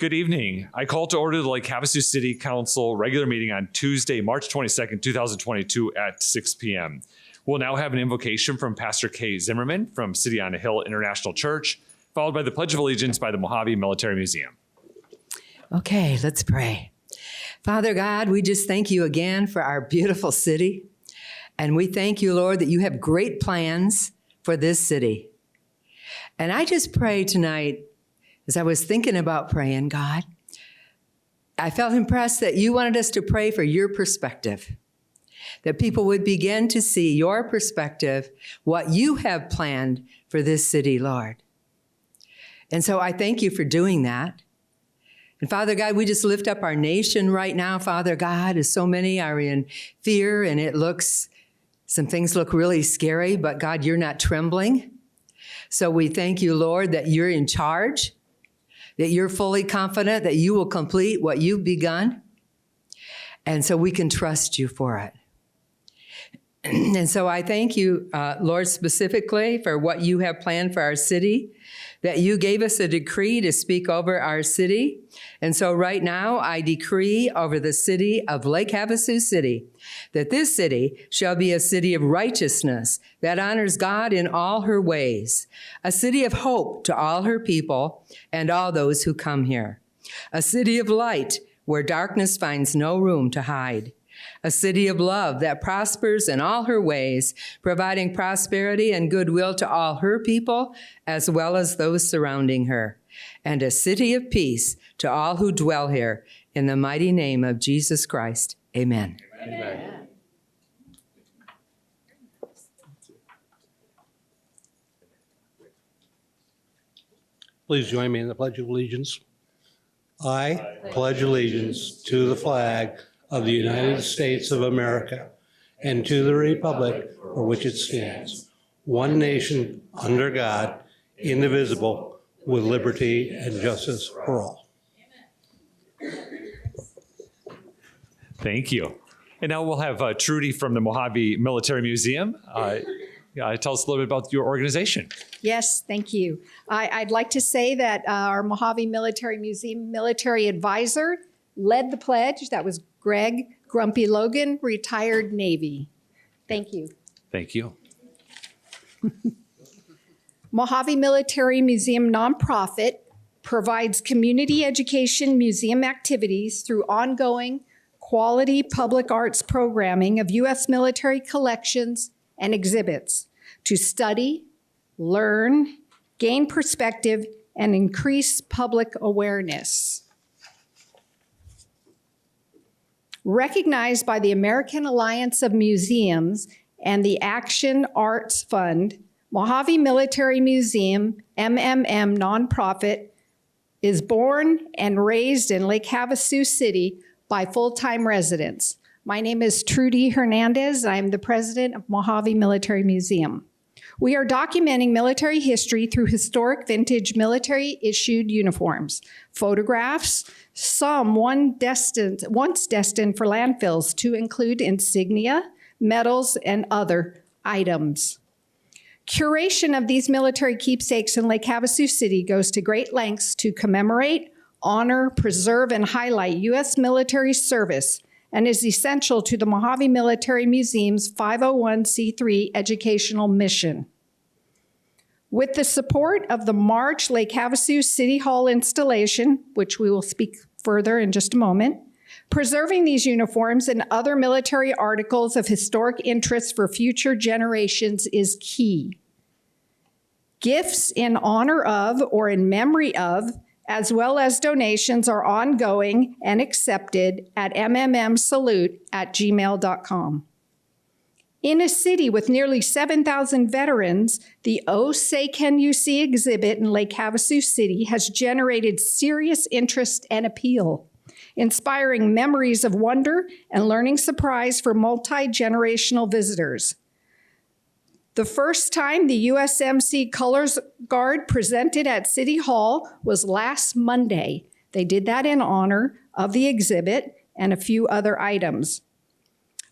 Good evening. I call to order the Lake Havasu City Council regular meeting on Tuesday, March 22nd, 2022 at 6 p.m. We'll now have an invocation from Pastor Kay Zimmerman from City on a Hill International Church, followed by the Pledge of Allegiance by the Mojave Military Museum. Okay, let's pray. Father God, we just thank you again for our beautiful city. And we thank you, Lord, that you have great plans for this city. And I just pray tonight, as I was thinking about praying, God, I felt impressed that you wanted us to pray for your perspective, that people would begin to see your perspective, what you have planned for this city, Lord. And so I thank you for doing that. And Father God, we just lift up our nation right now, Father God, as so many are in fear and some things look really scary, but God, you're not trembling. So we thank you, Lord, that you're in charge, that you're fully confident that you will complete what you've begun. And so we can trust you for it. And so I thank you, Lord, specifically for what you have planned for our city, that you gave us a decree to speak over our city. And so right now I decree over the city of Lake Havasu City, that this city shall be a city of righteousness that honors God in all her ways, a city of hope to all her people and all those who come here, a city of light where darkness finds no room to hide, a city of love that prospers in all her ways, providing prosperity and goodwill to all her people as well as those surrounding her, and a city of peace to all who dwell here. In the mighty name of Jesus Christ, amen. Amen. Please join me in the Pledge of Allegiance. I pledge allegiance to the flag of the United States of America and to the republic for which it stands, one nation, under God, indivisible, with liberty and justice for all. Thank you. And now we'll have Trudy from the Mojave Military Museum. Tell us a little bit about your organization. Yes, thank you. I'd like to say that our Mojave Military Museum military advisor led the pledge. That was Greg Grumpy Logan, retired Navy. Thank you. Thank you. Mojave Military Museum nonprofit provides community education museum activities through ongoing quality public arts programming of U.S. military collections and exhibits to study, learn, gain perspective, and increase public awareness. Recognized by the American Alliance of Museums and the Action Arts Fund, Mojave Military Museum, MMM nonprofit, is born and raised in Lake Havasu City by full-time residents. My name is Trudy Hernandez. I am the president of Mojave Military Museum. We are documenting military history through historic vintage military-issued uniforms, photographs, some once destined for landfills to include insignia, medals, and other items. Curation of these military keepsakes in Lake Havasu City goes to great lengths to commemorate, honor, preserve, and highlight U.S. military service, and is essential to the Mojave Military Museum's 501c3 educational mission. With the support of the March Lake Havasu City Hall installation, which we will speak further in just a moment, preserving these uniforms and other military articles of historic interest for future generations is key. Gifts in honor of or in memory of, as well as donations, are ongoing and accepted at mmmsalute@gmail.com. In a city with nearly 7,000 veterans, the Oh Say Can You See exhibit in Lake Havasu City has generated serious interest and appeal, inspiring memories of wonder and learning surprise for multi-generational visitors. The first time the USMC Colors Guard presented at City Hall was last Monday. They did that in honor of the exhibit and a few other items.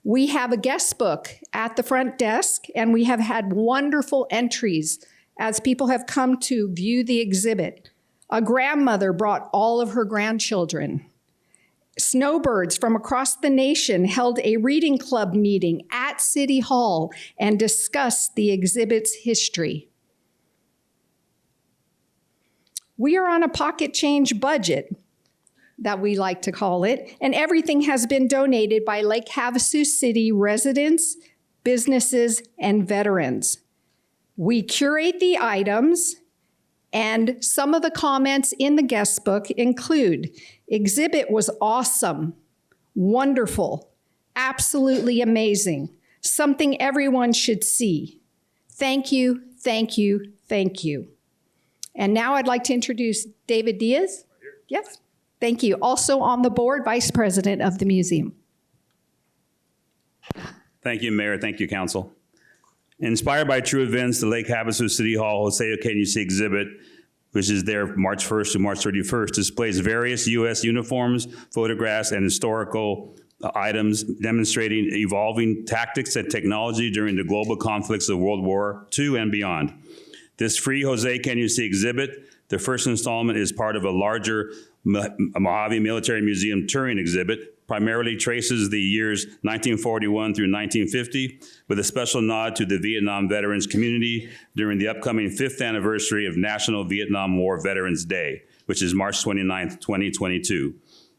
We have a guest book at the front desk, and we have had wonderful entries as people have come to view the exhibit. A grandmother brought all of her grandchildren. Snowbirds from across the nation held a reading club meeting at City Hall and discussed the exhibit's history. We are on a pocket change budget, that we like to call it, and everything has been donated by Lake Havasu City residents, businesses, and veterans. We curate the items, and some of the comments in the guest book include, exhibit was awesome, wonderful, absolutely amazing, something everyone should see. Thank you, thank you, thank you. And now I'd like to introduce David Diaz. Yes, thank you. Also on the board, Vice President of the museum. Thank you, Mayor. Thank you, Council. Inspired by true events, the Lake Havasu City Hall Hosea Can You See exhibit, which is there March 1st to March 31st, displays various U.S. uniforms, photographs, and historical items demonstrating evolving tactics and technology during the global conflicts of World War II and beyond. This free Hosea Can You See exhibit, the first installment, is part of a larger Mojave Military Museum touring exhibit, primarily traces the years 1941 through 1950, with a special nod to the Vietnam veterans community during the upcoming 5th anniversary of National Vietnam War Veterans Day, which is March 29th, 2022.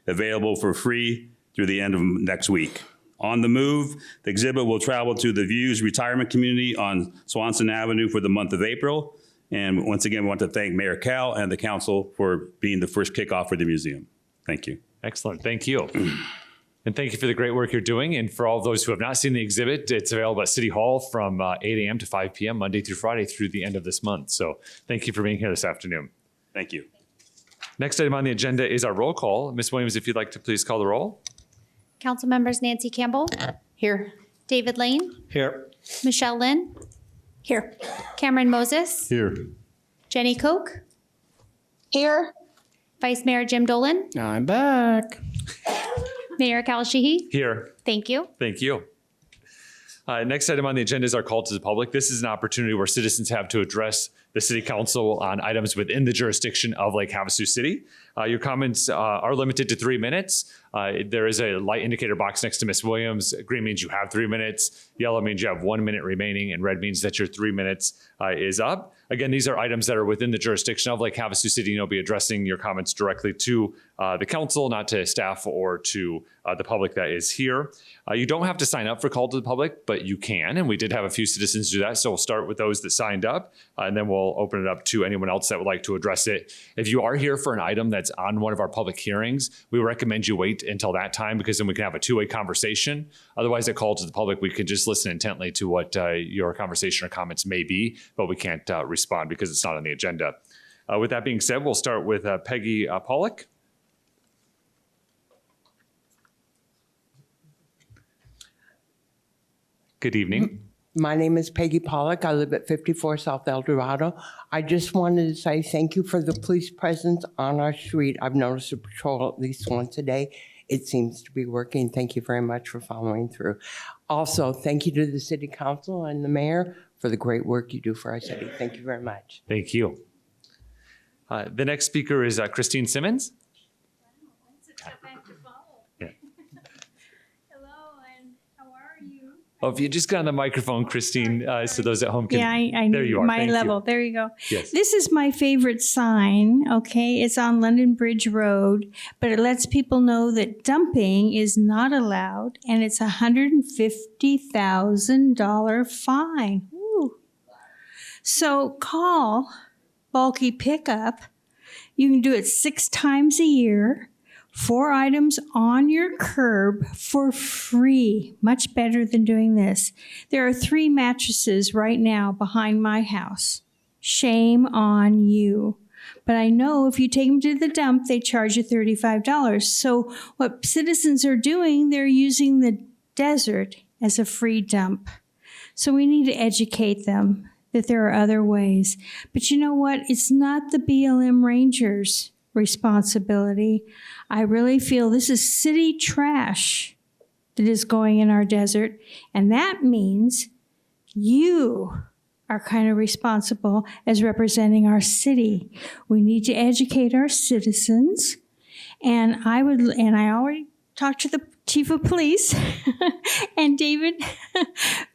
Available for free through the end of next week. On the move, the exhibit will travel to the Views Retirement Community on Swanson Avenue for the month of April. And once again, we want to thank Mayor Cal and the council for being the first kickoff for the museum. Thank you. Excellent. Thank you. And thank you for the great work you're doing. And for all of those who have not seen the exhibit, it's available at City Hall from 8 a.m. to 5 p.m. Monday through Friday through the end of this month. So thank you for being here this afternoon. Thank you. Next item on the agenda is our roll call. Ms. Williams, if you'd like to please call the roll. Council members Nancy Campbell. Here. David Lane. Here. Michelle Lynn. Here. Cameron Moses. Here. Jenny Koch. Here. Vice Mayor Jim Dolan. I'm back. Mayor Kalashihi. Here. Thank you. Thank you. Next item on the agenda is our call to the public. This is an opportunity where citizens have to address the City Council on items within the jurisdiction of Lake Havasu City. Your comments are limited to 3 minutes. There is a light indicator box next to Ms. Williams. Green means you have 3 minutes. Yellow means you have 1 minute remaining, and red means that your 3 minutes is up. Again, these are items that are within the jurisdiction of Lake Havasu City, and you'll be addressing your comments directly to the council, not to staff or to the public that is here. You don't have to sign up for call to the public, but you can, and we did have a few citizens do that. So we'll start with those that signed up, and then we'll open it up to anyone else that would like to address it. If you are here for an item that's on one of our public hearings, we recommend you wait until that time, because then we can have a two-way conversation. Otherwise, at call to the public, we can just listen intently to what your conversation or comments may be, but we can't respond because it's not on the agenda. With that being said, we'll start with Peggy Pollock. Good evening. My name is Peggy Pollock. I live at 54 South El Dorado. I just wanted to say thank you for the police presence on our street. I've noticed a patrol at least once a day. It seems to be working. Thank you very much for following through. Also, thank you to the City Council and the Mayor for the great work you do for our city. Thank you very much. Thank you. The next speaker is Christine Simmons. Oh, if you just get on the microphone, Christine, so those at home can. Yeah, I there you are. my Thank level. You. There you go. Yes. This is my favorite sign, okay? It's on London Bridge Road, but it lets people know that dumping is not allowed, and it's a $150,000 fine. Ooh. So call Bulky Pickup. You can do it 6 times a year. 4 items on your curb for free. Much better than doing this. There are 3 mattresses right now behind my house. Shame on you. But I know if you take them to the dump, they charge you $35. So what citizens are doing, they're using the desert as a free dump. So we need to educate them that there are other ways. But you know what? It's not the BLM Rangers' responsibility. I really feel this is city trash that is going in our desert, and that means you are kind of responsible as representing our city. We need to educate our citizens. And I already talked to the chief of police and David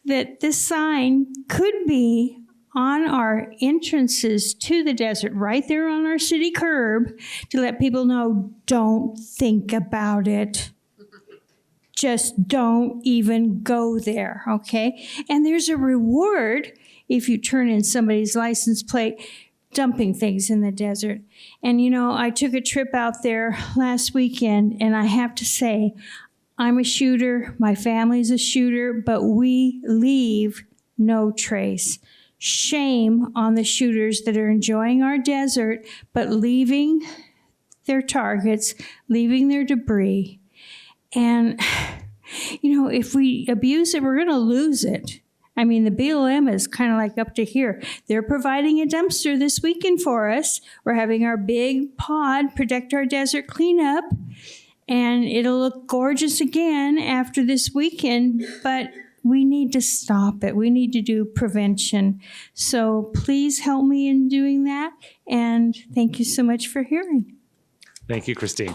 that this sign could be on our entrances to the desert, right there on our city curb, to let people know, don't think about it. Just don't even go there, okay? And there's a reward if you turn in somebody's license plate dumping things in the desert. And you know, I took a trip out there last weekend, and I have to say, I'm a shooter, my family's a shooter, but we leave no trace. Shame on the shooters that are enjoying our desert, but leaving their targets, leaving their debris. And, you know, if we abuse it, we're going to lose it. I mean, the BLM is kind of like up to here. They're providing a dumpster this weekend for us. We're having our big pod, Protect Our Desert cleanup, and it'll look gorgeous again after this weekend, but we need to stop it. We need to do prevention. So please help me in doing that, and thank you so much for hearing. Thank you, Christine.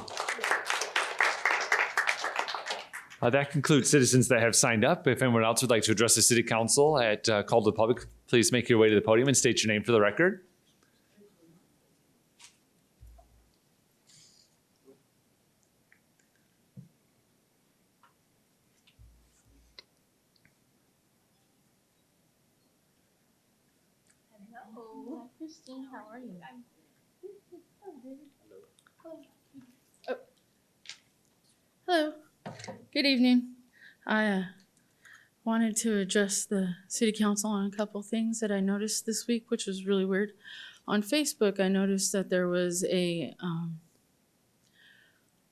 That concludes citizens that have signed up. If anyone else would like to address the City Council at Call to the Public, please make your way to the podium and state your name for the record. Hello. Christine, how are you? Hello. Good evening. I wanted to address the City Council on a couple things that I noticed this week, which was really weird. On Facebook, I noticed that there was a,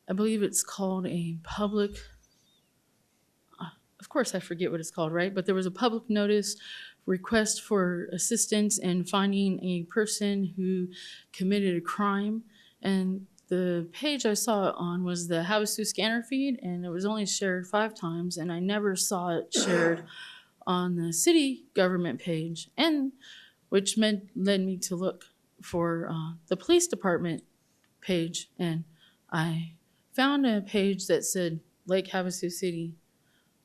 I believe it's called a public, of course I forget what it's called, right? But there was a public notice request for assistance in finding a person who committed a crime. And the page I saw it on was the Havasu scanner feed, and it was only shared 5 times, and I never saw it shared on the city government page, and which led me to look for the police department page, and I found a page that said Lake Havasu City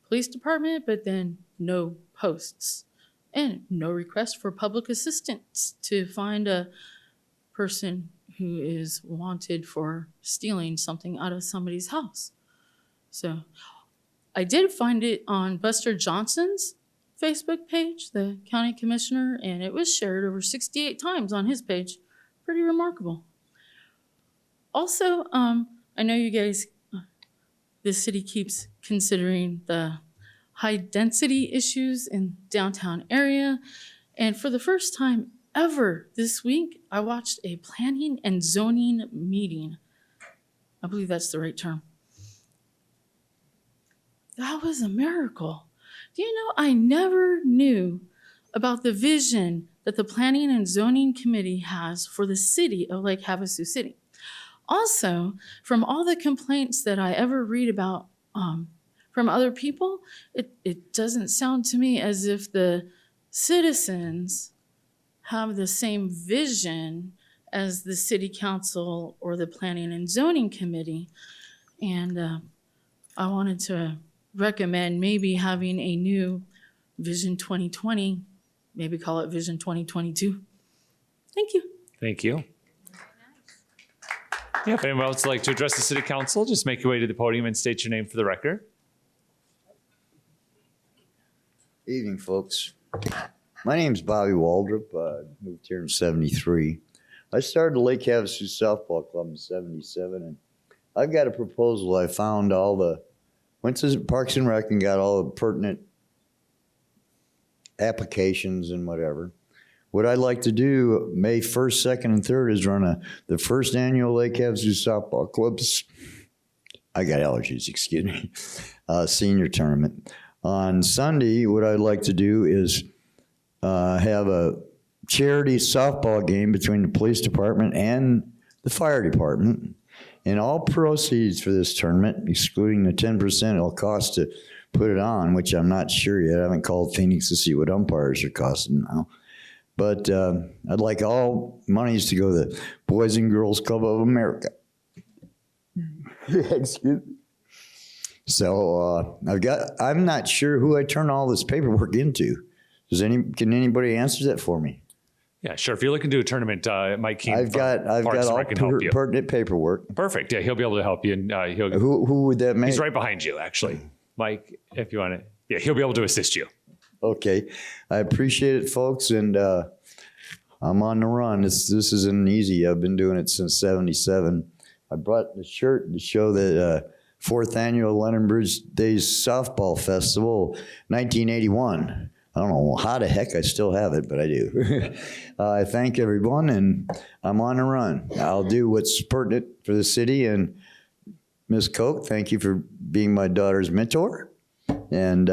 Police Department, but then no posts and no request for public assistance to find a person who is wanted for stealing something out of somebody's house. So I did find it on Buster Johnson's Facebook page, the county commissioner, and it was shared over 68 times on his page. Pretty remarkable. Also, I know you guys, the city keeps considering the high density issues in downtown area. And for the first time ever this week, I watched a planning and zoning meeting. I believe that's the right term. That was a miracle. Do you know, I never knew about the vision that the Planning and Zoning Committee has for the city of Lake Havasu City. Also, from all the complaints that I ever read about from other people, it doesn't sound to me as if the citizens have the same vision as the City Council or the Planning and Zoning Committee. And I wanted to recommend maybe having a new Vision 2020, maybe call it Vision 2022. Thank you. Thank you. Yeah, if anyone else would like to address the City Council, just make your way to the podium and state your name for the record. Evening, folks. My name's Bobby Waldrop. Moved here in '73. I started the Lake Havasu Softball Club in '77, and I've got a proposal. I found went to Parks and Rec and got all the pertinent applications and whatever. What I'd like to do May 1st, 2nd, and 3rd is run the first annual Lake Havasu Softball Club's, I got allergies, excuse me, senior tournament. On Sunday, what I'd like to do is have a charity softball game between the police department and the fire department. And all proceeds for this tournament, excluding the 10% it'll cost to put it on, which I'm not sure yet. I haven't called Phoenix to see what umpires are costing now. But I'd like all monies to go to the Boys and Girls Club of America. Excuse me. So I'm not sure who I turn all this paperwork into. Can anybody answer that for me? Yeah, sure. If you're looking to do a tournament, Mike Keene I've got Parks and all Rec can help you. pertinent paperwork. Perfect. Yeah, he'll be able to help you. And Who would that make? he's right behind you, actually. Mike, if you want to. Yeah, he'll be able to assist you. Okay. I appreciate it, folks, and I'm on the run. This isn't easy. I've been doing it since 77. I brought the shirt to show that 4th Annual London Bridge Days Softball Festival, 1981. I don't know how the heck I still have it, but I do. I thank everyone, and I'm on the run. I'll do what's pertinent for the city. And Ms. Koch, thank you for being my daughter's mentor. And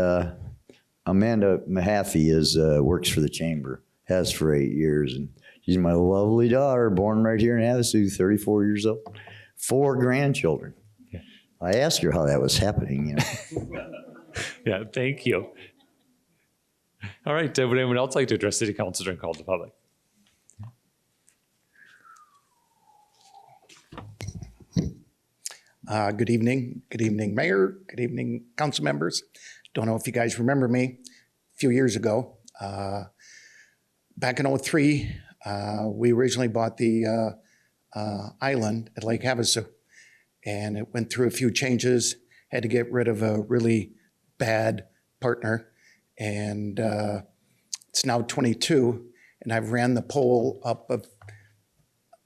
Amanda Mojave works for the chamber, has for 8 years. And she's my lovely daughter, born right here in Havasu, 34 years old, 4 grandchildren. Yeah. I asked her how that was happening. You know? Yeah, thank you. All right. Would anyone else like to address City Council during call to the public? Good evening. Good evening, Mayor. Good evening, council members. Don't know if you guys remember me a few years ago. Back in 2003, we originally bought the island at Lake Havasu, and it went through a few changes, had to get rid of a really bad partner, and it's now 22, and I've ran the poll up of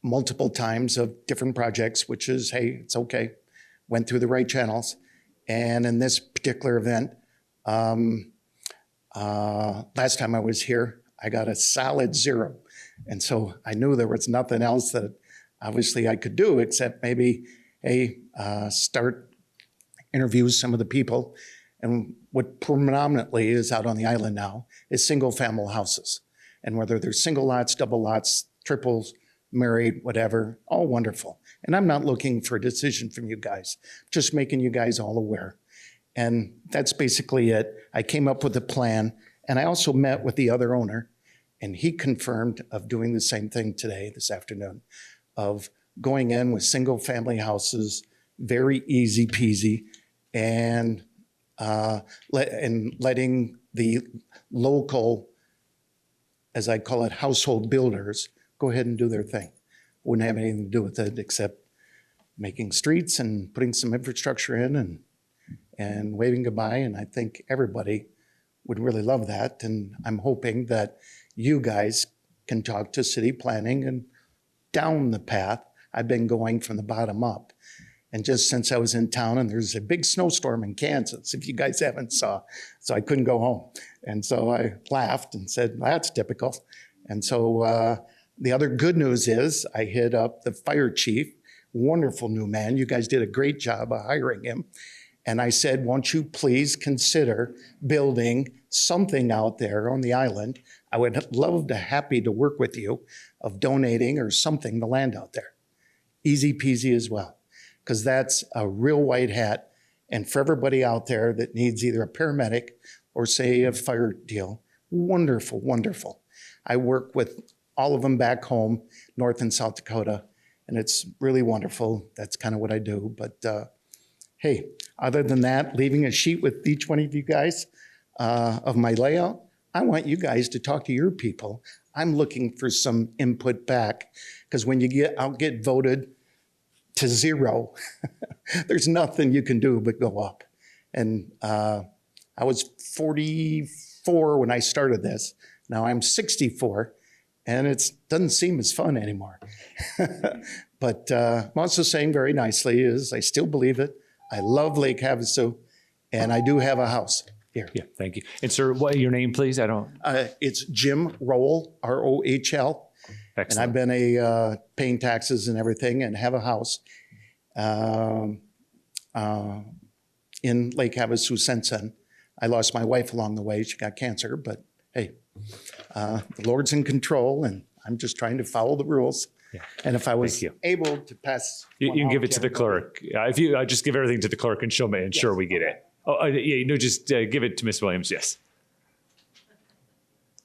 multiple times of different projects, which is, hey, it's okay. Went through the right channels. And in this particular event, last time I was here, I got a solid 0. And so I knew there was nothing else that obviously I could do except maybe, hey, start interviews some of the people. And what predominantly is out on the island now is single family houses. And whether they're single lots, double lots, triples, married, whatever, all wonderful. And I'm not looking for a decision from you guys, just making you guys all aware. And that's basically it. I came up with a plan, and I also met with the other owner, and he confirmed of doing the same thing today, this afternoon, of going in with single family houses, very easy peasy, and letting the local, as I call it, household builders go ahead and do their thing. Wouldn't have anything to do with it except making streets and putting some infrastructure in and waving goodbye. And I think everybody would really love that. And I'm hoping that you guys can talk to city planning and down the path. I've been going from the bottom up. And just since I was in town, and there's a big snowstorm in Kansas, if you guys haven't saw, so I couldn't go home. And so I laughed and said, that's typical. And so the other good news is I hit up the fire chief, wonderful new man. You guys did a great job of hiring him. And I said, won't you please consider building something out there on the island? I would love to, happy to work with you of donating or something the land out there. Easy peasy as well, because that's a real white hat. And for everybody out there that needs either a paramedic or say a fire deal, wonderful, wonderful. I work with all of them back home, North and South Dakota, and it's really wonderful. That's kind of what I do. But hey, other than that, leaving a sheet with each one of you guys of my layout, I want you guys to talk to your people. I'm looking for some input back, because when I'll get voted to 0, there's nothing you can do but go up. And I was 44 when I started this. Now I'm 64. And it doesn't seem as fun anymore. But I'm also saying very nicely is I still believe it. I love Lake Havasu, and I do have a house here. Yeah, thank you. And sir, what your name, please? I don't. It's Jim Rohl, R-O-H-L. Excellent. And I've been paying taxes and everything and have a house in Lake Havasu since then. I lost my wife along the way. She got cancer, but hey. The Lord's in control, and I'm just trying to follow the rules. Yeah. And if I was able to pass, you can give it to the clerk. If you just give everything to the clerk and show me, and sure we get it. Oh, yeah, no, just give it to Miss Williams. Yes.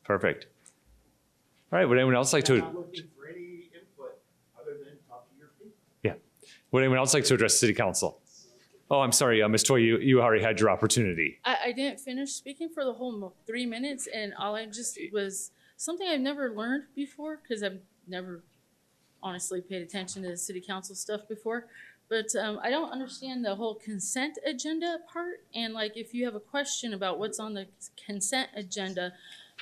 Perfect. All right, would anyone else like to? looking for any input other than talk to your people. Yeah. Would anyone else like to address City Council? Oh, I'm sorry, Ms. Toy, you already had your opportunity. I didn't finish speaking for the whole 3 minutes, and all I just was something I've never learned before, because I've never honestly paid attention to the city council stuff before. But I don't understand the whole consent agenda part. And like, if you have a question about what's on the consent agenda,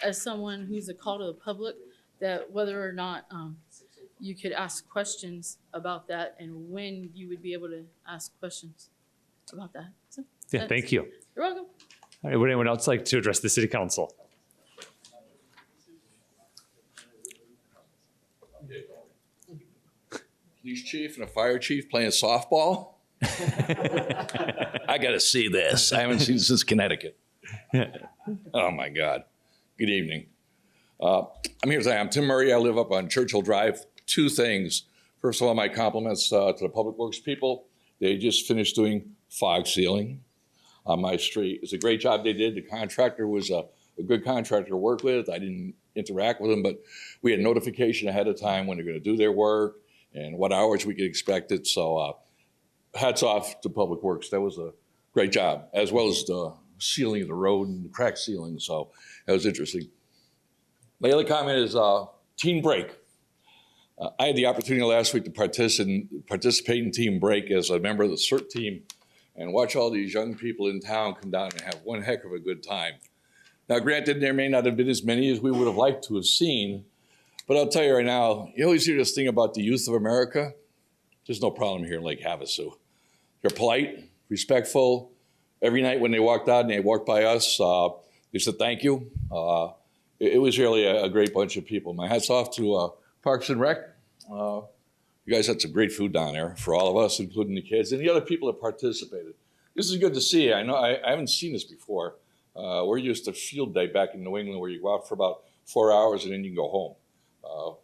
as someone who's a call to the public, that whether or not you could ask questions about that and when you would be able to ask questions about that. So Yeah, thank you. You're welcome. All right, would anyone else like to address the City Council? Police chief and a fire chief playing softball? I got to see this. I haven't seen this since Connecticut. Oh, my God. Good evening. I'm here today. I'm Tim Murray. I live up on Churchill Drive. Two things. First of all, my compliments to the Public Works people. They just finished doing fog sealing on my street. It's a great job they did. The contractor was a good contractor to work with. I didn't interact with him, but we had notification ahead of time when they're going to do their work and what hours we could expect it. So hats off to Public Works. That was a great job, as well as the sealing of the road and the crack sealing. So that was interesting. My other comment is Teen Break. I had the opportunity last week to participate in Team Break as a member of the CERT team and watch all these young people in town come down and have one heck of a good time. Now, granted, there may not have been as many as we would have liked to have seen, but I'll tell you right now, you always hear this thing about the youth of America. There's no problem here in Lake Havasu. They're polite, respectful. Every night when they walked out and they walked by us, they said thank you. It was really a great bunch of people. My hat's off to Parks and Rec. You guys had some great food down there for all of us, including the kids and the other people that participated. This is good to see. I know I haven't seen this before. We're used to field day back in New England where you go out for about 4 hours and then you can go home.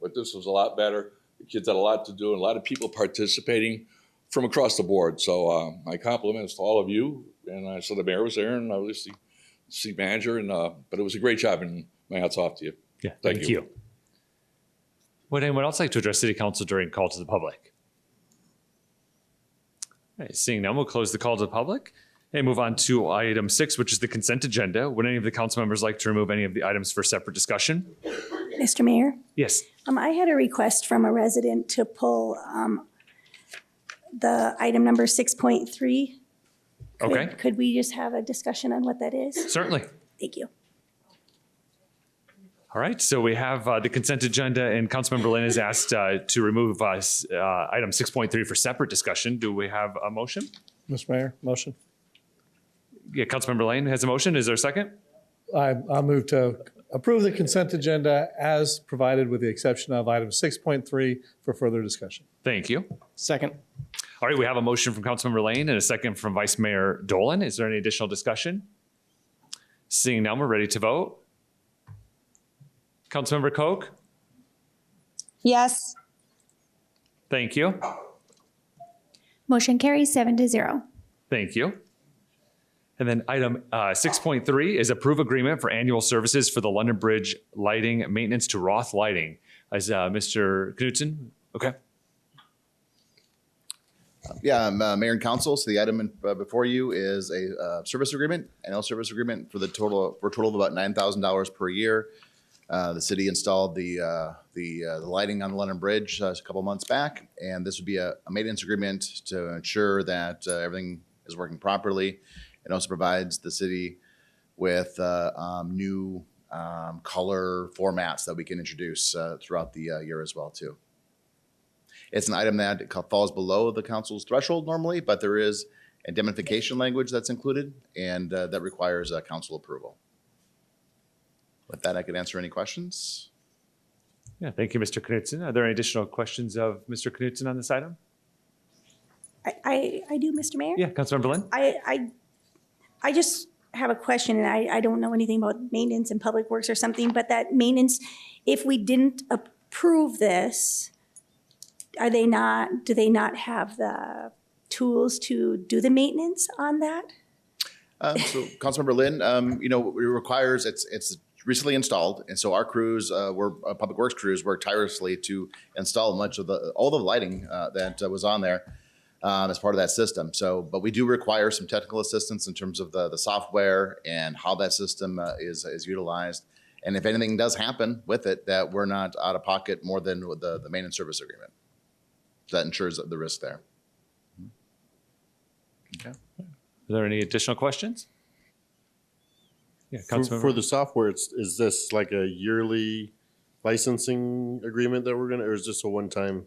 But this was a lot better. The kids had a lot to do and a lot of people participating from across the board. So my compliments to all of you. And I saw the mayor was there and obviously the city manager. But it was a great job and my hat's off to you. Yeah, thank you. Would anyone else like to address City Council during call to the public? All right, seeing none, we'll close the call to the public and move on to item 6, which is the consent agenda. Would any of the council members like to remove any of the items for separate discussion? Mr. Mayor, Yes. I had a request from a resident to pull the item number 6.3. Okay, Could we just have a discussion on what that is? certainly. Thank you. All right, so we have the consent agenda, and Councilmember Lynn has asked to remove item 6.3 for separate discussion. Do we have a motion? Mr. Mayor, motion. Yeah, Councilmember Lane has a motion. Is there a second? I'll move to approve the consent agenda as provided with the exception of item 6.3 for further discussion. Thank you. Second. All right, we have a motion from Councilmember Lane and a second from Vice Mayor Dolan. Is there any additional discussion? Seeing none, we're ready to vote. Councilmember Koch? Yes. Thank you. Motion carries 7-0. Thank you. And then item 6.3 is approve agreement for annual services for the London Bridge lighting maintenance to Roth Lighting. As Mr. Knutson, okay. Yeah, Mayor and Council. So the item before you is a service agreement, annual service agreement for a total of about $9,000 per year. The city installed the lighting on the London Bridge a couple months back, and this would be a maintenance agreement to ensure that everything is working properly. It also provides the city with new color formats that we can introduce throughout the year as well too. It's an item that falls below the council's threshold normally, but there is indemnification language that's included, and that requires council approval. With that, I could answer any questions. Yeah, thank you, Mr. Knutson. Are there any additional questions of Mr. Knutson on this item? I do, Mr. Mayor. Yeah, Councilmember Lynn? I just have a question, and I don't know anything about maintenance and public works or something, but that maintenance, if we didn't approve this, do they not have the tools to do the maintenance on that? So, Councilmember Lynn, it requires it's recently installed, and so our crews, public works crews, worked tirelessly to install much of all the lighting that was on there as part of that system. So, but we do require some technical assistance in terms of the software and how that system is utilized. And if anything does happen with it, that we're not out of pocket more than the maintenance service agreement. So that ensures the risk there. Okay. Are there any additional questions? Yeah, Councilmember. For the software, is this like a yearly licensing agreement that we're gonna, or is this a one-time?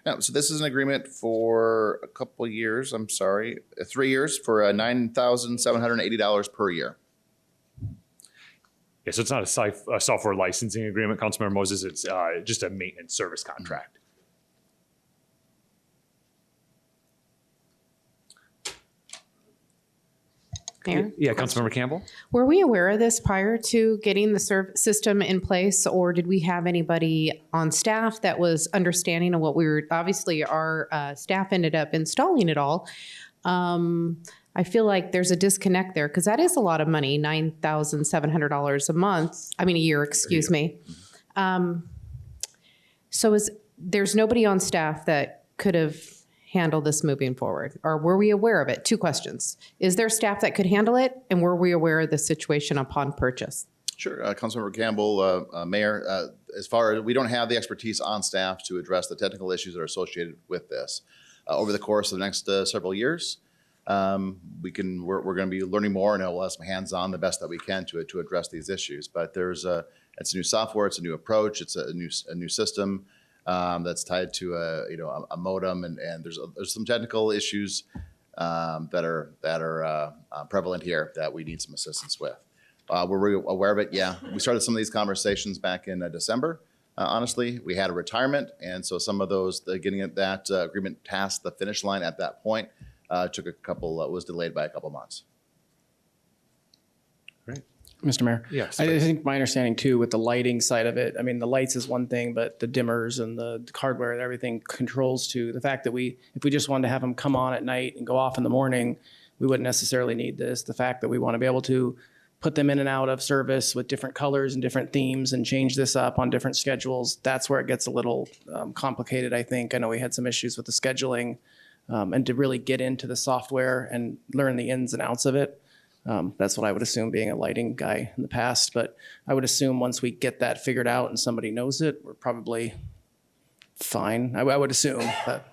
No, so this is an agreement for a couple years, 3 years for $9,780 per year. Yeah, so it's not a software licensing agreement, Councilmember Moses. It's just a maintenance service contract. Mayor? Yeah, Councilmember Campbell. Were we aware of this prior to getting the system in place, or did we have anybody on staff that was understanding of what we were, obviously our staff ended up installing it all. I feel like there's a disconnect there because that is a lot of money, $9,700 a year, excuse me. So there's nobody on staff that could have handle this moving forward? Or were we aware of it? 2 questions. Is there staff that could handle it? And were we aware of the situation upon purchase? Sure, Councilmember Campbell, Mayor, as far as we don't have the expertise on staff to address the technical issues that are associated with this. Over the course of the next several years, we're going to be learning more, and we'll have some hands-on the best that we can to address these issues. But it's a new software, it's a new approach, it's a new system. That's tied to a modem, and there's some technical issues that are prevalent here that we need some assistance with. Were we aware of it? Yeah, we started some of these conversations back in December. Honestly, we had a retirement, and so some of those getting that agreement past the finish line at that point took was delayed by a couple months. Mr. Mayor? Yes. I think my understanding too with the lighting side of it, I mean, the lights is one thing, but the dimmers and the hardware and everything controls to the fact that if we just wanted to have them come on at night and go off in the morning, we wouldn't necessarily need this. The fact that we want to be able to put them in and out of service with different colors and different themes and change this up on different schedules, that's where it gets a little complicated, I think. I know we had some issues with the scheduling and to really get into the software and learn the ins and outs of it. That's what I would assume being a lighting guy in the past, but I would assume once we get that figured out and somebody knows it, we're probably fine. I would assume. But.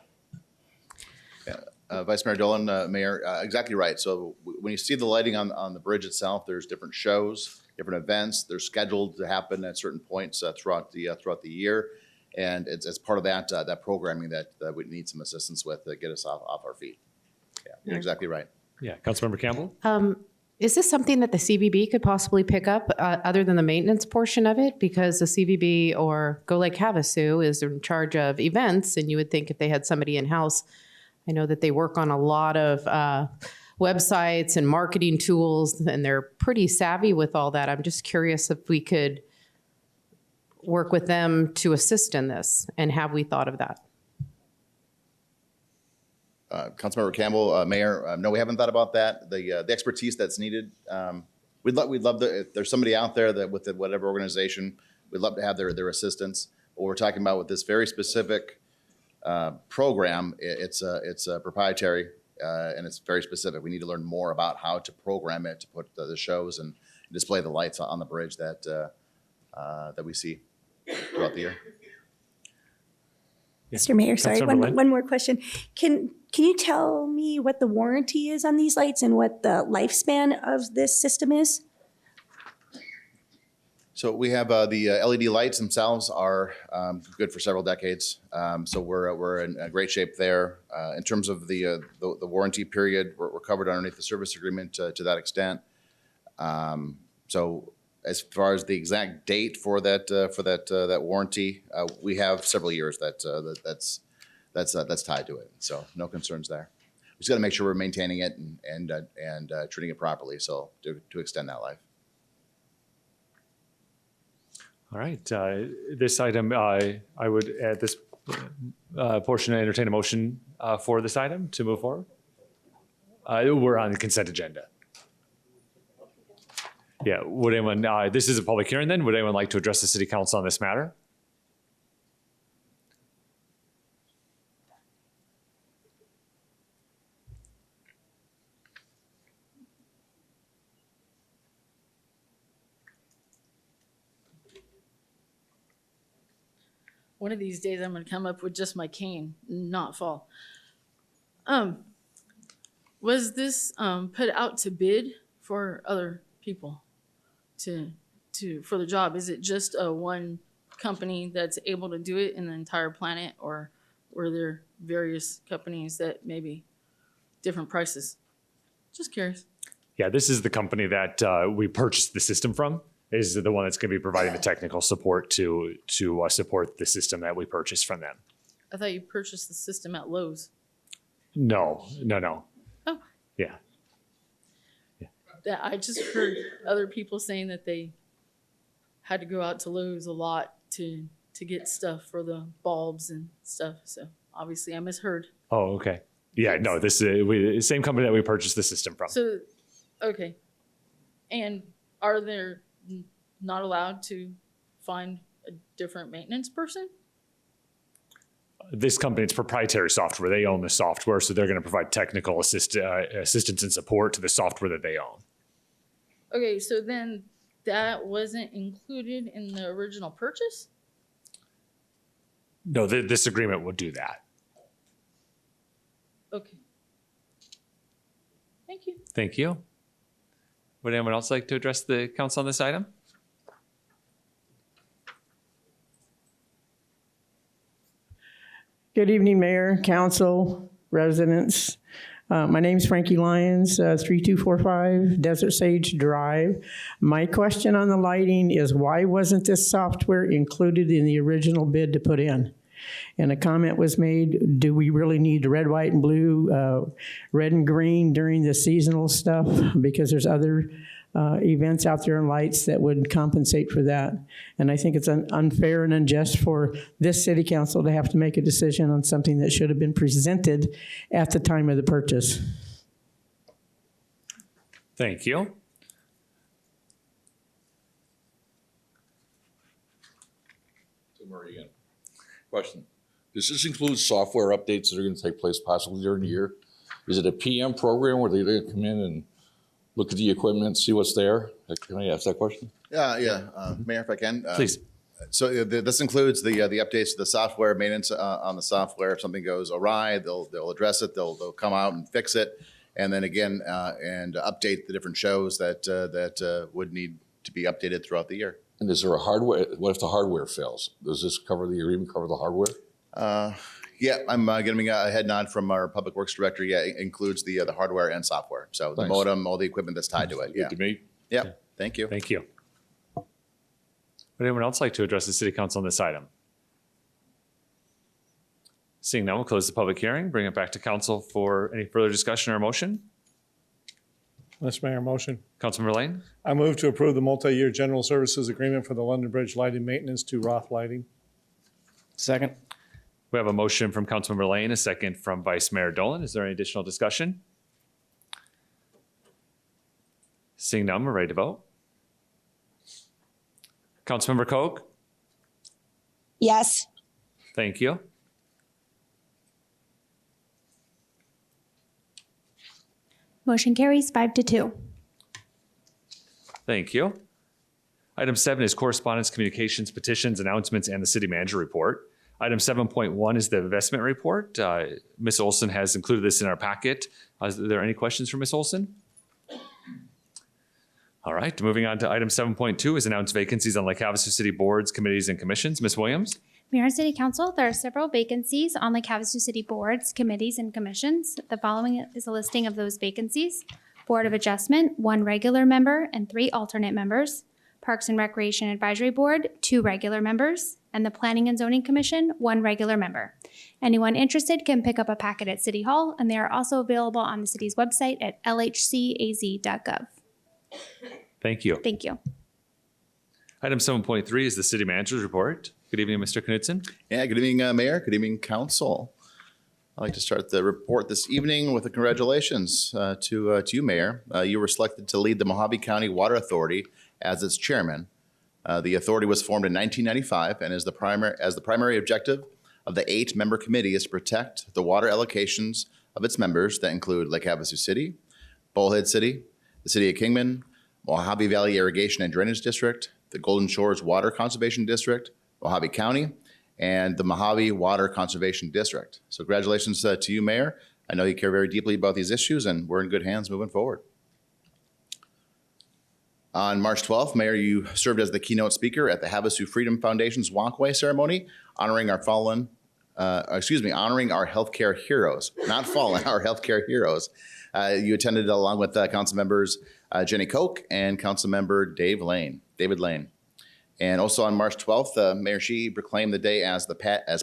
Yeah. Vice Mayor Dolan, Mayor, exactly right. So when you see the lighting on the bridge itself, there's different shows, different events. They're scheduled to happen at certain points throughout the year, and it's part of that programming that we need some assistance with to get us off our feet. Yeah, you're exactly right. Yeah, Councilmember Campbell. Is this something that the CVB could possibly pick up other than the maintenance portion of it? Because the CVB or Go Lake Havasu is in charge of events, and you would think if they had somebody in-house, I know that they work on a lot of websites and marketing tools, and they're pretty savvy with all that. I'm just curious if we could work with them to assist in this, and have we thought of that? Councilmember Campbell, Mayor, no, we haven't thought about that. The expertise that's needed, we'd love to, if there's somebody out there that with whatever organization, we'd love to have their assistance. What we're talking about with this very specific program, it's proprietary and it's very specific. We need to learn more about how to program it to put the shows and display the lights on the bridge that we see throughout the year. Mr. Mayor, sorry, one more question. Can you tell me what the warranty is on these lights and what the lifespan of this system is? So we have the LED lights themselves are good for several decades. So we're in great shape there. In terms of the warranty period, we're covered underneath the service agreement to that extent. So as far as the exact date for that warranty, we have several years that's tied to it. So no concerns there. We just got to make sure we're maintaining it and treating it properly, so to extend that life. All right. This item, I would at this portion entertain a motion for this item to move forward. We're on the consent agenda. Yeah, would anyone, this is a public hearing then. Would anyone like to address the city council on this matter? One of these days I'm gonna come up with just my cane, not fall. Was this put out to bid for other people for the job? Is it just one company that's able to do it in the entire planet, or were there various companies that maybe different prices? Just curious. Yeah, this is the company that we purchased the system from. Is the one that's going to be providing the technical support to support the system that we purchased from them. I thought you purchased the system at Lowe's. No. Oh. Yeah. That I just heard other people saying that they had to go out to Lowe's a lot to get stuff for the bulbs and stuff. So obviously I misheard. Oh, okay. Yeah, no, this is same company that we purchased the system from. So, okay. And are there not allowed to find a different maintenance person? This company, it's proprietary software. They own the software, so they're going to provide technical assistance and support to the software that they own. Okay, so then that wasn't included in the original purchase? No, this agreement would do that. Okay. Thank you. Thank you. Would anyone else like to address the council on this item? Good evening, Mayor, Council, residents. My name's Frankie Lyons, 3245 Desert Sage Drive. My question on the lighting is, why wasn't this software included in the original bid to put in? And a comment was made, do we really need red, white, and blue, red and green during the seasonal stuff? Because there's other events out there and lights that would compensate for that. And I think it's unfair and unjust for this city council to have to make a decision on something that should have been presented at the time of the purchase. Thank you. Murray again. Question. Does this include software updates that are going to take place possibly during the year? Is it a PM program where they're going to come in and look at the equipment and see what's there? Can I ask that question? Yeah, Mayor, if I can. Please. So this includes the updates to the software, maintenance on the software. If something goes awry, they'll address it. They'll come out and fix it, and then again and update the different shows that would need to be updated throughout the year. And is there a hardware? What if the hardware fails? Does this cover the agreement? Cover the hardware? Yeah, I'm getting a head nod from our public works director. Yeah, it includes the hardware and software. So the modem, all the equipment that's tied to it. Yeah. Good to me. Yeah. Thank you. Thank you. Would anyone else like to address the city council on this item? Seeing none, we'll close the public hearing, bring it back to council for any further discussion or motion. Mr. Mayor, motion. Councilmember Lane? I move to approve the multi-year general services agreement for the London Bridge lighting maintenance to Roth Lighting. Second. We have a motion from Councilmember Lane, a second from Vice Mayor Dolan. Is there any additional discussion? Seeing none, we're ready to vote. Councilmember Koch? Yes. Thank you. Motion carries 5-2. Thank you. Item 7 is correspondence, communications, petitions, announcements, and the city manager report. Item 7.1 is the investment report. Ms. Olson has included this in our packet. Are there any questions for Ms. Olson? All right, moving on to item 7.2 is announced vacancies on Lake Havasu City boards, committees, and commissions. Ms. Williams? Mayor and City Council, there are several vacancies on Lake Havasu City boards, committees, and commissions. The following is a listing of those vacancies. Board of Adjustment, 1 regular member and 3 alternate members. Parks and Recreation Advisory Board, 2 regular members. And the Planning and Zoning Commission, 1 regular member. Anyone interested can pick up a packet at City Hall, and they are also available on the city's website at lhcaz.gov. Thank you. Thank you. Item 7.3 is the city manager's report. Good evening, Mr. Knudsen. Yeah, good evening, Mayor. Good evening, Council. I'd like to start the report this evening with a congratulations to you, Mayor. You were selected to lead the Mojave County Water Authority as its chairman. The authority was formed in 1995 and is the primary objective of the 8-member committee is to protect the water allocations of its members that include Lake Havasu City, Bullhead City, the City of Kingman, Mojave Valley Irrigation and Drainage District, the Golden Shores Water Conservation District, Mojave County, and the Mojave Water Conservation District. So congratulations to you, Mayor. I know you care very deeply about these issues, and we're in good hands moving forward. On March 12th, Mayor, you served as the keynote speaker at the Havasu Freedom Foundation's walkway ceremony, honoring our healthcare heroes, not fallen, our healthcare heroes. You attended along with council members Jenny Koch and council member David Lane. And also on March 12th, Mayor Sheehy proclaimed the day as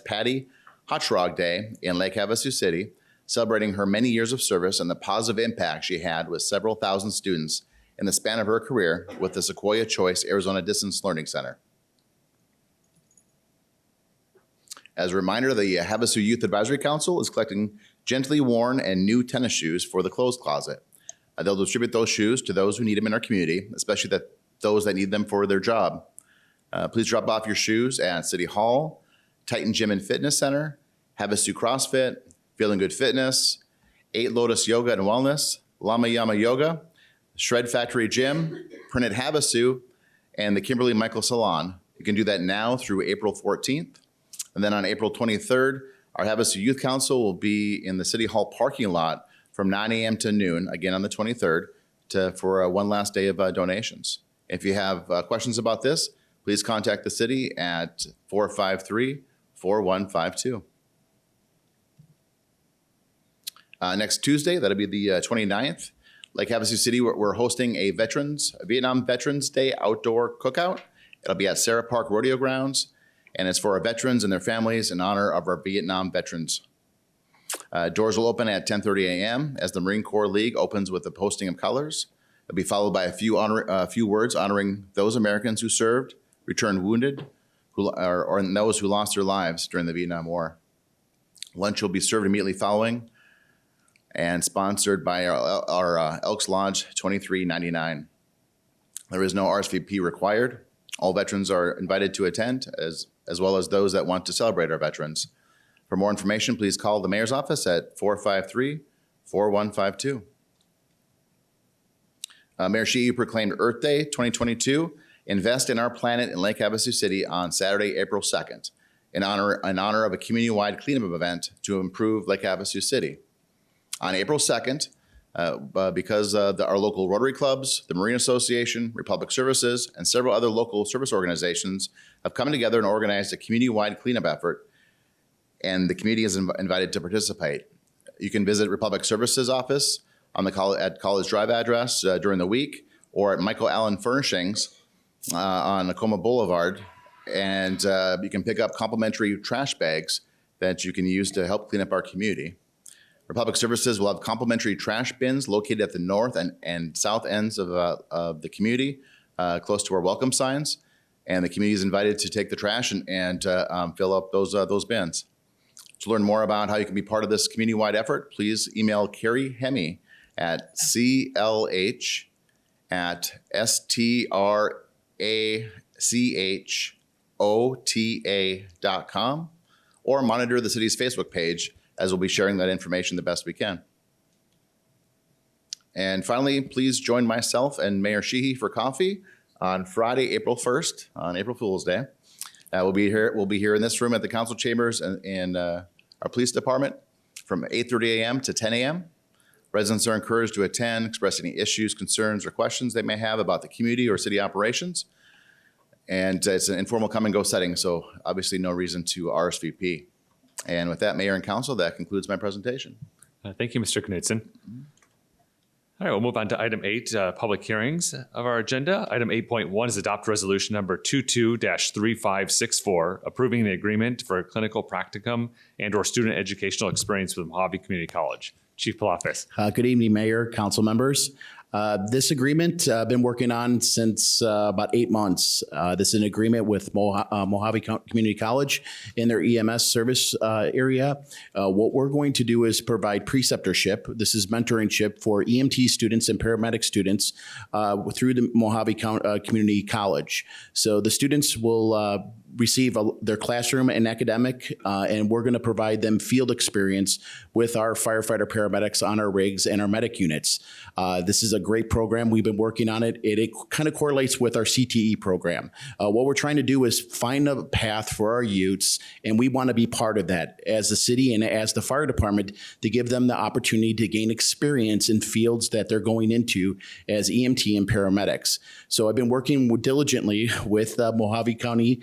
Patty Hotchrog Day in Lake Havasu City, celebrating her many years of service and the positive impact she had with several thousand students in the span of her career with the Sequoia Choice Arizona Distance Learning Center. As a reminder, the Havasu Youth Advisory Council is collecting gently worn and new tennis shoes for the clothes closet. They'll distribute those shoes to those who need them in our community, especially those that need them for their job. Please drop off your shoes at City Hall, Titan Gym and Fitness Center, Havasu CrossFit, Feeling Good Fitness, 8 Lotus Yoga and Wellness, Lama Yama Yoga, Shred Factory Gym, Printed Havasu, and the Kimberly Michael Salon. You can do that now through April 14th. And then on April 23rd, our Havasu Youth Council will be in the City Hall parking lot from 9 a.m. to noon, again on the 23rd, for one last day of donations. If you have questions about this, please contact the city at 453-4152. Next Tuesday, that'll be the 29th, Lake Havasu City, we're hosting a Vietnam Veterans Day outdoor cookout. It'll be at Sarah Park Rodeo Grounds, and it's for our veterans and their families in honor of our Vietnam veterans. Doors will open at 10:30 a.m. as the Marine Corps League opens with the posting of colors. It'll be followed by a few words honoring those Americans who served, returned wounded, or those who lost their lives during the Vietnam War. Lunch will be served immediately following, and sponsored by our Elks Lodge 2399. There is no RSVP required. All veterans are invited to attend, as well as those that want to celebrate our veterans. For more information, please call the mayor's office at 453-4152. Mayor Sheehy proclaimed Earth Day 2022, Invest in Our Planet in Lake Havasu City on Saturday, April 2nd, in honor of a community-wide cleanup event to improve Lake Havasu City. On April 2nd, because our local Rotary clubs, the Marine Association, Republic Services, and several other local service organizations have come together and organized a community-wide cleanup effort, and the community is invited to participate. You can visit Republic Services office at College Drive address during the week, or at Michael Allen Furnishings on Nakoma Boulevard, and you can pick up complimentary trash bags that you can use to help clean up our community. Republic Services will have complimentary trash bins located at the north and south ends of the community, close to our welcome signs. And the community is invited to take the trash and fill up those bins. To learn more about how you can be part of this community-wide effort, please email Carrie Hemme at CLH@strachota.com, or monitor the city's Facebook page, as we'll be sharing that information the best we can. And finally, please join myself and Mayor Sheehy for coffee on Friday, April 1st, on April Fool's Day. We'll be here in this room at the council chambers and our police department from 8:30 a.m. to 10 a.m. Residents are encouraged to attend, express any issues, concerns, or questions they may have about the community or city operations. And it's an informal come and go setting, so obviously no reason to RSVP. And with that, Mayor and Council, that concludes my presentation. Thank you, Mr. Knudsen. All right, we'll move on to item 8, public hearings of our agenda. Item 8.1 is adopt resolution number 22-3564, approving the agreement for a clinical practicum and/or student educational experience with Mojave Community College. Chief Palafis. Good evening, Mayor, council members. This agreement I've been working on since about 8 months. This is an agreement with Mojave Community College in their EMS service area. What we're going to do is provide preceptorship. This is mentorship for EMT students and paramedic students through the Mojave Community College. So the students will receive their classroom and academic, and we're going to provide them field experience with our firefighter paramedics on our rigs and our medic units. This is a great program. We've been working on it. It kind of correlates with our CTE program. What we're trying to do is find a path for our youths, and we want to be part of that as the city and as the fire department to give them the opportunity to gain experience in fields that they're going into as EMT and paramedics. So I've been working diligently with Mojave County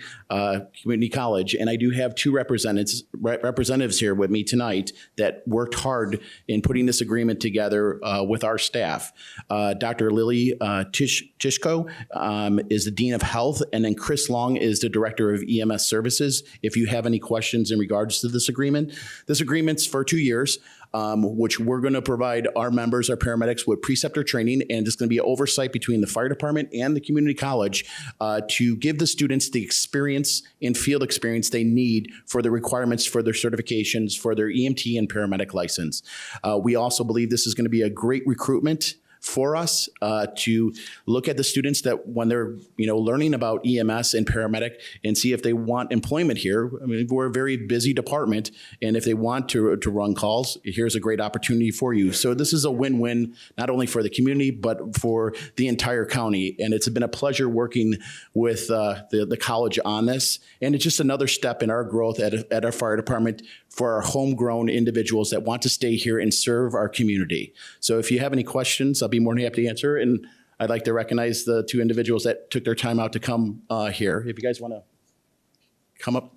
Community College, and I do have two representatives here with me tonight that worked hard in putting this agreement together with our staff. Dr. Lily Tishko is the Dean of Health, and then Chris Long is the Director of EMS Services. If you have any questions in regards to this agreement's for 2 years. Which we're going to provide our members, our paramedics, with preceptor training, and it's going to be oversight between the fire department and the community college to give the students the experience and field experience they need for the requirements for their certifications for their EMT and paramedic license. We also believe this is going to be a great recruitment for us to look at the students that when they're learning about EMS and paramedic and see if they want employment here. I mean, we're a very busy department, and if they want to run calls, here's a great opportunity for you. So this is a win-win, not only for the community, but for the entire county. And it's been a pleasure working with the college on this. And it's just another step in our growth at our fire department for our homegrown individuals that want to stay here and serve our community. So if you have any questions, I'll be more than happy to answer. And I'd like to recognize the two individuals that took their time out to come here. If you guys want to come up.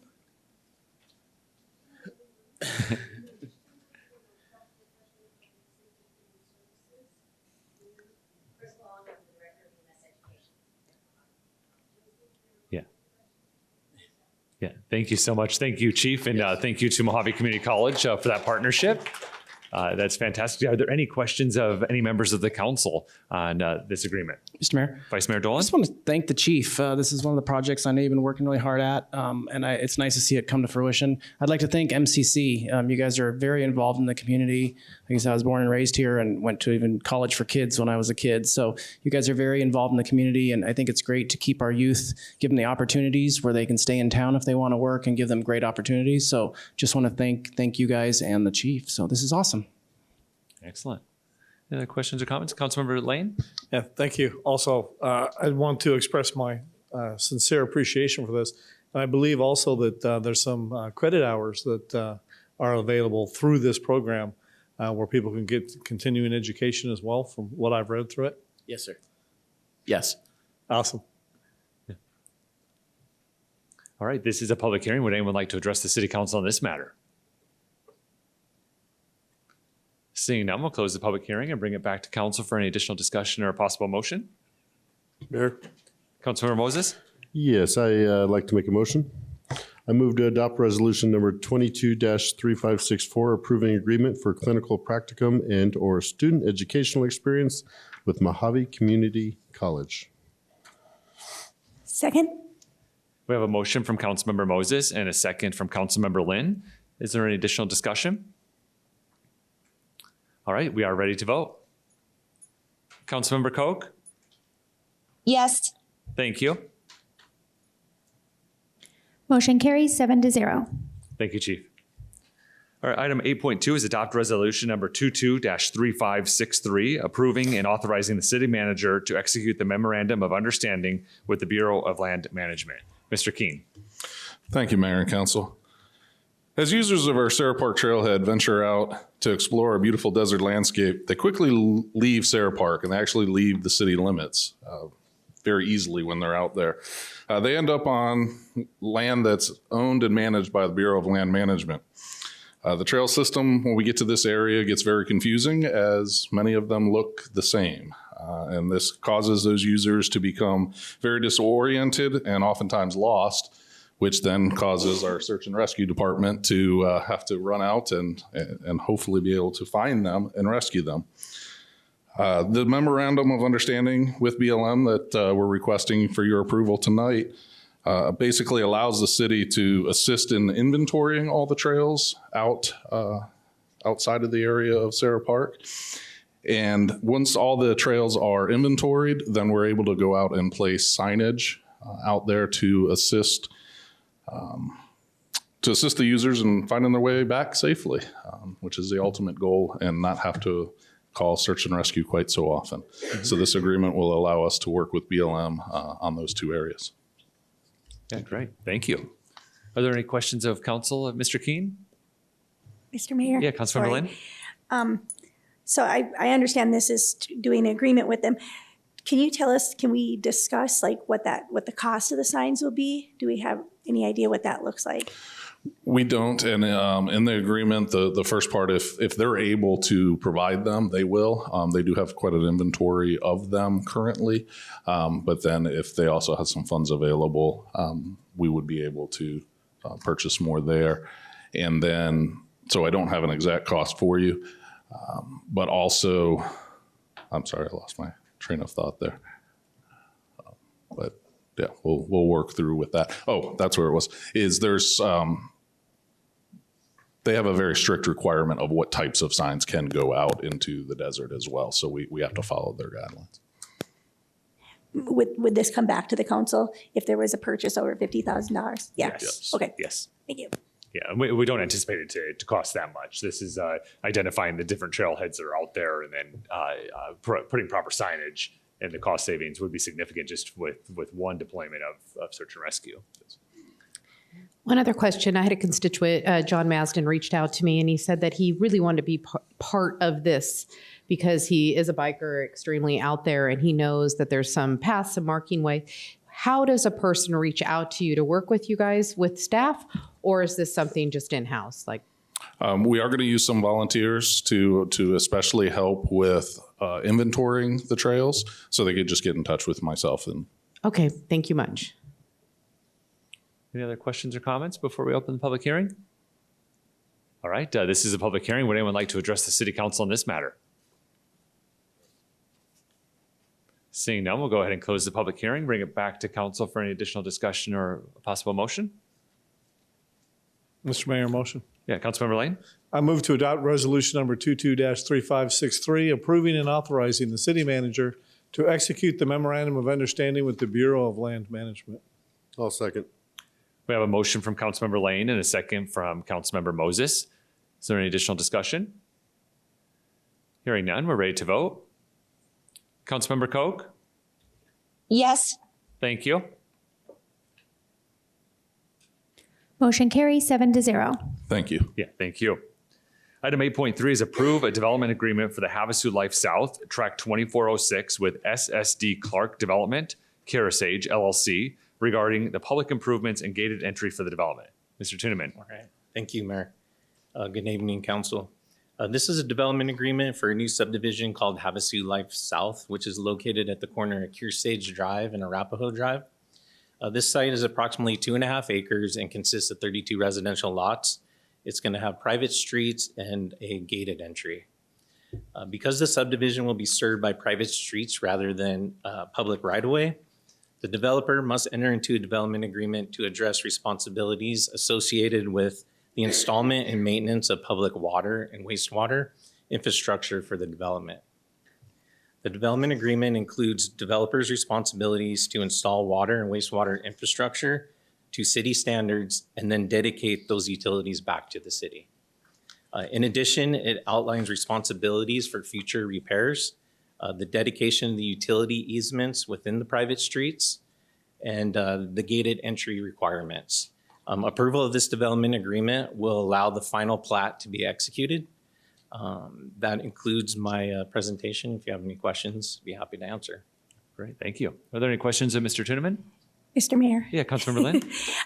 Yeah, thank you so much. Thank you, Chief, and thank you to Mojave Community College for that partnership. That's fantastic. Are there any questions of any members of the council on this agreement? Mr. Mayor. Vice Mayor Dolan? I just want to thank the chief. This is one of the projects I know you've been working really hard at, and it's nice to see it come to fruition. I'd like to thank MCC. You guys are very involved in the community. Like I said, I was born and raised here and went to even college for kids when I was a kid. So you guys are very involved in the community, and I think it's great to keep our youth, give them the opportunities where they can stay in town if they want to work and give them great opportunities. So just want to thank you guys and the chief. So this is awesome. Excellent. Any other questions or comments? Councilmember Lane? Yeah, thank you. Also, I want to express my sincere appreciation for this. And I believe also that there's some credit hours that are available through this program where people can get continuing education as well, from what I've read through it. Yes, sir. Yes. Awesome. Yeah. All right, this is a public hearing. Would anyone like to address the city council on this matter? Seeing none, we'll close the public hearing and bring it back to council for any additional discussion or a possible motion. Mayor? Councilmember Moses? Yes, I'd like to make a motion. I move to adopt resolution number 22-3564, approving agreement for clinical practicum and or student educational experience with Mojave Community College. Second. We have a motion from Councilmember Moses and a second from Councilmember Lynn. Is there any additional discussion? All right, we are ready to vote. Councilmember Koch? Yes. Thank you. Motion carries 7-0. Thank you, Chief. All right, item 8.2 is adopt resolution number 22-3563, approving and authorizing the city manager to execute the memorandum of understanding with the Bureau of Land Management. Mr. Keene. Thank you, Mayor and Council. As users of our Sarah Park Trailhead venture out to explore our beautiful desert landscape, they quickly leave Sarah Park and they actually leave the city limits very easily when they're out there. They end up on land that's owned and managed by the Bureau of Land Management. The trail system, when we get to this area, gets very confusing as many of them look the same. And this causes those users to become very disoriented and oftentimes lost, which then causes our search and rescue department to have to run out and hopefully be able to find them and rescue them. The memorandum of understanding with BLM that we're requesting for your approval tonight basically allows the city to assist in inventorying all the trails outside of the area of Sarah Park. And once all the trails are inventoried, then we're able to go out and place signage out there to assist the users in finding their way back safely, which is the ultimate goal, and not have to call search and rescue quite so often. So this agreement will allow us to work with BLM on those two areas. Yeah, great. Thank you. Are there any questions of council, Mr. Keene? Mr. Mayor? Yeah, Councilmember Lynn? So I understand this is doing an agreement with them. Can you tell us, can we discuss like what the cost of the signs will be? Do we have any idea what that looks like? We don't, and in the agreement, the first part, if they're able to provide them, they will. They do have quite an inventory of them currently, but then if they also have some funds available, we would be able to purchase more there. And then, so I don't have an exact cost for you, but also, I'm sorry, I lost my train of thought there. But yeah, we'll work through with that. Oh, that's where it was. They have a very strict requirement of what types of signs can go out into the desert as well. So we have to follow their guidelines. Would this come back to the council if there was a purchase over $50,000? Yeah. Yes. Okay. Yes. Thank you. Yeah, and we don't anticipate it to cost that much. This is identifying the different trailheads that are out there, and then putting proper signage, and the cost savings would be significant just with one deployment of search and rescue. One other question. I had a constituent, John Masden, reached out to me, and he said that he really wanted to be part of this because he is a biker, extremely out there, and he knows that there's some paths, some marking way. How does a person reach out to you to work with you guys, with staff, or is this something just in-house? Like, we are going to use some volunteers to especially help with inventorying the trails, so they could just get in touch with myself. Okay, thank you much. Any other questions or comments before we open the public hearing? All right, this is a public hearing. Would anyone like to address the city council on this matter? Seeing none, we'll go ahead and close the public hearing, bring it back to council for any additional discussion or a possible motion. Mr. Mayor, motion. Yeah, Councilmember Lane? I move to adopt resolution number 22-3563, approving and authorizing the city manager to execute the memorandum of understanding with the Bureau of Land Management. I'll second. We have a motion from Councilmember Lane and a second from Councilmember Moses. Is there any additional discussion? Hearing none, we're ready to vote. Councilmember Koch? Yes. Thank you. Motion carries 7-0. Thank you. Yeah, thank you. Item 8.3 is approve a development agreement for the Havasu Life South, Track 2406 with SSD Clark Development, Kearsage LLC, regarding the public improvements and gated entry for the development. Mr. Tuneman. All right. Thank you, Mayor. Good evening, Council. This is a development agreement for a new subdivision called Havasu Life South, which is located at the corner of Kearsage Drive and Arapahoe Drive. This site is approximately 2.5 acres and consists of 32 residential lots. It's going to have private streets and a gated entry. Because the subdivision will be served by private streets rather than public right-of-way, the developer must enter into a development agreement to address responsibilities associated with the installment and maintenance of public water and wastewater infrastructure for the development. The development agreement includes developers' responsibilities to install water and wastewater infrastructure to city standards and then dedicate those utilities back to the city. In addition, it outlines responsibilities for future repairs, the dedication of the utility easements within the private streets, and the gated entry requirements. Approval of this development agreement will allow the final plat to be executed. That includes my presentation. If you have any questions, I'd be happy to answer. Great, thank you. Are there any questions of Mr. Tuneman? Mr. Mayor? Yeah, Councilmember Lynn?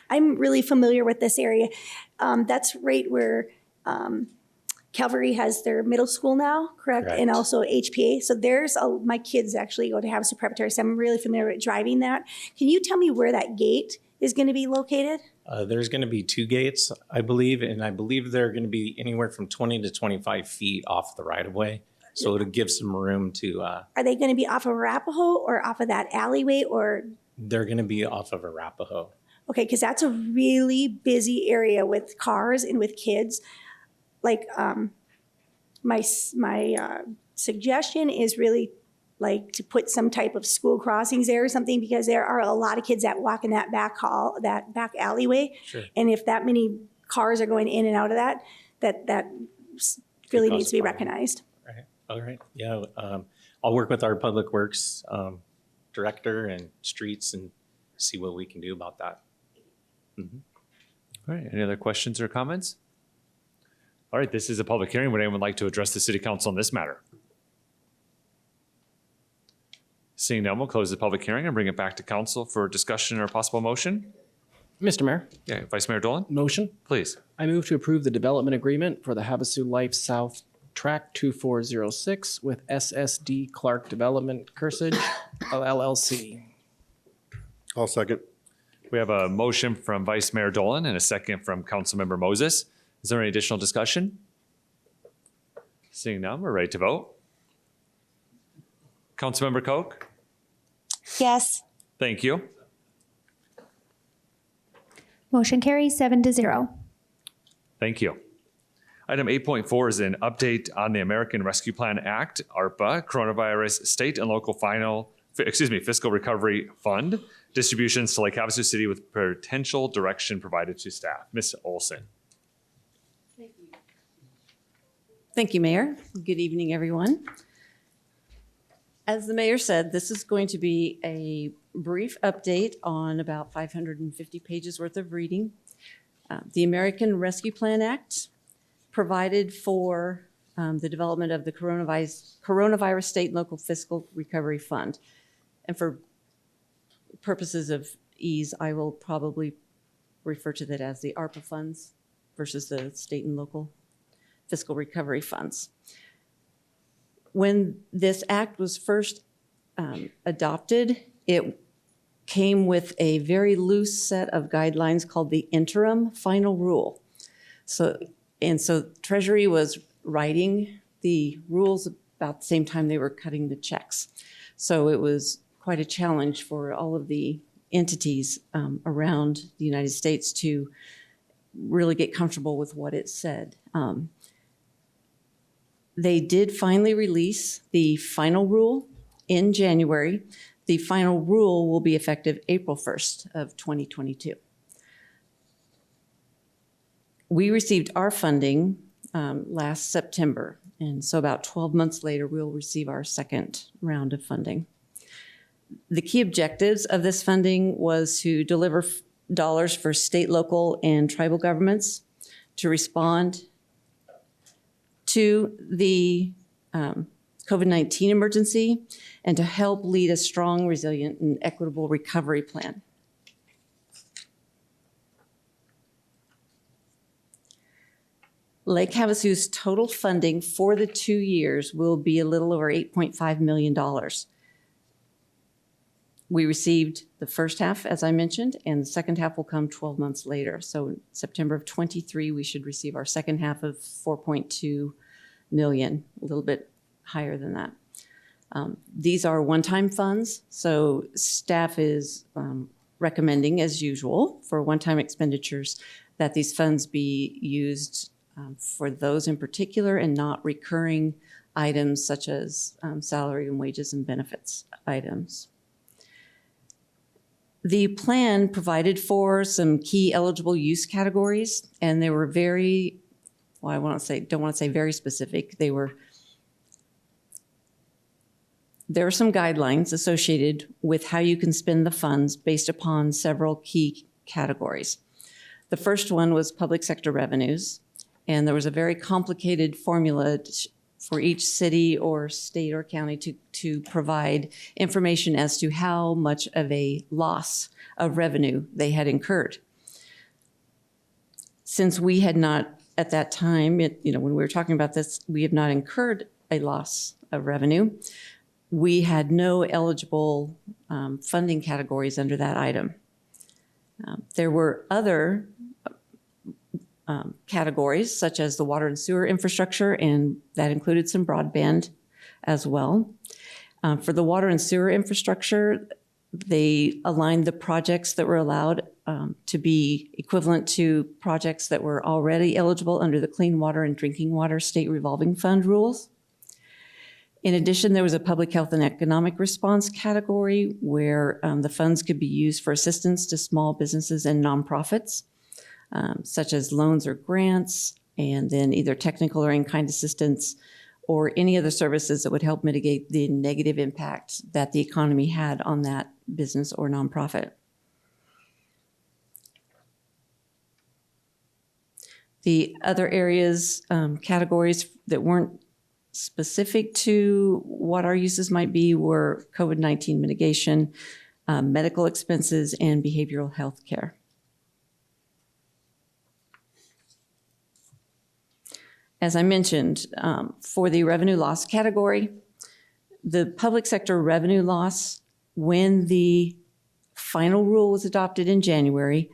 I'm really familiar with this area. That's right where Calvary has their middle school now, correct? Correct. And also HPA. So there's my kids actually go to Havasu Preparatory, so I'm really familiar with driving that. Can you tell me where that gate is going to be located? There's going to be 2 gates, I believe, and I believe they're going to be anywhere from 20 to 25 feet off the right-of-way. So it'll give some room to, Are they going to be off of Arapahoe or off of that alleyway or? they're going to be off of Arapahoe. Okay, because that's a really busy area with cars and with kids. Like, my suggestion is really like to put some type of school crossings there or something, because there are a lot of kids that walk in that back hall, that back alleyway. Sure. And if that many cars are going in and out of that really cause needs to be a problem. recognized. Right. All right. Yeah. I'll work with our public works director and streets and see what we can do about that. Mhm. All right. Any other questions or comments? All right. This is a public hearing. Would anyone like to address the city council on this matter? Seeing none, we'll close the public hearing and bring it back to council for discussion or possible motion. Mr. Mayor, Yeah, Vice Mayor Dolan, motion. please. I move to approve the development agreement for the Havasu Life South Track 2406 with SSD Clark Development Kearsage LLC. I'll second. We have a motion from Vice Mayor Dolan and a second from Councilmember Moses. Is there any additional discussion? Seeing none, we're ready to vote. Councilmember Koch, Yes. thank you. Motion carries 7-0. Thank you. Item 8.4 is an update on the American Rescue Plan Act, ARPA, Coronavirus State and Local Fiscal Recovery Fund, distributions to Lake Havasu City with potential direction provided to staff. Ms. Olson. Thank you, Mayor. Good evening, everyone. As the mayor said, this is going to be a brief update on about 550 pages worth of reading. The American Rescue Plan Act provided for the development of the Coronavirus State and Local Fiscal Recovery Fund. And for purposes of ease, I will probably refer to that as the ARPA funds versus the state and local fiscal recovery funds. When this act was first adopted, it came with a very loose set of guidelines called the interim final rule. So Treasury was writing the rules about the same time they were cutting the checks. So it was quite a challenge for all of the entities around the United States to really get comfortable with what it said. They did finally release the final rule in January. The final rule will be effective April 1st of 2022. We received our funding last September, and so about 12 months later, we'll receive our second round of funding. The key objectives of this funding was to deliver dollars for state, local, and tribal governments to respond to the COVID-19 emergency and to help lead a strong, resilient, and equitable recovery plan. Lake Havasu's total funding for the 2 years will be a little over $8.5 million. We received the first half, as I mentioned, and the second half will come 12 months later. So in September of 23, we should receive our second half of $4.2 million, a little bit higher than that. These are one-time funds, so staff is recommending, as usual, for one-time expenditures that these funds be used for those in particular and not recurring items such as salary and wages and benefits items. The plan provided for some key eligible use categories, and they were very, well, don't want to say very specific. There were some guidelines associated with how you can spend the funds based upon several key categories. The first one was public sector revenues, and there was a very complicated formula for each city or state or county to provide information as to how much of a loss of revenue they had incurred. Since we had not, at that time, when we were talking about this, we have not incurred a loss of revenue. We had no eligible funding categories under that item. There were other categories, such as the water and sewer infrastructure, and that included some broadband as well. For the water and sewer infrastructure, they aligned the projects that were allowed to be equivalent to projects that were already eligible under the Clean Water and Drinking Water State Revolving Fund rules. In addition, there was a public health and economic response category where the funds could be used for assistance to small businesses and nonprofits, such as loans or grants, and then either technical or in-kind assistance, or any other services that would help mitigate the negative impact that the economy had on that business or nonprofit. The other areas, categories that weren't specific to what our uses might be were COVID-19 mitigation, medical expenses, and behavioral health care. As I mentioned, for the revenue loss category, the public sector revenue loss, when the final rule was adopted in January,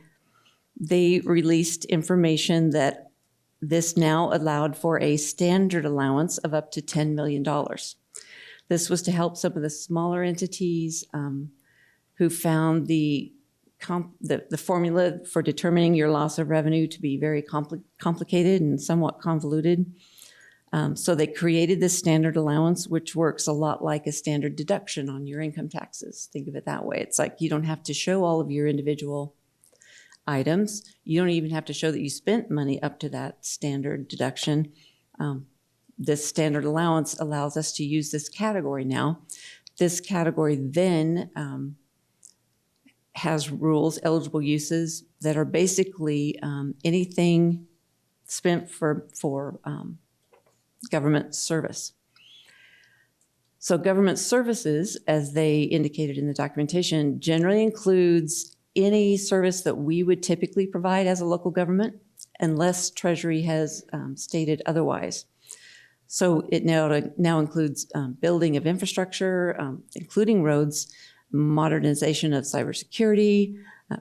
they released information that this now allowed for a standard allowance of up to $10 million. This was to help some of the smaller entities who found the formula for determining your loss of revenue to be very complicated and somewhat convoluted. So they created this standard allowance, which works a lot like a standard deduction on your income taxes. Think of it that way. It's like you don't have to show all of your individual items. You don't even have to show that you spent money up to that standard deduction. This standard allowance allows us to use this category now. This category then has rules, eligible uses that are basically anything spent for government service. So government services, as they indicated in the documentation, generally includes any service that we would typically provide as a local government, unless Treasury has stated otherwise. So it now includes building of infrastructure, including roads, modernization of cybersecurity,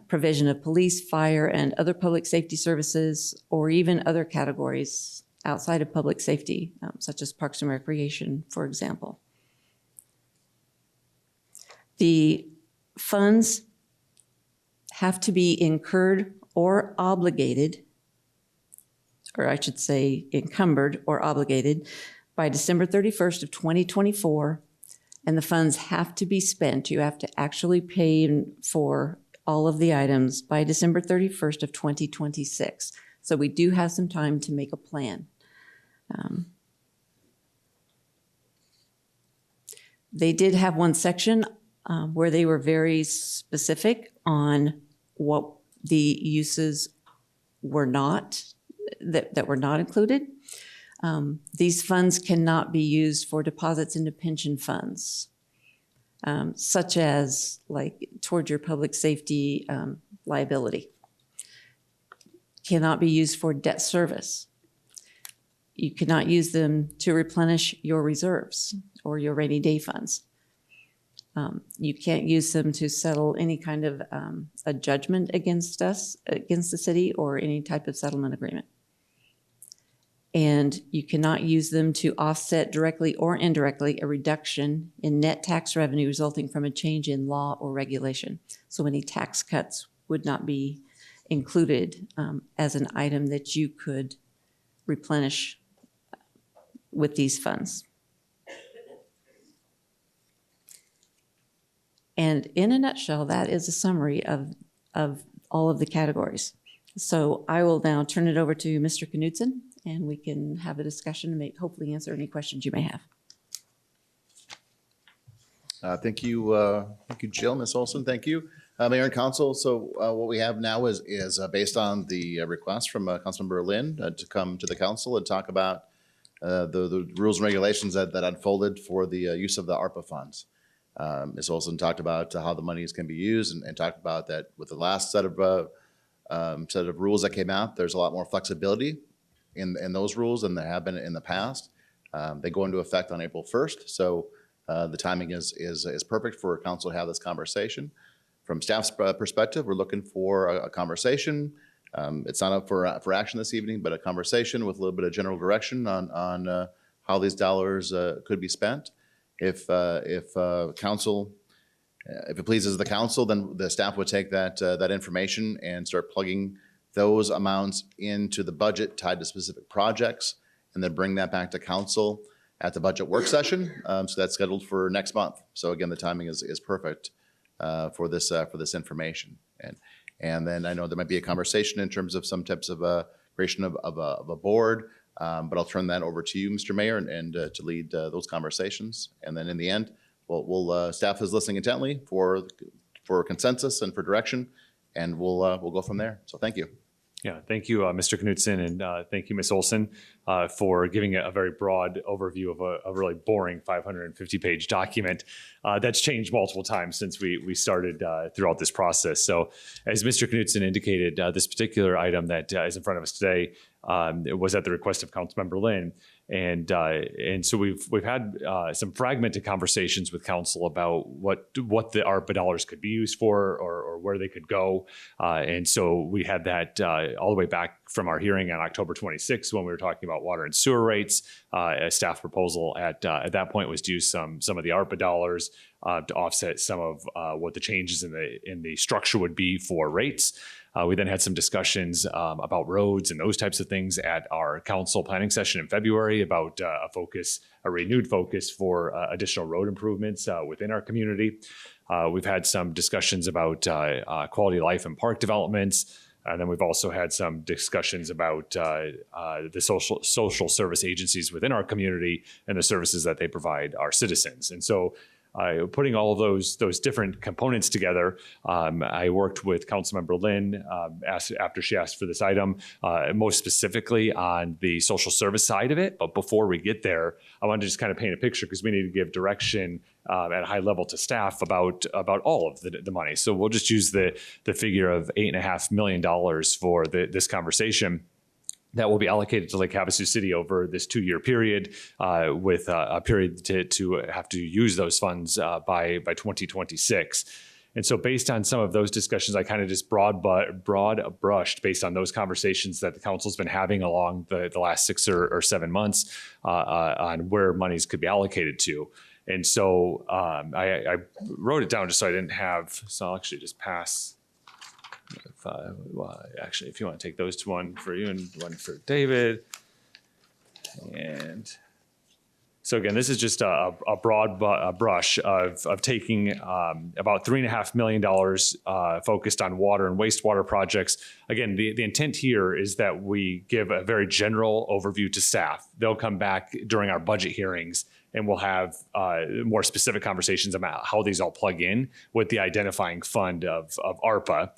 provision of police, fire, and other public safety services, or even other categories outside of public safety, such as parks and recreation, for example. The funds have to be incurred or obligated, or I should say encumbered or obligated, by December 31st of 2024, and the funds have to be spent. You have to actually pay for all of the items by December 31st of 2026. So we do have some time to make a plan. They did have one section where they were very specific on what the uses were not, that were not included. These funds cannot be used for deposits into pension funds, such as like toward your public safety liability. Cannot be used for debt service. You cannot use them to replenish your reserves or your rainy day funds. You can't use them to settle any kind of a judgment against us, against the city, or any type of settlement agreement. And you cannot use them to offset directly or indirectly a reduction in net tax revenue resulting from a change in law or regulation. So any tax cuts would not be included as an item that you could replenish with these funds. And in a nutshell, that is a summary of all of the categories. So I will now turn it over to Mr. Knudsen, and we can have a discussion and hopefully answer any questions you may have. Thank you, Jill. Ms. Olson, thank you. Mayor and Council, so what we have now is based on the request from Councilmember Lynn to come to the Council and talk about the rules and regulations that unfolded for the use of the ARPA funds. Ms. Olson talked about how the monies can be used and talked about that with the last set of rules that came out, there's a lot more flexibility in those rules than there have been in the past. They go into effect on April 1st, so the timing is perfect for Council to have this conversation. From staff's perspective, we're looking for a conversation. It's not up for action this evening, but a conversation with a little bit of general direction on how these dollars could be spent. If council, if it pleases the council, then the staff would take that information and start plugging those amounts into the budget tied to specific projects, and then bring that back to council at the budget work session. So that's scheduled for next month. So again, the timing is perfect for this information. And then I know there might be a conversation in terms of some types of creation of a board, but I'll turn that over to you, Mr. Mayor, and to lead those conversations. And then in the end, we'll staff is listening intently for consensus and for direction, and we'll go from there. So thank you. Yeah, thank you, Mr. Knudsen, and thank you, Ms. Olson, for giving a very broad overview of a really boring 550-page document that's changed multiple times since we started throughout this process. So as Mr. Knudsen indicated, this particular item that is in front of us today it was at the request of Councilmember Lynn. And so we've had some fragmented conversations with council about what the ARPA dollars could be used for, or where they could go. And so we had that all the way back from our hearing on October 26th when we were talking about water and sewer rates. A staff proposal at that point was to use some of the ARPA dollars to offset some of what the changes in the structure would be for rates. We then had some discussions about roads and those types of things at our council planning session in February about a renewed focus for additional road improvements within our community. We've had some discussions about quality of life and park developments. And then we've also had some discussions about the social service agencies within our community and the services that they provide our citizens. And so putting all of those different components together, I worked with Councilmember Lynn after she asked for this item, most specifically on the social service side of it. But before we get there, I wanted to just kind of paint a picture because we need to give direction at a high level to staff about all of the money. So we'll just use the figure of $8.5 million for this conversation that will be allocated to Lake Havasu City over this 2-year period, with a period to have to use those funds by 2026. And so based on some of those discussions, I kind of just broad brushed based on those conversations that the council's been having along the last 6 or 7 months on where monies could be allocated to. And so I wrote it down just so I didn't have, so I'll actually just pass. Actually, if you want to take those two, one for you and one for David. And so again, this is just a broad brush of taking about $3.5 million focused on water and wastewater projects. Again, the intent here is that we give a very general overview to staff. They'll come back during our budget hearings and we'll have more specific conversations about how these all plug in with the identifying fund of ARPA.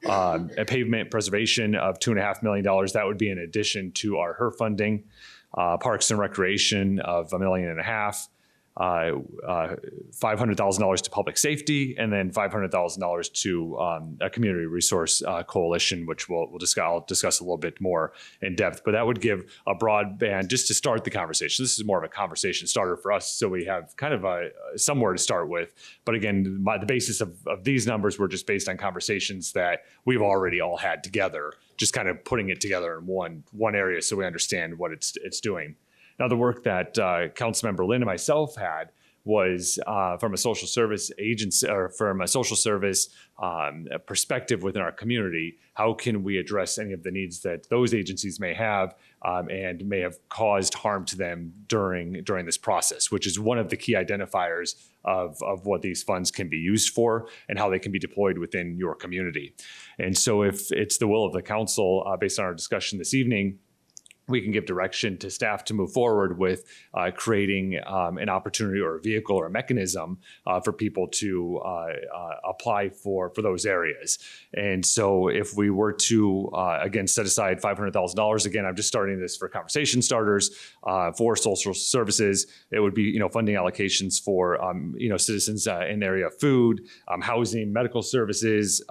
A pavement preservation of $2.5 million. That would be in addition to our HER funding. Parks and recreation of $1.5 million. $500,000 to public safety, and then $500,000 to a community resource coalition, which I'll discuss a little bit more in depth. But that would give a broad band just to start the conversation. This is more of a conversation starter for us, so we have kind of somewhere to start with. But again, the basis of these numbers were just based on conversations that we've already all had together, just kind of putting it together in one area so we understand what it's doing. Now, the work that Councilmember Lynn and myself had was from a social service agency, or from a social service perspective within our community. How can we address any of the needs that those agencies may have and may have caused harm to them during this process, which is one of the key identifiers of what these funds can be used for and how they can be deployed within your community. And so if it's the will of the council, based on our discussion this evening, we can give direction to staff to move forward with creating an opportunity or a vehicle or a mechanism for people to apply for those areas. And so if we were to, again, set aside $500,000, again, I'm just starting this for conversation starters for social services, it would be, funding allocations for, citizens in the area of food, housing, medical services,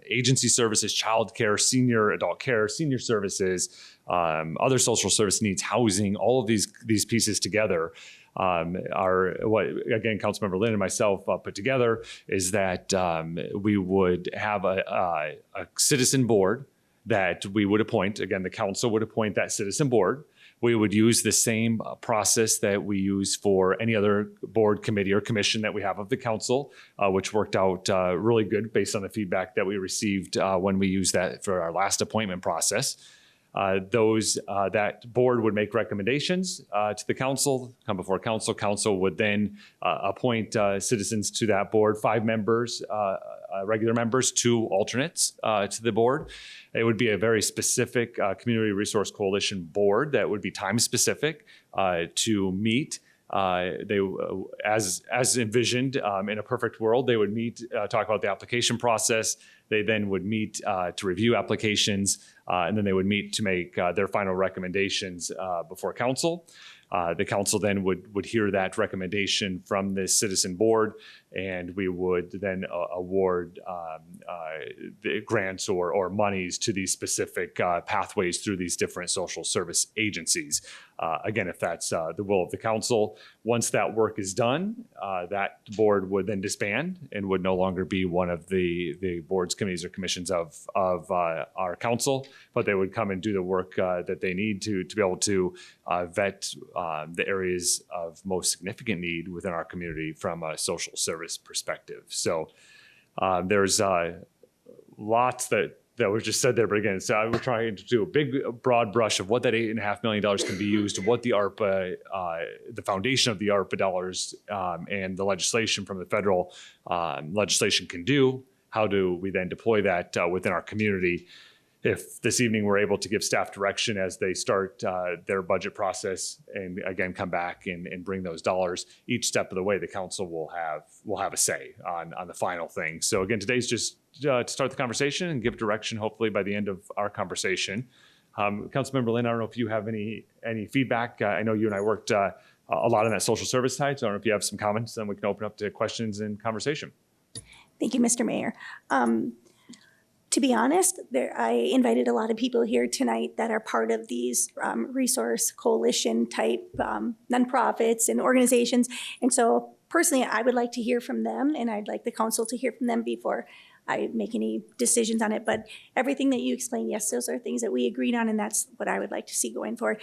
agency services, childcare, senior adult care, senior services, other social service needs, housing, all of these pieces together are what, again, Councilmember Lynn and myself put together is that we would have a citizen board that we would appoint. Again, the council would appoint that citizen board, We would use the same process that we use for any other board, committee, or commission that we have of the council, which worked out really good based on the feedback that we received when we used that for our last appointment process. That board would make recommendations to the council, come before council. Council would then appoint citizens to that board, 5 members, regular members, 2 alternates to the board. It would be a very specific Community Resource Coalition board that would be time specific to meet. As envisioned in a perfect world, they would meet, talk about the application process. They then would meet to review applications, and then they would meet to make their final recommendations before council. The council then would hear that recommendation from the citizen board, and we would then award the grants or monies to these specific pathways through these different social service agencies. Again, if that's the will of the council, once that work is done, that board would then disband and would no longer be one of the boards, committees, or commissions of our council, but they would come and do the work that they need to be able to vet the areas of most significant need within our community from a social service perspective. So there's lots that was just said there, but again, so we're trying to do a big, broad brush of what that $8.5 million can be used, and what the ARPA, the foundation of the ARPA dollars, and the legislation from the federal legislation can do. How do we then deploy that within our community? If this evening we're able to give staff direction as they start their budget process, and again come back and bring those dollars each step of the way, the council will have a say on the final thing. So again, today's just to start the conversation and give direction, hopefully by the end of our conversation. Councilmember Lynn, I don't know if you have any feedback. I know you and I worked a lot on that social service side, so I don't know if you have some comments, then we can open up to questions and conversation. Thank you, Mr. Mayor. To be honest, I invited a lot of people here tonight that are part of these resource coalition type nonprofits and organizations. And so personally, I would like to hear from them, and I'd like the council to hear from them before I make any decisions on it. But everything that you explained, yes, those are things that we agreed on, and that's what I would like to see going forward.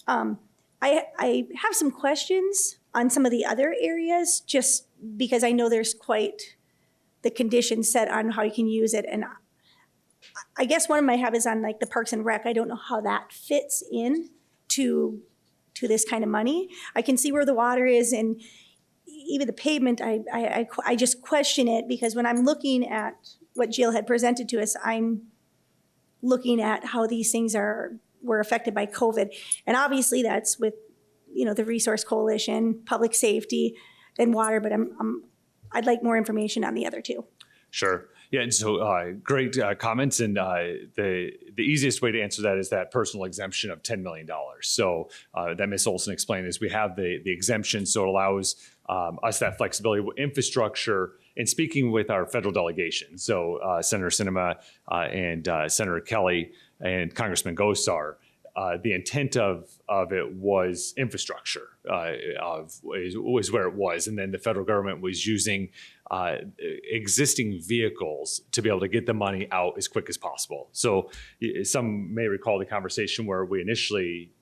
I have some questions on some of the other areas, just because I know there's quite the conditions set on how you can use it. And I guess one of my have is on like the Parks and Rec. I don't know how that fits in to this kind of money. I can see where the water is, and even the pavement, I just question it, because when I'm looking at what Jill had presented to us, I'm looking at how these things were affected by COVID. And obviously that's with, the Resource Coalition, public safety, and water, but I'd like more information on the other two. Sure. Yeah, and so great comments, and the easiest way to answer that is that personal exemption of $10 million. So that Ms. Olson explained is we have the exemption, so it allows us that flexibility with infrastructure. And speaking with our federal delegation, so Senator Sinema and Senator Kelly and Congressman Gosar, the intent of it was infrastructure was where it was, and then the federal government was using existing vehicles to be able to get the money out as quick as possible. So some may recall the conversation where we initially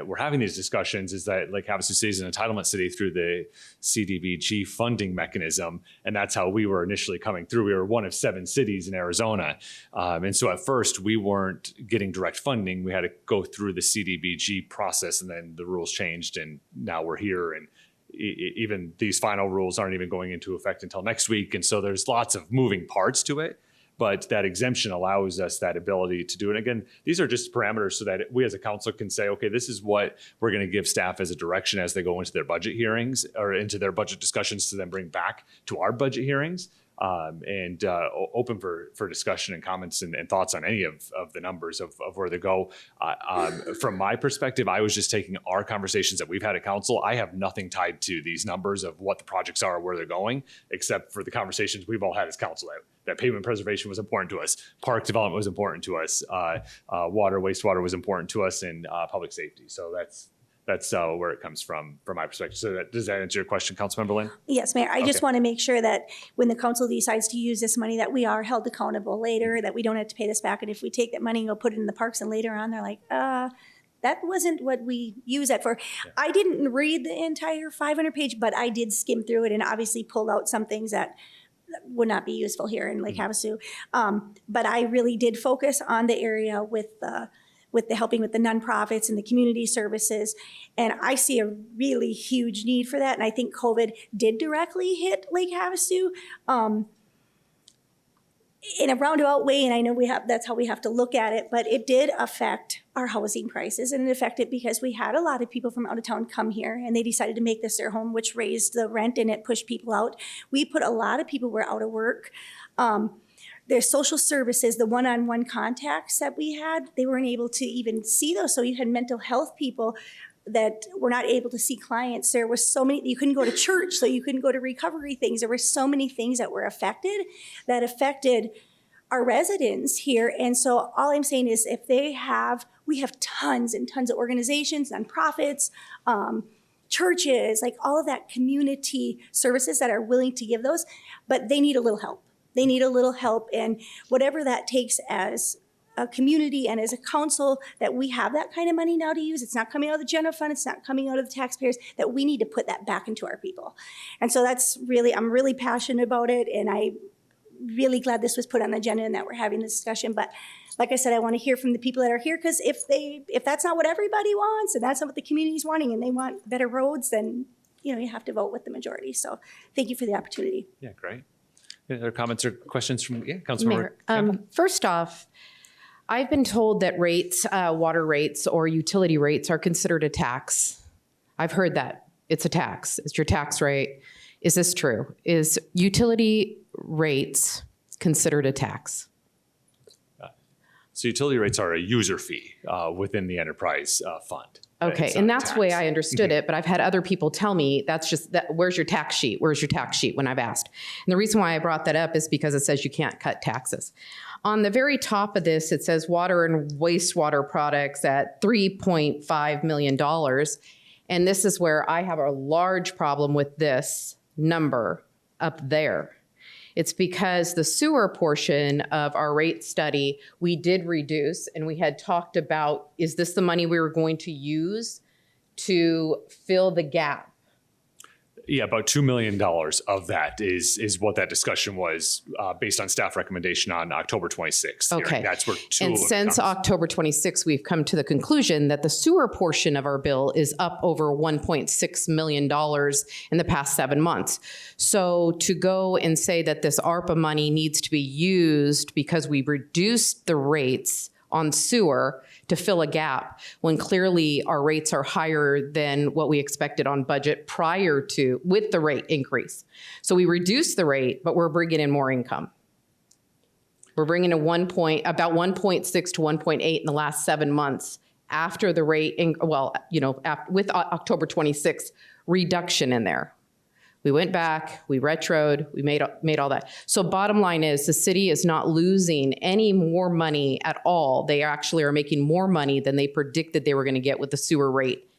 were having these discussions, is that Lake Havasu City is an entitlement city through the CDBG funding mechanism, and that's how we were initially coming through. We were one of 7 cities in Arizona, and so at first we weren't getting direct funding. We had to go through the CDBG process, and then the rules changed, and now we're here, and even these final rules aren't even going into effect until next week, and so there's lots of moving parts to it. But that exemption allows us that ability to do it. And again, these are just parameters so that we as a council can say, okay, this is what we're going to give staff as a direction as they go into their budget hearings or into their budget discussions to then bring back to our budget hearings, and open for discussion and comments and thoughts on any of the numbers of where they go. From my perspective, I was just taking our conversations that we've had at council. I have nothing tied to these numbers of what the projects are or where they're going, except for the conversations we've all had as council. That pavement preservation was important to us. Park development was important to us. Water, wastewater was important to us, and public safety. So that's where it comes from my perspective. So does that answer your question, Councilmember Lynn? Yes, Mayor. I just want to make sure that when the council decides to use this money, that we are held accountable later, that we don't have to pay this back. And if we take that money and go put it in the parks, and later on they're like, that That wasn't what we use that for. I didn't read the entire 500-page, but I did skim through it and obviously pulled out some things that would not be useful here in Lake Havasu. But I really did focus on the area with the helping with the nonprofits and the community services. And I see a really huge need for that. And I think COVID did directly hit Lake Havasu in a roundabout way. And I know that's how we have to look at it, but it did affect our housing prices. And it affected because we had a lot of people from out of town come here and they decided to make this their home, which raised the rent and it pushed people out. We put a lot of people who were out of work. There's social services, the one-on-one contacts that we had, they weren't able to even see those. So you had mental health people that were not able to see clients. There was so many, you couldn't go to church, so you couldn't go to recovery things. There were so many things that were affected that affected our residents here. And so all I'm saying is we have tons and tons of organizations, nonprofits, churches, like all of that community services that are willing to give those, but they need a little help. They need a little help, and whatever that takes as a community and as a council, that we have that kind of money now to use. It's not coming out of the general fund. It's not coming out of the taxpayers, that we need to put that back into our people. And so I'm really passionate about it, and I'm really glad this was put on the agenda and that we're having this discussion. But like I said, I want to hear from the people that are here, because if that's not what everybody wants and that's not what the community's wanting and they want better roads, then you have to vote with the majority. So thank you for the opportunity. Yeah, great. Any other comments or questions from Councilmember? Mayor, first off, I've been told that rates, water rates or utility rates are considered a tax. I've heard that. It's a tax. It's your tax rate. Is this true? Is utility rates considered a tax? So utility rates are a user fee within the enterprise fund. Okay, and that's the way I understood it, but I've had other people tell me that's just that. Where's your tax sheet? Where's your tax sheet? When I've asked. And the reason why I brought that up is because it says you can't cut taxes. On the very top of this, it says water and wastewater products at $3.5 million. And this is where I have a large problem with this number up there. It's because the sewer portion of our rate study, we did reduce, and we had talked about, is this the money we were going to use to fill the gap? Yeah, about $2 million of that is what that discussion was based on staff recommendation on October 26th. Okay. That's where and since October 26th, we've come to the conclusion that the sewer portion of our bill is up over $1.6 million in the past 7 months. So to go and say that this ARPA money needs to be used because we reduced the rates on sewer to fill a gap, when clearly our rates are higher than what we expected on budget with the rate increase. So we reduced the rate, but we're bringing in more income. We're bringing in about 1.6 to 1.8 in the last 7 months after the rate, with October 26th reduction in there. We went back, we retroed, we made all that. So bottom line is the city is not losing any more money at all. They actually are making more money than they predicted they were going to get with the sewer rate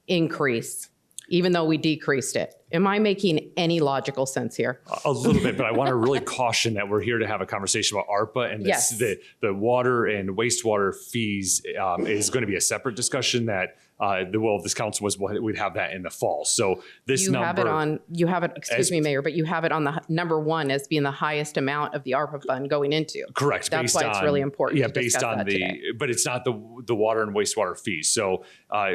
increase, even though we decreased it. Am I making any logical sense here? A little bit, but I want to really caution that we're here to have a conversation about ARPA, and Yes. the water and wastewater fees is going to be a separate discussion that the will of this council was we'd have that in the fall. So this excuse me, Mayor, but you have it on the number one as being the highest amount of the ARPA fund going into. Correct. That's why it's really important. Yeah, to based on but it's not the water and wastewater fees. So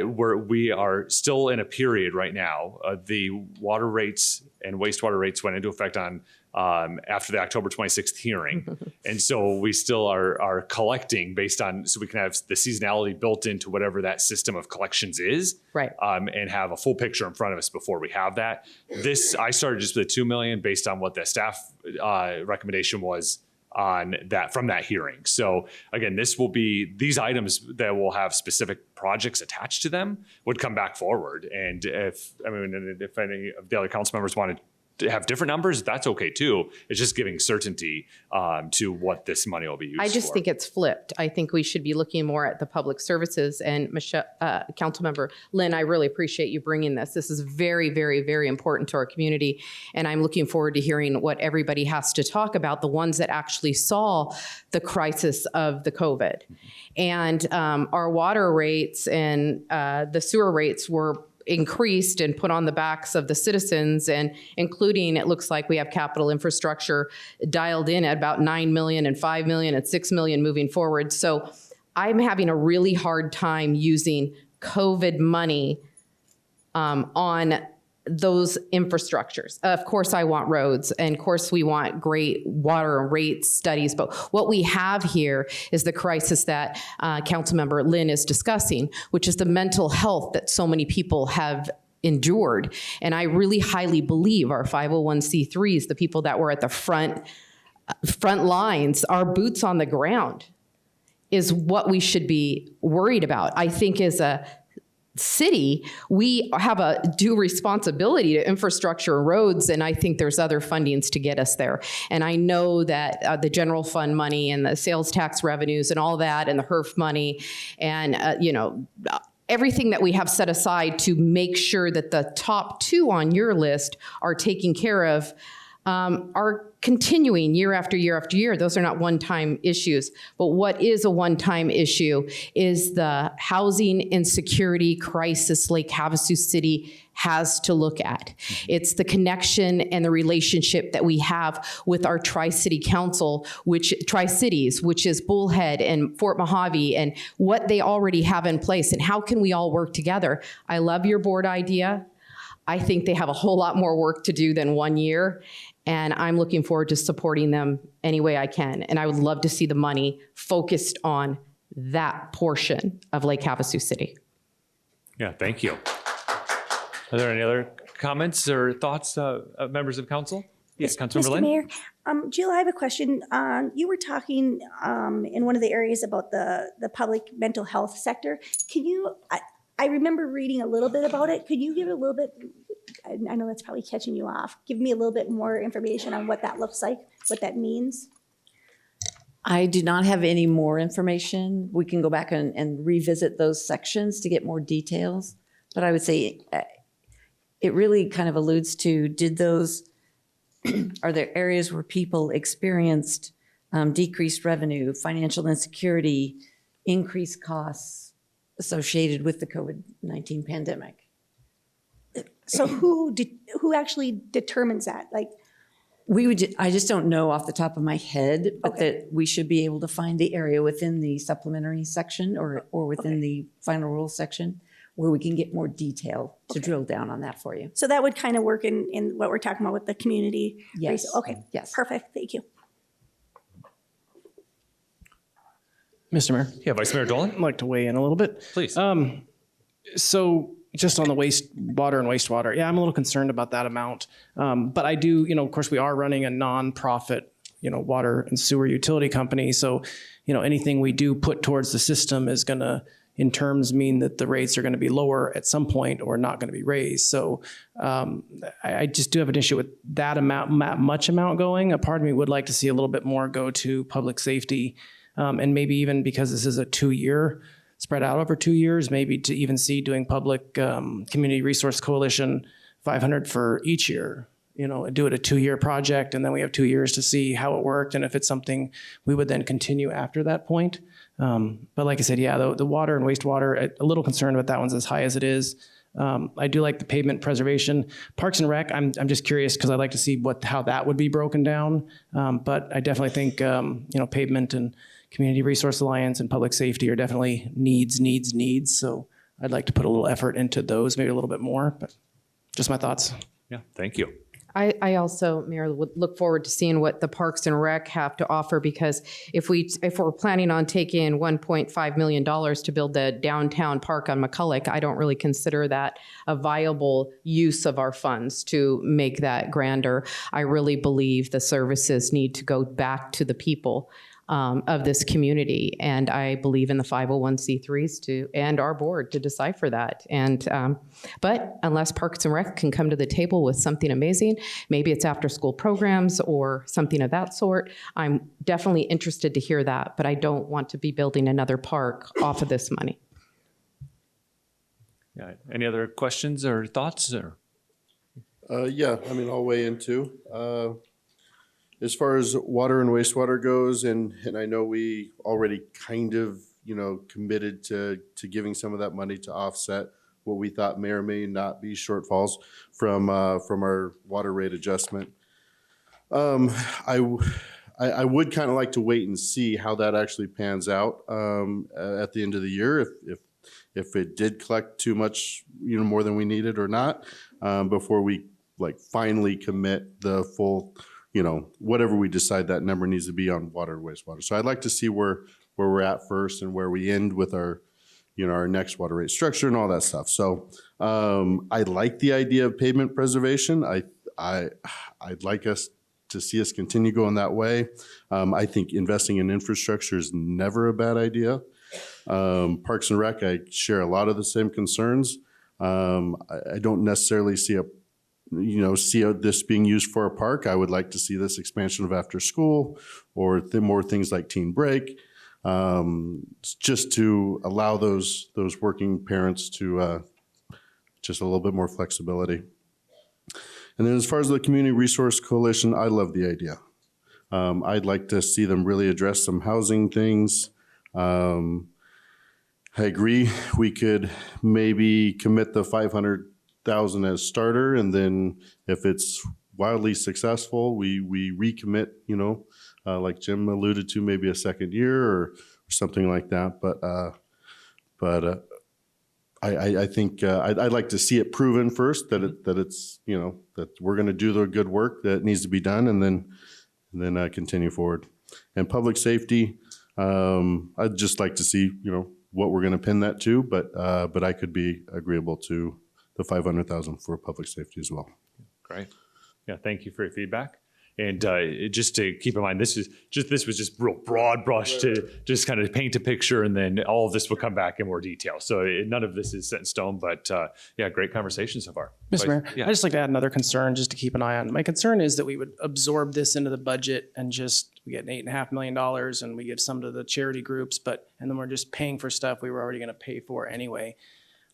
we are still in a period right now. The water rates and wastewater rates went into effect on after the October 26th hearing. And so we still are collecting based on, so we can have the seasonality built into whatever that system of collections is. Right. And have a full picture in front of us before we have that. I started just with $2 million based on what the staff recommendation was on that from that hearing. So again, these items that will have specific projects attached to them would come back forward. And if any of the other council members wanted have different numbers, that's okay too. It's just giving certainty to what this money will be used for. I just think it's flipped. I think we should be looking more at the public services. And Michelle, Councilmember Lynn, I really appreciate you bringing this. This is very, very, very important to our community. And I'm looking forward to hearing what everybody has to talk about, the ones that actually saw the crisis of the COVID. And our water rates and the sewer rates were increased and put on the backs of the citizens, and including, it looks like we have capital infrastructure dialed in at about 9 million and 5 million and 6 million moving forward. So I'm having a really hard time using COVID money on those infrastructures. Of course, I want roads, and of course, we want great water rate studies. But what we have here is the crisis that Councilmember Lynn is discussing, which is the mental health that so many people have endured. And I really highly believe our 501c3s, the people that were at the front lines, our boots on the ground, is what we should be worried about. I think as a city, we have a due responsibility to infrastructure and roads, and I think there's other fundings to get us there. And I know that the general fund money and the sales tax revenues and all that, and the HERF money, and everything that we have set aside to make sure that the top two on your list are taken care of, are continuing year after year after year. Those are not one-time issues. But what is a one-time issue is the housing insecurity crisis Lake Havasu City has to look at. It's the connection and the relationship that we have with our Tri-City Council, Tri-Cities, which is Bullhead and Fort Mojave, and what they already have in place, and how can we all work together. I love your board idea. I think they have a whole lot more work to do than 1 year. And I'm looking forward to supporting them any way I can. And I would love to see the money focused on that portion of Lake Havasu City. Yeah, thank you. Are there any other comments or thoughts, members of council? Yes, Councilmember Mr. Lynn. Mayor, Jill, I have a question. You were talking in one of the areas about the public mental health sector. Can you, I remember reading a little bit about it. Could you give it a little bit, I know that's probably catching you off, give me a little bit more information on what that looks like, what that means? I do not have any more information. We can go back and revisit those sections to get more details. But I would say it really kind of alludes to, are there areas where people experienced decreased revenue, financial insecurity, increased costs associated with the COVID-19 pandemic? So who actually determines that? Like, I just don't know off the top of my head, but that we should be able to find the area within the supplementary section or within the final rule section where we can get more detail to drill down on that for you. so that would kind of work in what we're talking about with the community. Yes. Okay. Yes. Perfect. Thank you. Mr. Mayor, Yeah, Vice Mayor Dolan, I'd like to weigh in a little bit. please. So just on the wastewater and wastewater, yeah, I'm a little concerned about that amount. But I do, of course, we are running a nonprofit, water and sewer utility company. So, anything we do put towards the system is going to, in terms, mean that the rates are going to be lower at some point or not going to be raised. So I just do have an issue with that much amount going. A part of me would like to see a little bit more go to public safety. And maybe even because this is a 2-year, spread out over 2 years, maybe to even see doing public community resource coalition 500 for each year, do it a 2-year project. And then we have 2 years to see how it worked. And if it's something we would then continue after that point. But like I said, yeah, the water and wastewater, a little concerned about that one's as high as it is. I do like the pavement preservation. Parks and Rec, I'm just curious because I'd like to see how that would be broken down. But I definitely think, pavement and Community Resource Alliance and public safety are definitely needs. So I'd like to put a little effort into those, maybe a little bit more, but just my thoughts. Yeah, thank you. I also, Mayor, would look forward to seeing what the Parks and Rec have to offer, because if we're planning on taking $1.5 million to build the downtown park on McCulloch, I don't really consider that a viable use of our funds to make that grander. I really believe the services need to go back to the people. of this community. And I believe in the 501c3s and our board to decipher that. And but unless Parks and Rec can come to the table with something amazing, maybe it's after school programs or something of that sort, I'm definitely interested to hear that. But I don't want to be building another park off of this money. Yeah. Any other questions or thoughts? Or Yeah, I mean, I'll weigh in too. As far as water and wastewater goes, and I know we already kind of, committed to giving some of that money to offset what we thought may or may not be shortfalls from our water rate adjustment. I would kind of like to wait and see how that actually pans out at the end of the year, if it did collect too much, more than we needed or not, before we finally commit the full, whatever we decide that number needs to be on water and wastewater. So I'd like to see where we're at first and where we end with our, our next water rate structure and all that stuff. So I like the idea of pavement preservation. I'd like us to see us continue going that way. I think investing in infrastructure is never a bad idea. Parks and Rec, I share a lot of the same concerns. I don't necessarily see this being used for a park. I would like to see this expansion of after school or more things like teen break, just to allow those working parents to just a little bit more flexibility. And then as far as the Community Resource Coalition, I love the idea. I'd like to see them really address some housing things. I agree. We could maybe commit the $500,000 as starter, and then if it's wildly successful, we recommit. Like Jim alluded to, maybe a second year or something like that. But I think I'd like to see it proven first that it's that we're going to do the good work that needs to be done, and then continue forward. And public safety, I'd just like to see what we're going to pin that to, but I could be agreeable to the $500,000 for public safety as well. Great. Yeah, thank you for your feedback. And just to keep in mind, this was just real broad brush to just kind of paint a picture, and then all of this will come back in more detail. So none of this is set in stone, but yeah, great conversation so far. Mr. Mayor, Yeah. I'd just like to add another concern just to keep an eye on. My concern is that we would absorb this into the budget and we get $8.5 million and we give some to the charity groups, and then we're just paying for stuff we were already going to pay for anyway.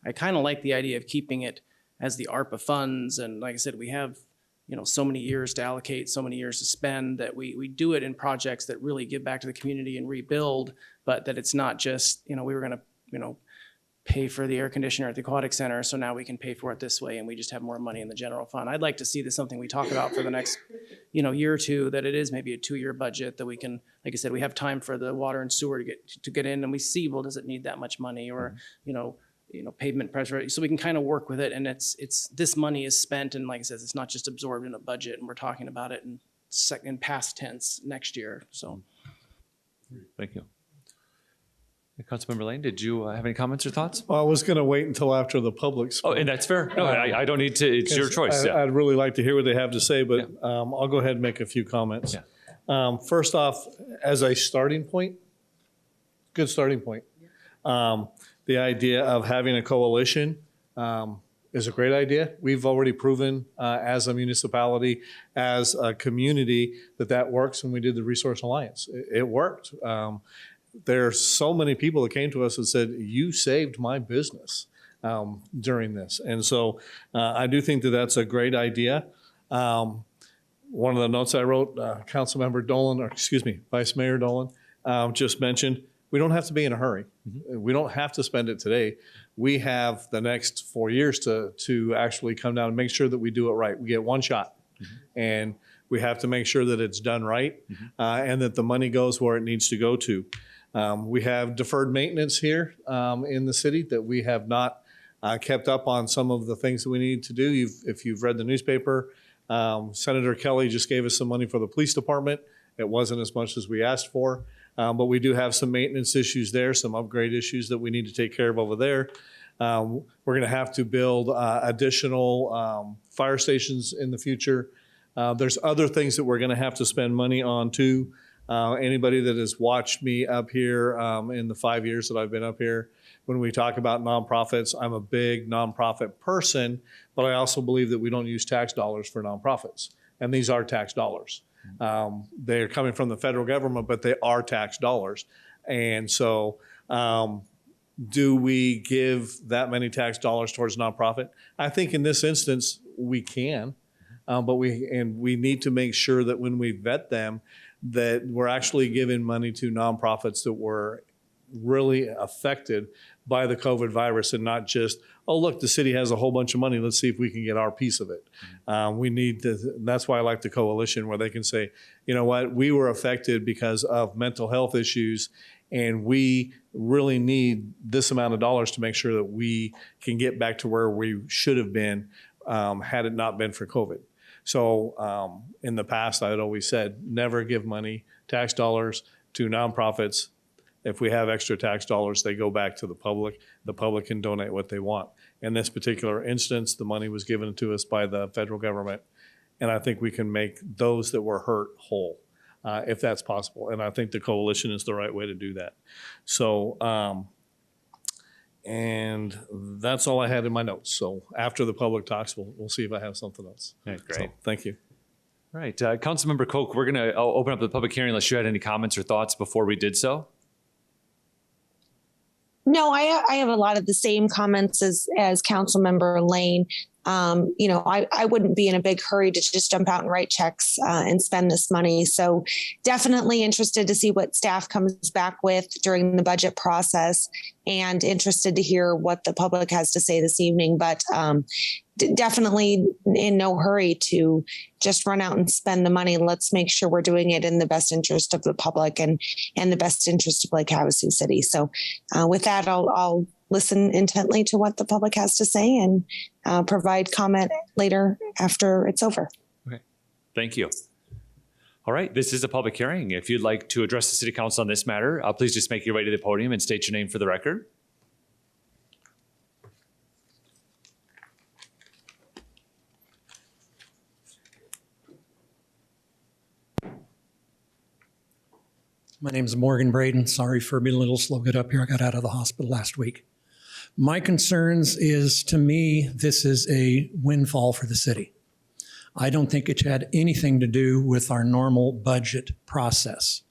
I kind of like the idea of keeping it as the ARPA funds. And like I said, we have so many years to allocate, so many years to spend, that we do it in projects that really give back to the community and rebuild, but that it's not just, we were going to, pay for the air conditioner at the aquatic center, so now we can pay for it this way and we just have more money in the general fund. I'd like to see this something we talk about for the next, year or two, that it is maybe a 2-year budget that we can, like I said, we have time for the water and sewer to get in, and we see, well, does it need that much money, or, pavement pressure, so we can kind of work with it. And it's this money is spent, and like I said, it's not just absorbed in a budget, and we're talking about it in past tense next year. So, Thank you. Councilmember Lane, did you have any comments or thoughts? Well, I was going to wait until after the public spoke. Oh, and that's fair. No, I don't need to. It's your choice. Yeah. I'd really like to hear what they have to say, but I'll go ahead and make a few comments. Yeah. First off, as a starting point, good starting point. The idea of having a coalition is a great idea. We've already proven as a municipality, as a community, that works when we did the Resource Alliance. It worked. There's so many people that came to us and said, you saved my business during this. And so I do think that that's a great idea. One of the notes I wrote, Councilmember Dolan, or excuse me, Vice Mayor Dolan, just mentioned, we don't have to be in a hurry. Mm-hmm. We don't have to spend it today. We have the next 4 years to actually come down and make sure that we do it right. We get one shot. Mm-hmm. And we have to make sure that it's done right, and that the money goes where it needs to go to. We have deferred maintenance here in the city that we have not kept up on some of the things that we need to do. If you've read the newspaper, Senator Kelly just gave us some money for the police department. It wasn't as much as we asked for, but we do have some maintenance issues there, some upgrade issues that we need to take care of over there. We're going to have to build additional fire stations in the future. There's other things that we're going to have to spend money on too. Anybody that has watched me up here in the 5 years that I've been up here, when we talk about nonprofits, I'm a big nonprofit person, but I also believe that we don't use tax dollars for nonprofits. And these are tax dollars. They're coming from the federal government, but they are tax dollars. And so do we give that many tax dollars towards nonprofit? I think in this instance, we can, but we need to make sure that when we vet them, that we're actually giving money to nonprofits that were really affected by the COVID virus and not just, oh, look, the city has a whole bunch of money. Let's see if we can get our piece of it. We need to, that's why I like the coalition where they can say, you know what, we were affected because of mental health issues and we really need this amount of dollars to make sure that we can get back to where we should have been had it not been for COVID. So in the past, I had always said, never give money, tax dollars to nonprofits. If we have extra tax dollars, they go back to the public. The public can donate what they want. In this particular instance, the money was given to us by the federal government. And I think we can make those that were hurt whole, if that's possible. And I think the coalition is the right way to do that. So, and that's all I had in my notes. So after the public talks, we'll see if I have something else. Yeah, great. So, thank you. All right, Councilmember Koch, we're going to open up the public hearing unless you had any comments or thoughts before we did so. No, I have a lot of the same comments as Councilmember Lane. I wouldn't be in a big hurry to just jump out and write checks and spend this money. So definitely interested to see what staff comes back with during the budget process and interested to hear what the public has to say this evening. But definitely in no hurry to just run out and spend the money. Let's make sure we're doing it in the best interest of the public and the best interest of Lake Havasu City. So with that, I'll listen intently to what the public has to say and provide comment later after it's over. Okay, thank you. All right, this is a public hearing. If you'd like to address the City Council on this matter, please just make your way to the podium and state your name for the record. My name is Morgan Braden. Sorry for being a little slow to get up here. I got out of the hospital last week. My concerns is, to me, this is a windfall for the city. I don't think it had anything to do with our normal budget process.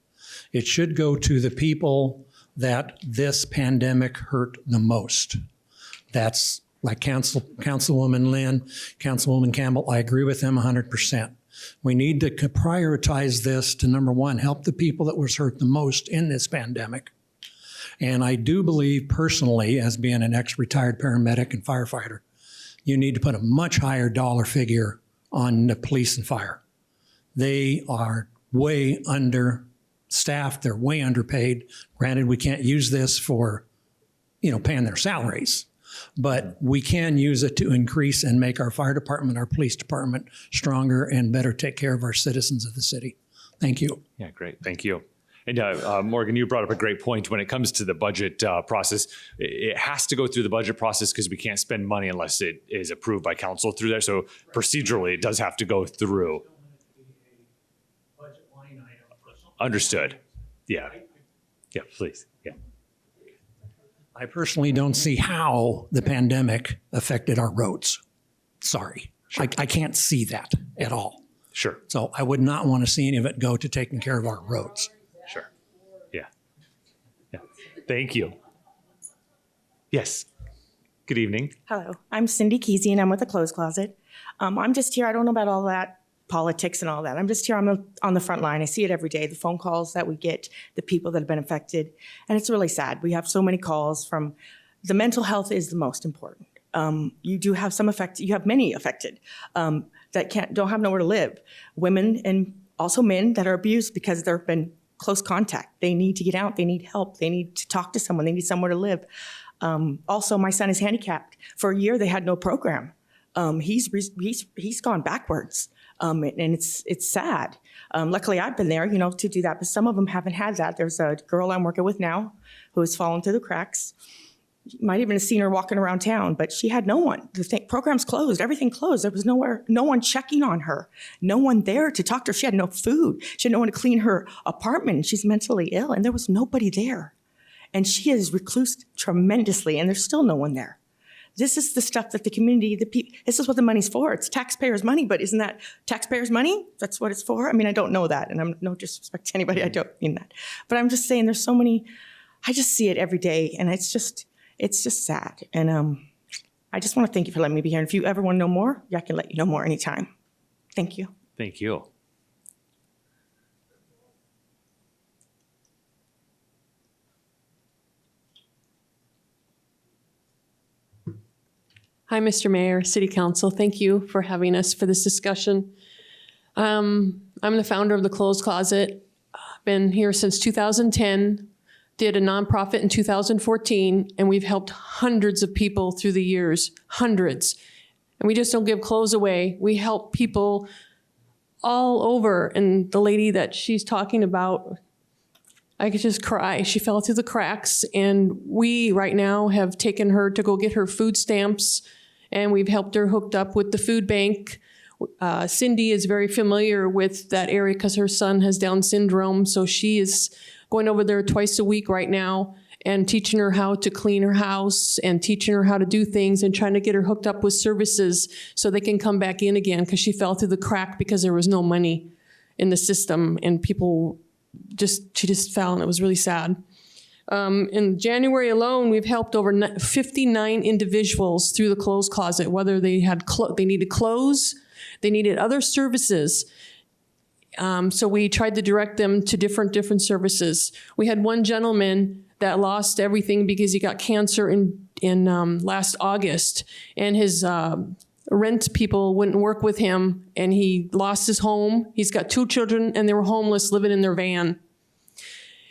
It should go to the people that this pandemic hurt the most. That's like Councilwoman Lynn, Councilwoman Campbell. I agree with them 100%. We need to prioritize this to, number one, help the people that was hurt the most in this pandemic. And I do believe personally, as being an ex-retired paramedic and firefighter, you need to put a much higher dollar figure on the police and fire. They are way understaffed. They're way underpaid. Granted, we can't use this for, paying their salaries, but we can use it to increase and make our fire department, our police department stronger and better take care of our citizens of the city. Thank you. Yeah, great. Thank you. And Morgan, you brought up a great point. When it comes to the budget process, it has to go through the budget process because we can't spend money unless it is approved by council through there. So procedurally, it does have to go through. Understood. Yeah. Yeah, please. Yeah. I personally don't see how the pandemic affected our roads. Sorry. Sure. I can't see that at all. Sure. So I would not want to see any of it go to taking care of our roads. Sure. Yeah. Yeah. Thank you. Yes. Good evening. Hello, I'm Cindy Kesey and I'm with the Clothes Closet. I'm just here. I don't know about all that politics and all that. I'm just here on the front line. I see it every day, the phone calls that we get, the people that have been affected. And it's really sad. We have so many calls from the mental health is the most important. You do have some affected, you have many affected that don't have nowhere to live. Women and also men that are abused because there have been close contact. They need to get out. They need help. They need to talk to someone. They need somewhere to live. Also, my son is handicapped. For a year, they had no program. He's gone backwards. And it's sad. Luckily, I've been there, to do that, but some of them haven't had that. There's a girl I'm working with now who has fallen through the cracks. You might even have seen her walking around town, but she had no one. Program's closed, everything closed. There was no one checking on her, no one there to talk to her. She had no food. She had no one to clean her apartment. She's mentally ill, and there was nobody there. And she has reclused tremendously, and there's still no one there. This is the stuff that the community, this is what the money's for. It's taxpayers' money, but isn't that taxpayers' money? That's what it's for? I mean, I don't know that, and I'm no disrespect to anybody. I don't mean that. But I'm just saying there's so many, I just see it every day, and it's just sad. And I just want to thank you for letting me be here. And if you ever want to know more, I can let you know more anytime. Thank you. Thank you. Hi, Mr. Mayor, City Council. Thank you for having us for this discussion. I'm the founder of the Clothes Closet. I've been here since 2010, did a nonprofit in 2014, and we've helped hundreds of people through the years, hundreds. And we just don't give clothes away. We help people all over. And the lady that she's talking about, I could just cry. She fell through the cracks, and we right now have taken her to go get her food stamps, and we've helped her hooked up with the food bank. Cindy is very familiar with that area because her son has Down syndrome, so she is going over there twice a week right now and teaching her how to clean her house and teaching her how to do things and trying to get her hooked up with services so they can come back in again, because she fell through the crack because there was no money in the system, and people she just fell, and it was really sad. In January alone, we've helped over 59 individuals through the Clothes Closet, whether they had they needed clothes, they needed other services. So we tried to direct them to different services. We had one gentleman that lost everything because he got cancer in last August, and his rent people wouldn't work with him, and he lost his home. He's got 2 children, and they were homeless, living in their van.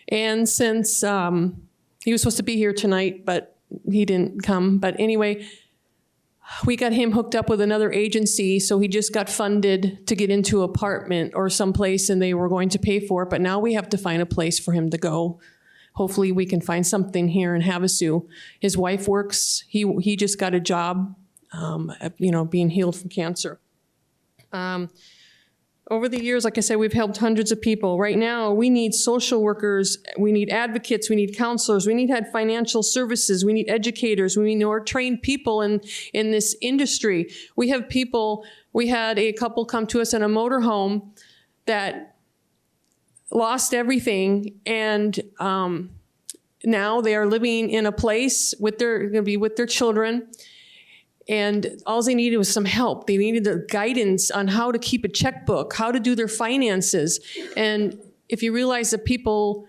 And since he was supposed to be here tonight, but he didn't come. But anyway, we got him hooked up with another agency, so he just got funded to get into an apartment or someplace, and they were going to pay for it. But now we have to find a place for him to go. Hopefully we can find something here in Havasu. His wife works. He just got a job, being healed from cancer. Over the years, like I said, we've helped hundreds of people. Right now, we need social workers, we need advocates, we need counselors, we need financial services, we need educators, we need more trained people in this industry. We have people, we had a couple come to us in a motorhome that lost everything, and now they are living in a place going to be with their children. And all they needed was some help. They needed the guidance on how to keep a checkbook, how to do their finances. And if you realize that people,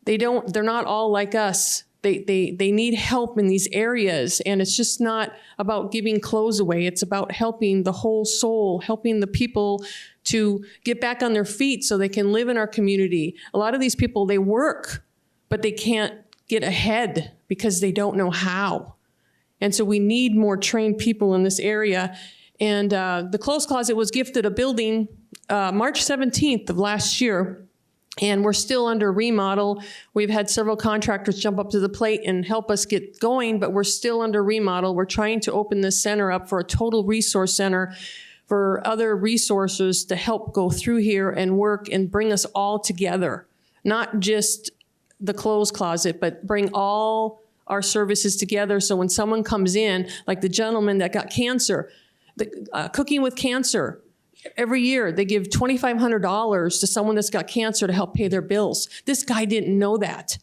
they're not all like us. They need help in these areas. And it's just not about giving clothes away. It's about helping the whole soul, helping the people to get back on their feet so they can live in our community. A lot of these people, they work, but they can't get ahead because they don't know how. And so we need more trained people in this area. And the Clothes Closet was gifted a building March 17th of last year, and we're still under remodel. We've had several contractors jump up to the plate and help us get going, but we're still under remodel. We're trying to open this center up for a total resource center for other resources to help go through here and work and bring us all together. Not just the Clothes Closet, but bring all our services together, so when someone comes in, like the gentleman that got cancer, Cooking with Cancer, every year they give $2,500 to someone that's got cancer to help pay their bills. This guy didn't know that.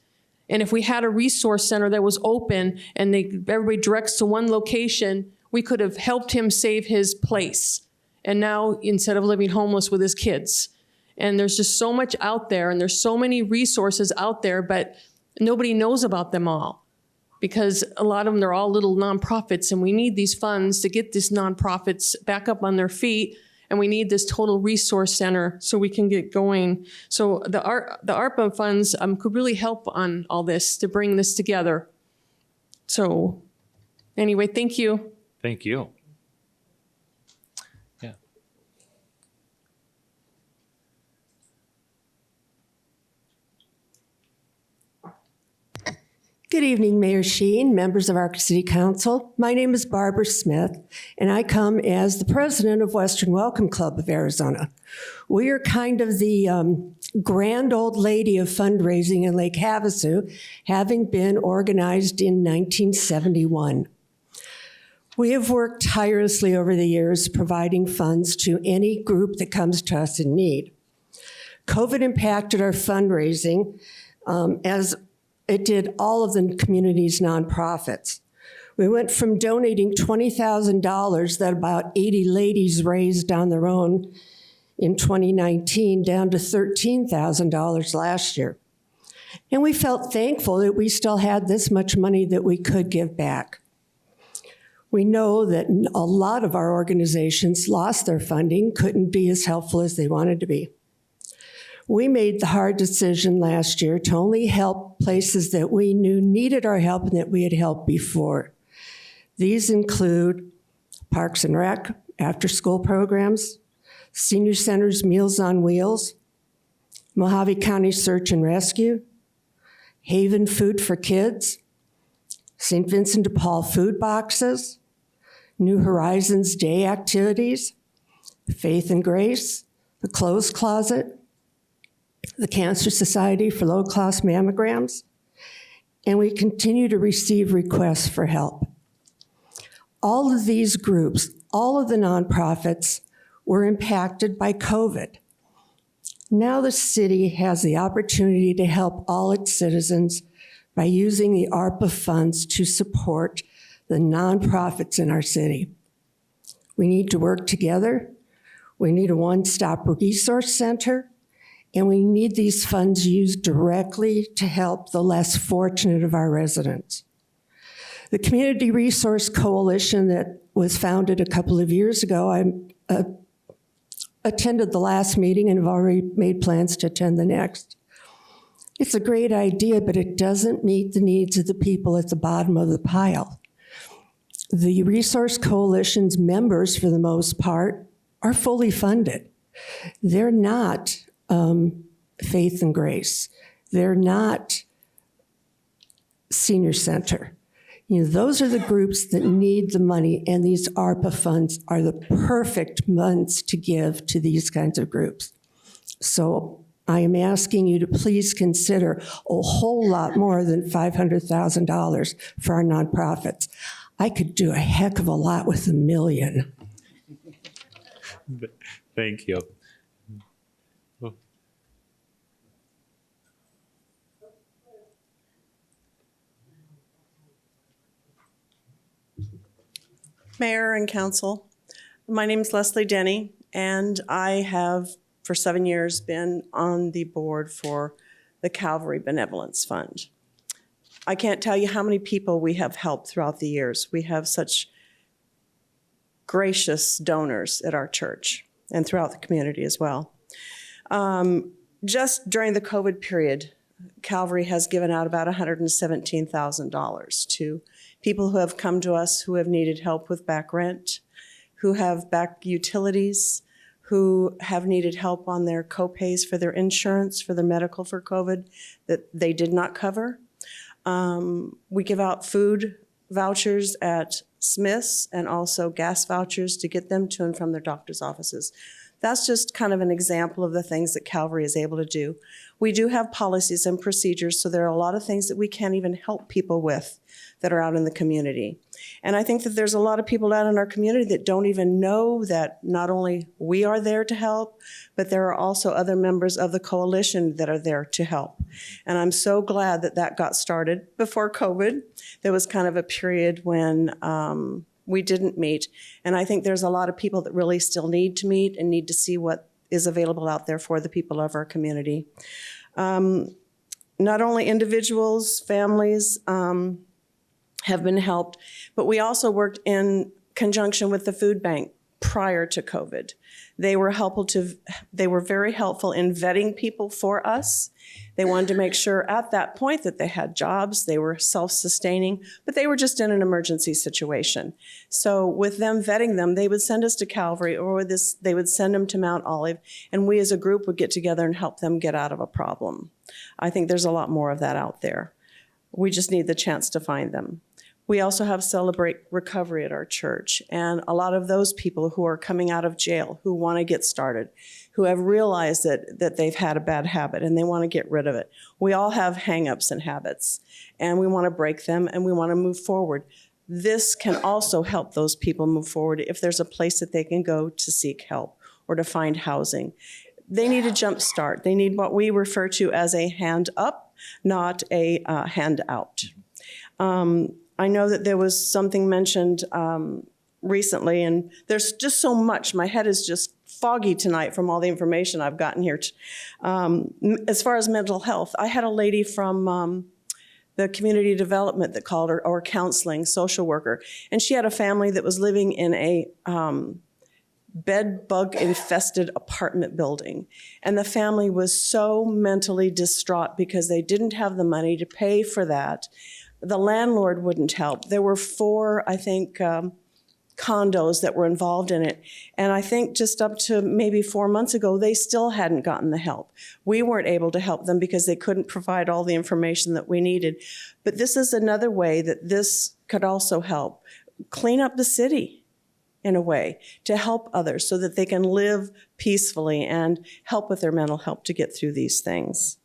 And if we had a resource center that was open and everybody directs to one location, we could have helped him save his place. And now, instead of living homeless with his kids. And there's just so much out there, and there's so many resources out there, but nobody knows about them all. Because a lot of them, they're all little nonprofits, and we need these funds to get these nonprofits back up on their feet, and we need this total resource center so we can get going. So the ARPA funds could really help on all this to bring this together. So anyway, thank you. Thank you. Yeah. Good evening, Mayor Sheen, members of our City Council. My name is Barbara Smith, and I come as the president of Western Welcome Club of Arizona. We are kind of the grand old lady of fundraising in Lake Havasu, having been organized in 1971. We have worked tirelessly over the years providing funds to any group that comes to us in need. COVID impacted our fundraising as it did all of the community's nonprofits. We went from donating $20,000 that about 80 ladies raised on their own in 2019 down to $13,000 last year. And we felt thankful that we still had this much money that we could give back. We know that a lot of our organizations lost their funding, couldn't be as helpful as they wanted to be. We made the hard decision last year to only help places that we knew needed our help and that we had helped before. These include Parks and Rec, after-school programs, Senior Centers Meals on Wheels, Mojave County Search and Rescue, Haven Food for Kids, St. Vincent de Paul food boxes, New Horizons Day activities, Faith and Grace, the Clothes Closet, the Cancer Society for low-cost mammograms, and we continue to receive requests for help. All of these groups, all of the nonprofits, were impacted by COVID. Now the city has the opportunity to help all its citizens by using the ARPA funds to support the nonprofits in our city. We need to work together. We need a one-stop resource center, and we need these funds used directly to help the less fortunate of our residents. The Community Resource Coalition that was founded a couple of years ago, I attended the last meeting and have already made plans to attend the next. It's a great idea, but it doesn't meet the needs of the people at the bottom of the pile. The Resource Coalition's members, for the most part, are fully funded. They're not Faith and Grace. They're not Senior Center. You know, those are the groups that need the money, and these ARPA funds are the perfect funds to give to these kinds of groups. So I am asking you to please consider a whole lot more than $500,000 for our nonprofits. I could do a heck of a lot with $1 million. Thank you. Mayor and Council, my name is Leslie Denny, and I have for 7 years been on the board for the Calvary Benevolence Fund. I can't tell you how many people we have helped throughout the years. We have such gracious donors at our church and throughout the community as well. Just during the COVID period, Calvary has given out about $117,000 to people who have come to us who have needed help with back rent, who have back utilities, who have needed help on their co-pays for their insurance, for their medical for COVID that they did not cover. We give out food vouchers at Smith's and also gas vouchers to get them to and from their doctor's offices. That's just kind of an example of the things that Calvary is able to do. We do have policies and procedures, so there are a lot of things that we can't even help people with that are out in the community. And I think that there's a lot of people out in our community that don't even know that not only we are there to help, but there are also other members of the coalition that are there to help. And I'm so glad that that got started before COVID. There was kind of a period when we didn't meet. And I think there's a lot of people that really still need to meet and need to see what is available out there for the people of our community. Not only individuals, families have been helped, but we also worked in conjunction with the food bank prior to COVID. They were very helpful in vetting people for us. They wanted to make sure at that point that they had jobs, they were self-sustaining, but they were just in an emergency situation. So with them vetting them, they would send us to Calvary, or they would send them to Mount Olive, and we as a group would get together and help them get out of a problem. I think there's a lot more of that out there. We just need the chance to find them. We also have Celebrate Recovery at our church, and a lot of those people who are coming out of jail, who want to get started, who have realized that they've had a bad habit and they want to get rid of it. We all have hang-ups and habits, and we want to break them and we want to move forward. This can also help those people move forward if there's a place that they can go to seek help or to find housing. They need a jump start. They need what we refer to as a hand up, not a hand out. I know that there was something mentioned recently, and there's just so much. My head is just foggy tonight from all the information I've gotten here. As far as mental health, I had a lady from the community development that called her, or counseling, social worker, and she had a family that was living in a bed bug infested apartment building. And the family was so mentally distraught because they didn't have the money to pay for that. The landlord wouldn't help. There were 4, I think, condos that were involved in it. And I think just up to maybe 4 months ago, they still hadn't gotten the help. We weren't able to help them because they couldn't provide all the information that we needed. But this is another way that this could also help clean up the city in a way to help others so that they can live peacefully and help with their mental health to get through these things.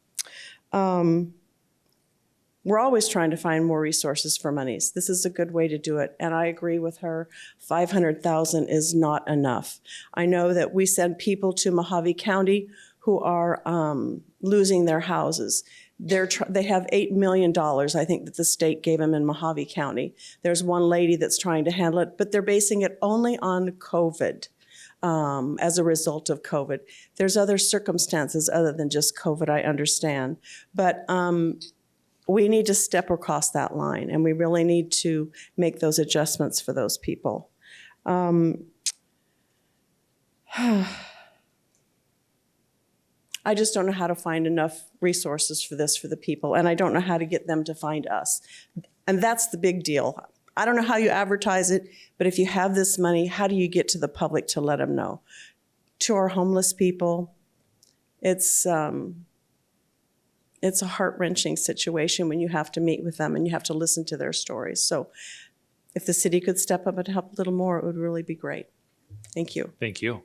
We're always trying to find more resources for monies. This is a good way to do it. And I agree with her, $500,000 is not enough. I know that we send people to Mojave County who are losing their houses. They have $8 million, I think, that the state gave them in Mojave County. There's one lady that's trying to handle it, but they're basing it only on COVID, as a result of COVID. There's other circumstances other than just COVID, I understand. But we need to step across that line, and we really need to make those adjustments for those people. I just don't know how to find enough resources for this for the people, and I don't know how to get them to find us. And that's the big deal. I don't know how you advertise it, but if you have this money, how do you get to the public to let them know? To our homeless people, it's a heart-wrenching situation when you have to meet with them and you have to listen to their stories. So if the city could step up and help a little more, it would really be great. Thank you. Thank you.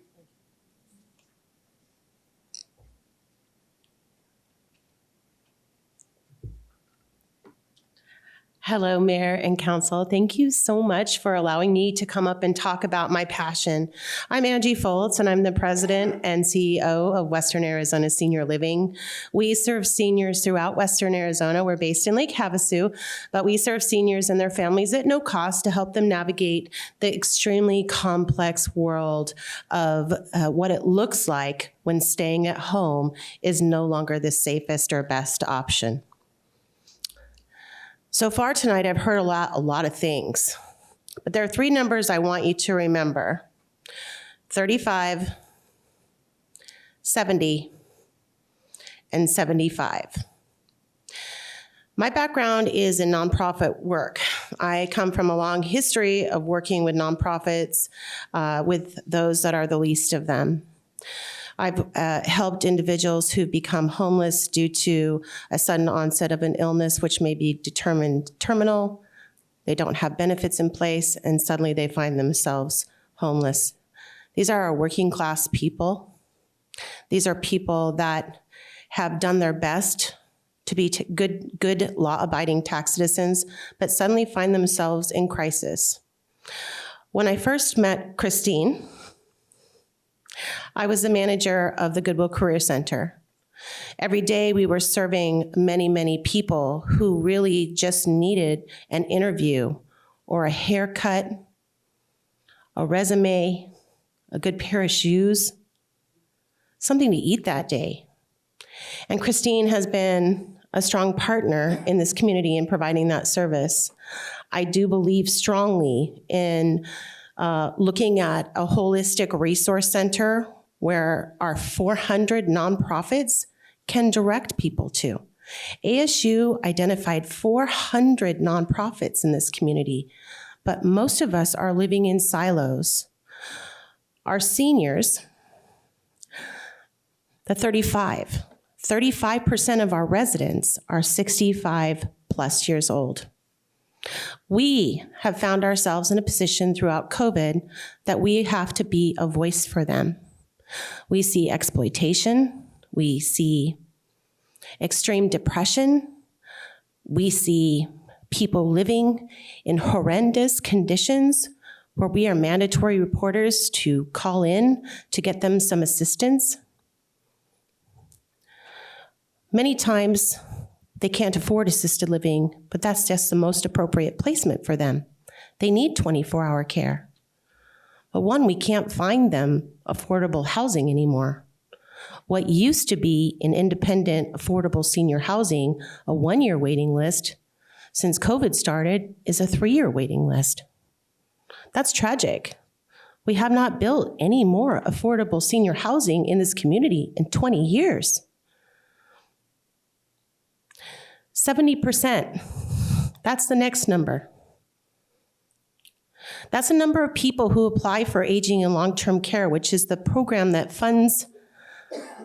Hello, Mayor and Council. Thank you so much for allowing me to come up and talk about my passion. I'm Angie Foltz, and I'm the President and CEO of Western Arizona Senior Living. We serve seniors throughout Western Arizona. We're based in Lake Havasu, but we serve seniors and their families at no cost to help them navigate the extremely complex world of what it looks like when staying at home is no longer the safest or best option. So far tonight, I've heard a lot of things, but there are 3 numbers I want you to remember: 35, 70, and 75. My background is in nonprofit work. I come from a long history of working with nonprofits, with those that are the least of them. I've helped individuals who become homeless due to a sudden onset of an illness, which may be determined terminal. They don't have benefits in place, and suddenly they find themselves homeless. These are our working class people. These are people that have done their best to be good law-abiding tax citizens, but suddenly find themselves in crisis. When I first met Christine, I was the manager of the Goodwill Career Center. Every day we were serving many, many people who really just needed an interview or a haircut, a resume, a good pair of shoes, something to eat that day. And Christine has been a strong partner in this community in providing that service. I do believe strongly in looking at a holistic resource center where our 400 nonprofits can direct people to. ASU identified 400 nonprofits in this community, but most of us are living in silos. Our seniors, the 35% of our residents are 65 plus years old. We have found ourselves in a position throughout COVID that we have to be a voice for them. We see exploitation, we see extreme depression, we see people living in horrendous conditions where we are mandatory reporters to call in to get them some assistance. Many times they can't afford assisted living, but that's just the most appropriate placement for them. They need 24-hour care. But one, we can't find them affordable housing anymore. What used to be an independent, affordable senior housing, a 1-year waiting list, since COVID started, is a 3-year waiting list. That's tragic. We have not built any more affordable senior housing in this community in 20 years. 70%, that's the next number. That's the number of people who apply for aging and long-term care, which is the program that funds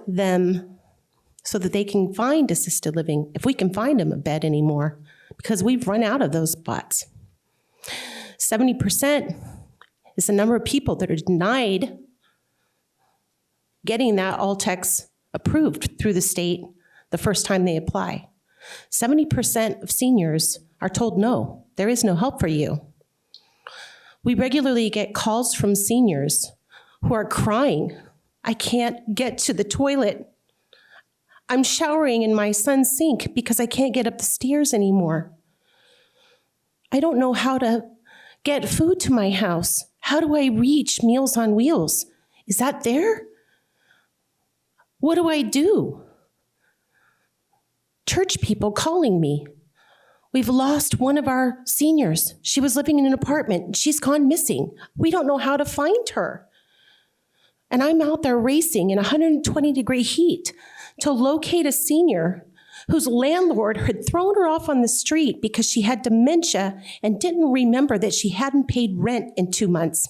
them so that they can find assisted living, if we can find them a bed anymore, because we've run out of those spots. 70% is the number of people that are denied getting that all-tex approved through the state the first time they apply. 70% of seniors are told, no, there is no help for you. We regularly get calls from seniors who are crying, I can't get to the toilet. I'm showering in my son's sink because I can't get up the stairs anymore. I don't know how to get food to my house. How do I reach Meals on Wheels? Is that there? What do I do? Church people calling me. We've lost one of our seniors. She was living in an apartment. She's gone missing. We don't know how to find her. And I'm out there racing in 120-degree heat to locate a senior whose landlord had thrown her off on the street because she had dementia and didn't remember that she hadn't paid rent in 2 months.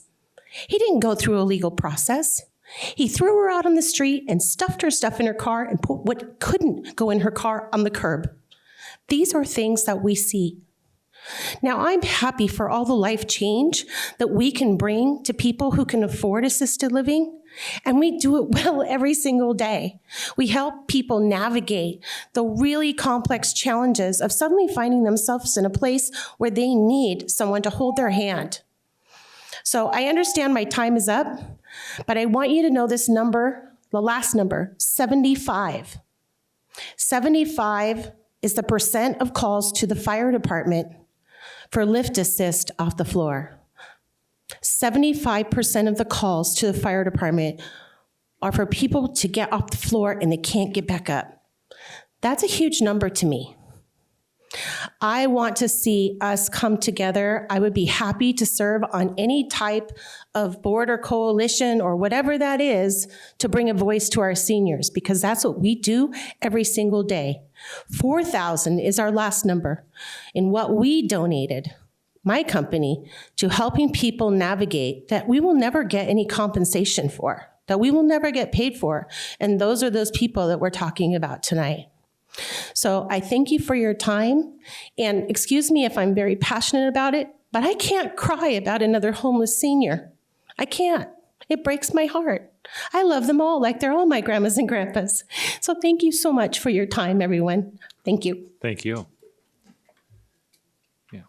He didn't go through a legal process. He threw her out on the street and stuffed her stuff in her car and put what couldn't go in her car on the curb. These are things that we see. Now, I'm happy for all the life change that we can bring to people who can afford assisted living, and we do it well every single day. We help people navigate the really complex challenges of suddenly finding themselves in a place where they need someone to hold their hand. So I understand my time is up, but I want you to know this number, the last number, 75. 75 is the percent of calls to the fire department for lift assist off the floor. 75% of the calls to the fire department are for people to get off the floor and they can't get back up. That's a huge number to me. I want to see us come together. I would be happy to serve on any type of board or coalition or whatever that is to bring a voice to our seniors, because that's what we do every single day. 4,000 is our last number in what we donated, my company, to helping people navigate that we will never get any compensation for, that we will never get paid for. And those are those people that we're talking about tonight. So I thank you for your time, and excuse me if I'm very passionate about it, but I can't cry about another homeless senior. I can't. It breaks my heart. I love them all like they're all my grandmas and grandpas. So thank you so much for your time, everyone. Thank you. Thank you. Yeah.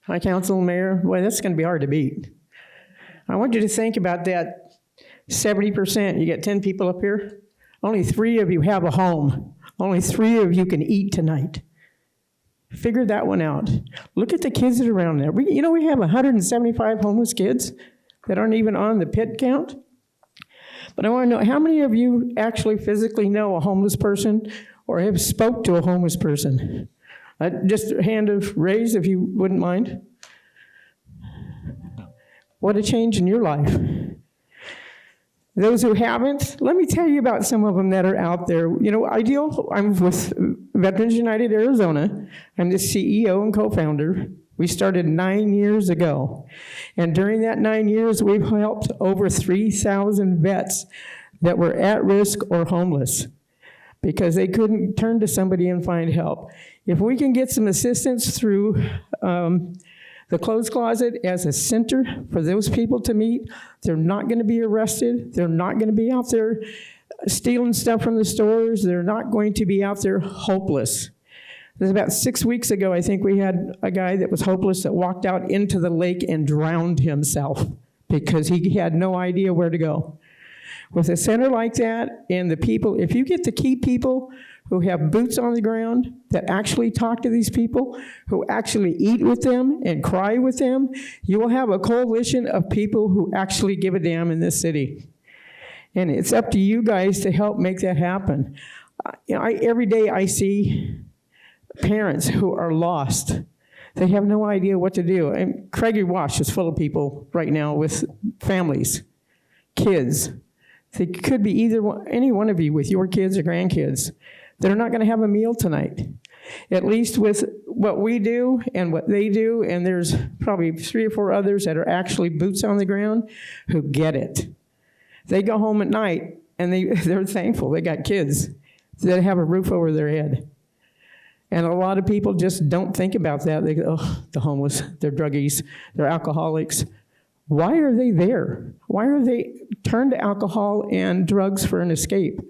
Hi, Council, Mayor. Well, that's going to be hard to beat. I want you to think about that 70%. You get 10 people up here. Only 3 of you have a home. Only 3 of you can eat tonight. Figure that one out. Look at the kids that are around there. We have 175 homeless kids that aren't even on the PIT count. But I want to know, how many of you actually physically know a homeless person or have spoke to a homeless person? Just a hand of raise if you wouldn't mind. What a change in your life. Those who haven't, let me tell you about some of them that are out there. I'm with Veterans United Arizona. I'm the CEO and co-founder. We started 9 years ago. And during that 9 years, we've helped over 3,000 vets that were at risk or homeless because they couldn't turn to somebody and find help. If we can get some assistance through the clothes closet as a center for those people to meet, they're not going to be arrested. They're not going to be out there stealing stuff from the stores. They're not going to be out there hopeless. There's about 6 weeks ago, I think we had a guy that was hopeless that walked out into the lake and drowned himself because he had no idea where to go. With a center like that and the people, if you get the key people who have boots on the ground that actually talk to these people, who actually eat with them and cry with them, you will have a coalition of people who actually give a damn in this city. And it's up to you guys to help make that happen. Every day I see parents who are lost. They have no idea what to do. And Craigie Wash is full of people right now with families, kids. They could be any one of you with your kids or grandkids that are not going to have a meal tonight. At least with what we do and what they do, and there's probably 3 or 4 others that are actually boots on the ground who get it. They go home at night and they're thankful. They got kids that have a roof over their head. And a lot of people just don't think about that. They go, oh, the homeless, they're druggies, they're alcoholics. Why are they there? Why are they turned to alcohol and drugs for an escape?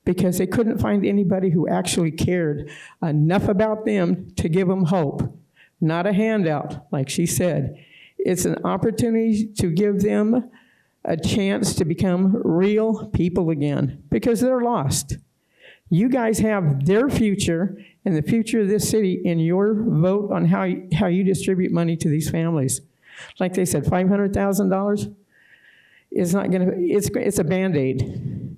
Because they couldn't find anybody who actually cared enough about them to give them hope. Not a handout, like she said. It's an opportunity to give them a chance to become real people again because they're lost. You guys have their future and the future of this city in your vote on how you distribute money to these families. Like they said, $500,000 is not going to, it's a Band-Aid.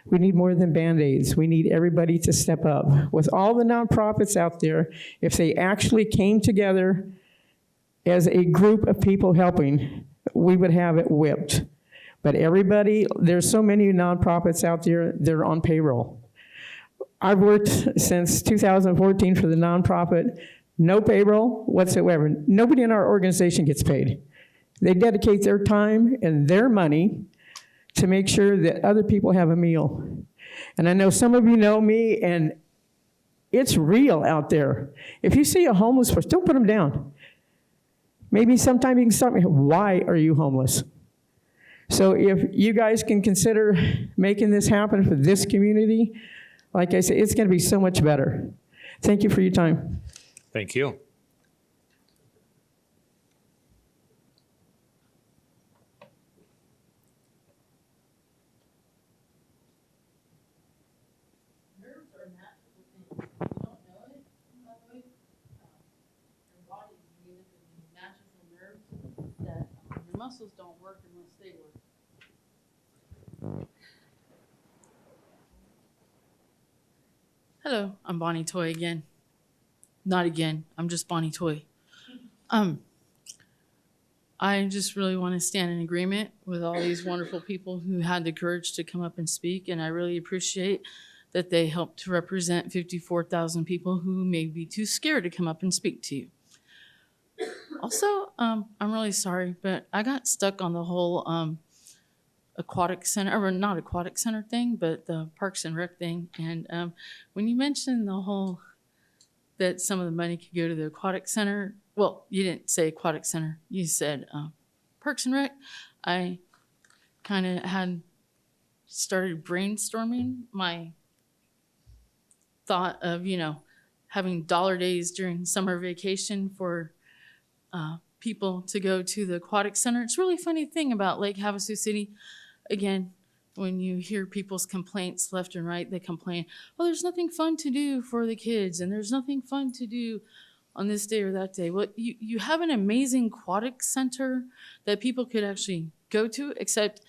We need more than Band-Aids. We need everybody to step up. With all the nonprofits out there, if they actually came together as a group of people helping, we would have it whipped. But everybody, there's so many nonprofits out there, they're on payroll. I've worked since 2014 for the nonprofit, no payroll whatsoever. Nobody in our organization gets paid. They dedicate their time and their money to make sure that other people have a meal. And I know some of you know me, and it's real out there. If you see a homeless person, don't put them down. Maybe sometime you can stop me. Why are you homeless? So if you guys can consider making this happen for this community, like I said, it's going to be so much better. Thank you for your time. Thank you. Your muscles don't work unless they work. Hello, I'm Bonnie Toy again. Not again, I'm just Bonnie Toy. I just really want to stand in agreement with all these wonderful people who had the courage to come up and speak, and I really appreciate that they helped to represent 54,000 people who may be too scared to come up and speak to you. Also, I'm really sorry, but I got stuck on the whole aquatic center, or not aquatic center thing, but the Parks and Rec thing. And when you mentioned the whole, that some of the money could go to the aquatic center, well, you didn't say aquatic center, you said Parks and Rec. I kind of had started brainstorming my thought of, having dollar days during summer vacation for people to go to the aquatic center. It's a really funny thing about Lake Havasu City. Again, when you hear people's complaints left and right, they complain, oh, there's nothing fun to do for the kids, and there's nothing fun to do on this day or that day. Well, you have an amazing aquatic center that people could actually go to, except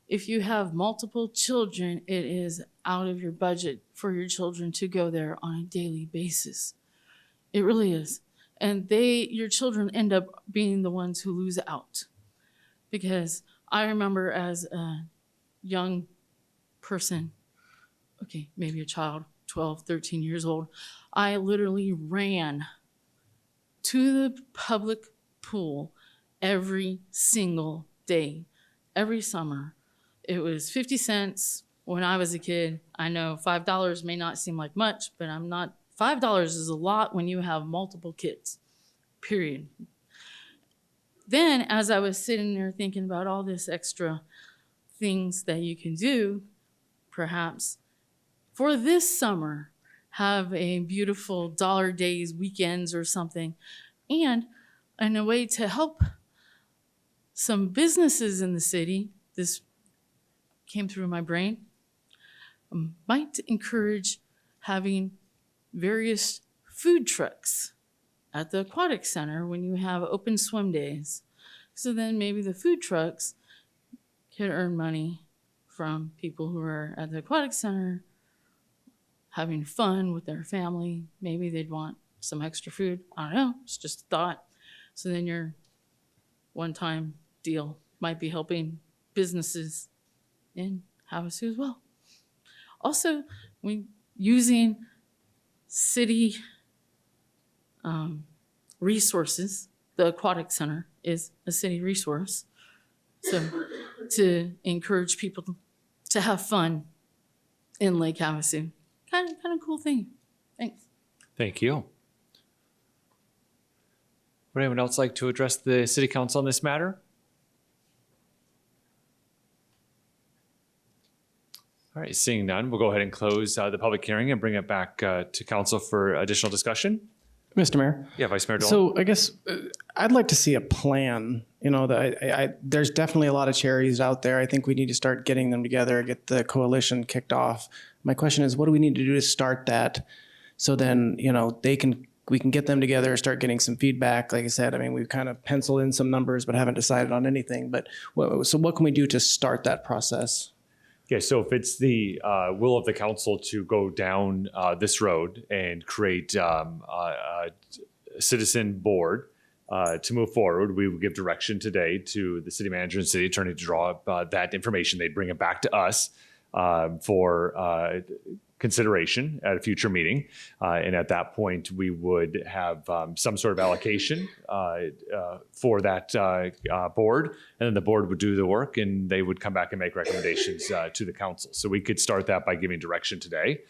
if you have multiple children, it is out of your budget for your children to go there on a daily basis. It really is. And your children end up being the ones who lose out. Because I remember as a young person, okay, maybe a child, 12, 13 years old, I literally ran to the public pool every single day, every summer. It was 50 cents when I was a kid. I know $5 may not seem like much, but $5 is a lot when you have multiple kids, period. Then, as I was sitting there thinking about all this extra things that you can do, perhaps for this summer, have a beautiful dollar days, weekends or something, and a way to help some businesses in the city, this came through my brain, might encourage having various food trucks at the aquatic center when you have open swim days. So then maybe the food trucks could earn money from people who are at the aquatic center having fun with their family. Maybe they'd want some extra food. I don't know, it's just a thought. So then your one-time deal might be helping businesses in Havasu as well. Also, using city resources, the aquatic center is a city resource. So to encourage people to have fun in Lake Havasu. Kind of cool thing. Thanks. Thank you. Would anyone else like to address the city council on this matter? All right, seeing none, we'll go ahead and close the public hearing and bring it back to council for additional discussion. Mr. Mayor. Yeah, Vice Mayor Dolan. So I guess I'd like to see a plan. You know, there's definitely a lot of charities out there. I think we need to start getting them together, get the coalition kicked off. My question is, what do we need to do to start that? So then, you know, we can get them together, start getting some feedback. Like I said, I mean, we've kind of penciled in some numbers, but haven't decided on anything. But so what can we do to start that process? Yeah, so if it's the will of the council to go down this road and create a citizen board to move forward, we would give direction today to the city manager and city attorney to draw up that information. They'd bring it back to us for consideration at a future meeting. And at that point, we would have some sort of allocation for that board. And then the board would do the work and they would come back and make recommendations to the council. So we could start that by giving direction today.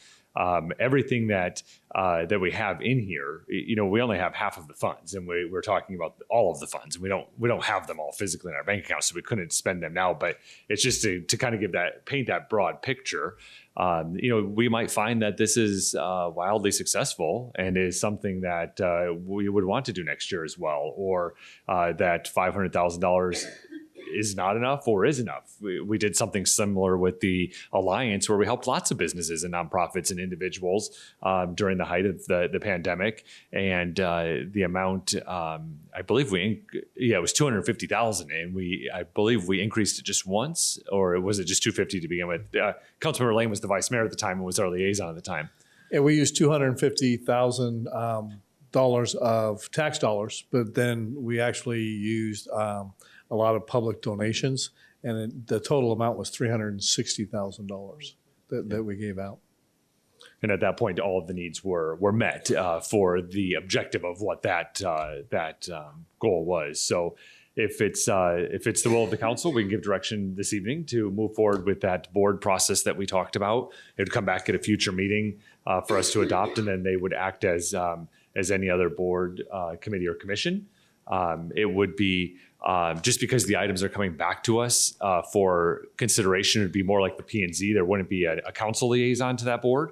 Everything that we have in here, you know, we only have half of the funds, and we're talking about all of the funds, and we don't have them all physically in our bank account, so we couldn't spend them now. But it's just to kind of paint that broad picture. You know, we might find that this is wildly successful and is something that we would want to do next year as well, or that $500,000 is not enough or is enough. We did something similar with the Alliance where we helped lots of businesses and nonprofits and individuals during the height of the pandemic. And the amount, I believe it was $250,000, and I believe we increased it just once, or was it just $250 to begin with? Councilmember Lane was the vice mayor at the time and was our liaison at the time. Yeah, we used $250,000 of tax dollars, but then we actually used a lot of public donations, and the total amount was $360,000 that we gave out. And at that point, all of the needs were met for the objective of what that goal was. So if it's the will of the council, we can give direction this evening to move forward with that board process that we talked about. It would come back at a future meeting for us to adopt, and then they would act as any other board, committee, or commission. It would be just because the items are coming back to us for consideration, it would be more like the P&Z. There wouldn't be a council liaison to that board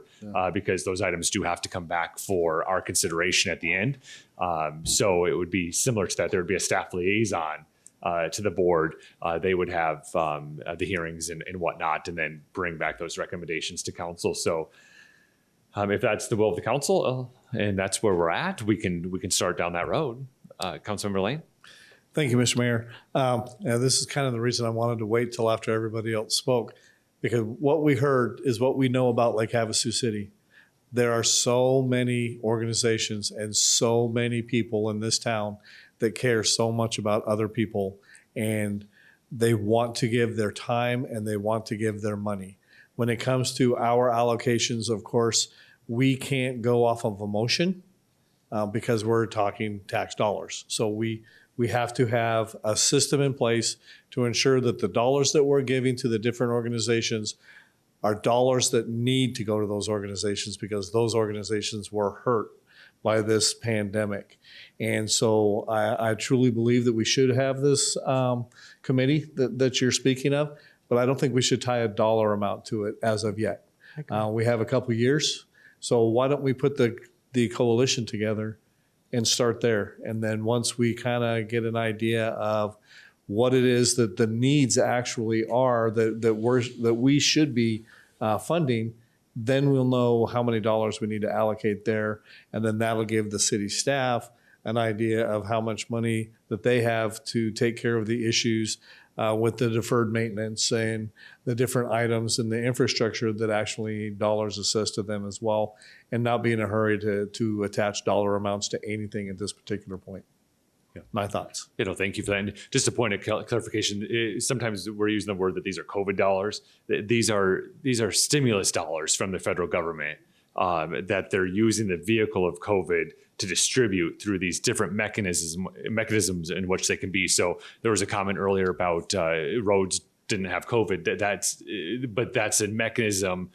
because those items do have to come back for our consideration at the end. So it would be similar to that. There would be a staff liaison to the board. They would have the hearings and whatnot, and then bring back those recommendations to council. So if that's the will of the council and that's where we're at, we can start down that road. Councilmember Lane. Thank you, Mr. Mayor. This is kind of the reason I wanted to wait till after everybody else spoke, because what we heard is what we know about Lake Havasu City. There are so many organizations and so many people in this town that care so much about other people, and they want to give their time and they want to give their money. When it comes to our allocations, of course, we can't go off of emotion. because we're talking tax dollars. So we have to have a system in place to ensure that the dollars that we're giving to the different organizations are dollars that need to go to those organizations because those organizations were hurt by this pandemic. And so I truly believe that we should have this committee that you're speaking of, but I don't think we should tie a dollar amount to it as of yet. We have a couple years, so why don't we put the coalition together and start there? And then once we kind of get an idea of what it is that the needs actually are that we should be funding, then we'll know how many dollars we need to allocate there. And then that'll give the city staff an idea of how much money that they have to take care of the issues with the deferred maintenance and the different items and the infrastructure that actually need dollars assessed to them as well, and not be in a hurry to attach dollar amounts to anything at this particular point. Yeah, my thoughts. Thank you for that. And just a point of clarification, sometimes we're using the word that these are COVID dollars. These are stimulus dollars from the federal government that they're using the vehicle of COVID to distribute through these different mechanisms in which they can be. So there was a comment earlier about roads didn't have COVID. But that's a mechanism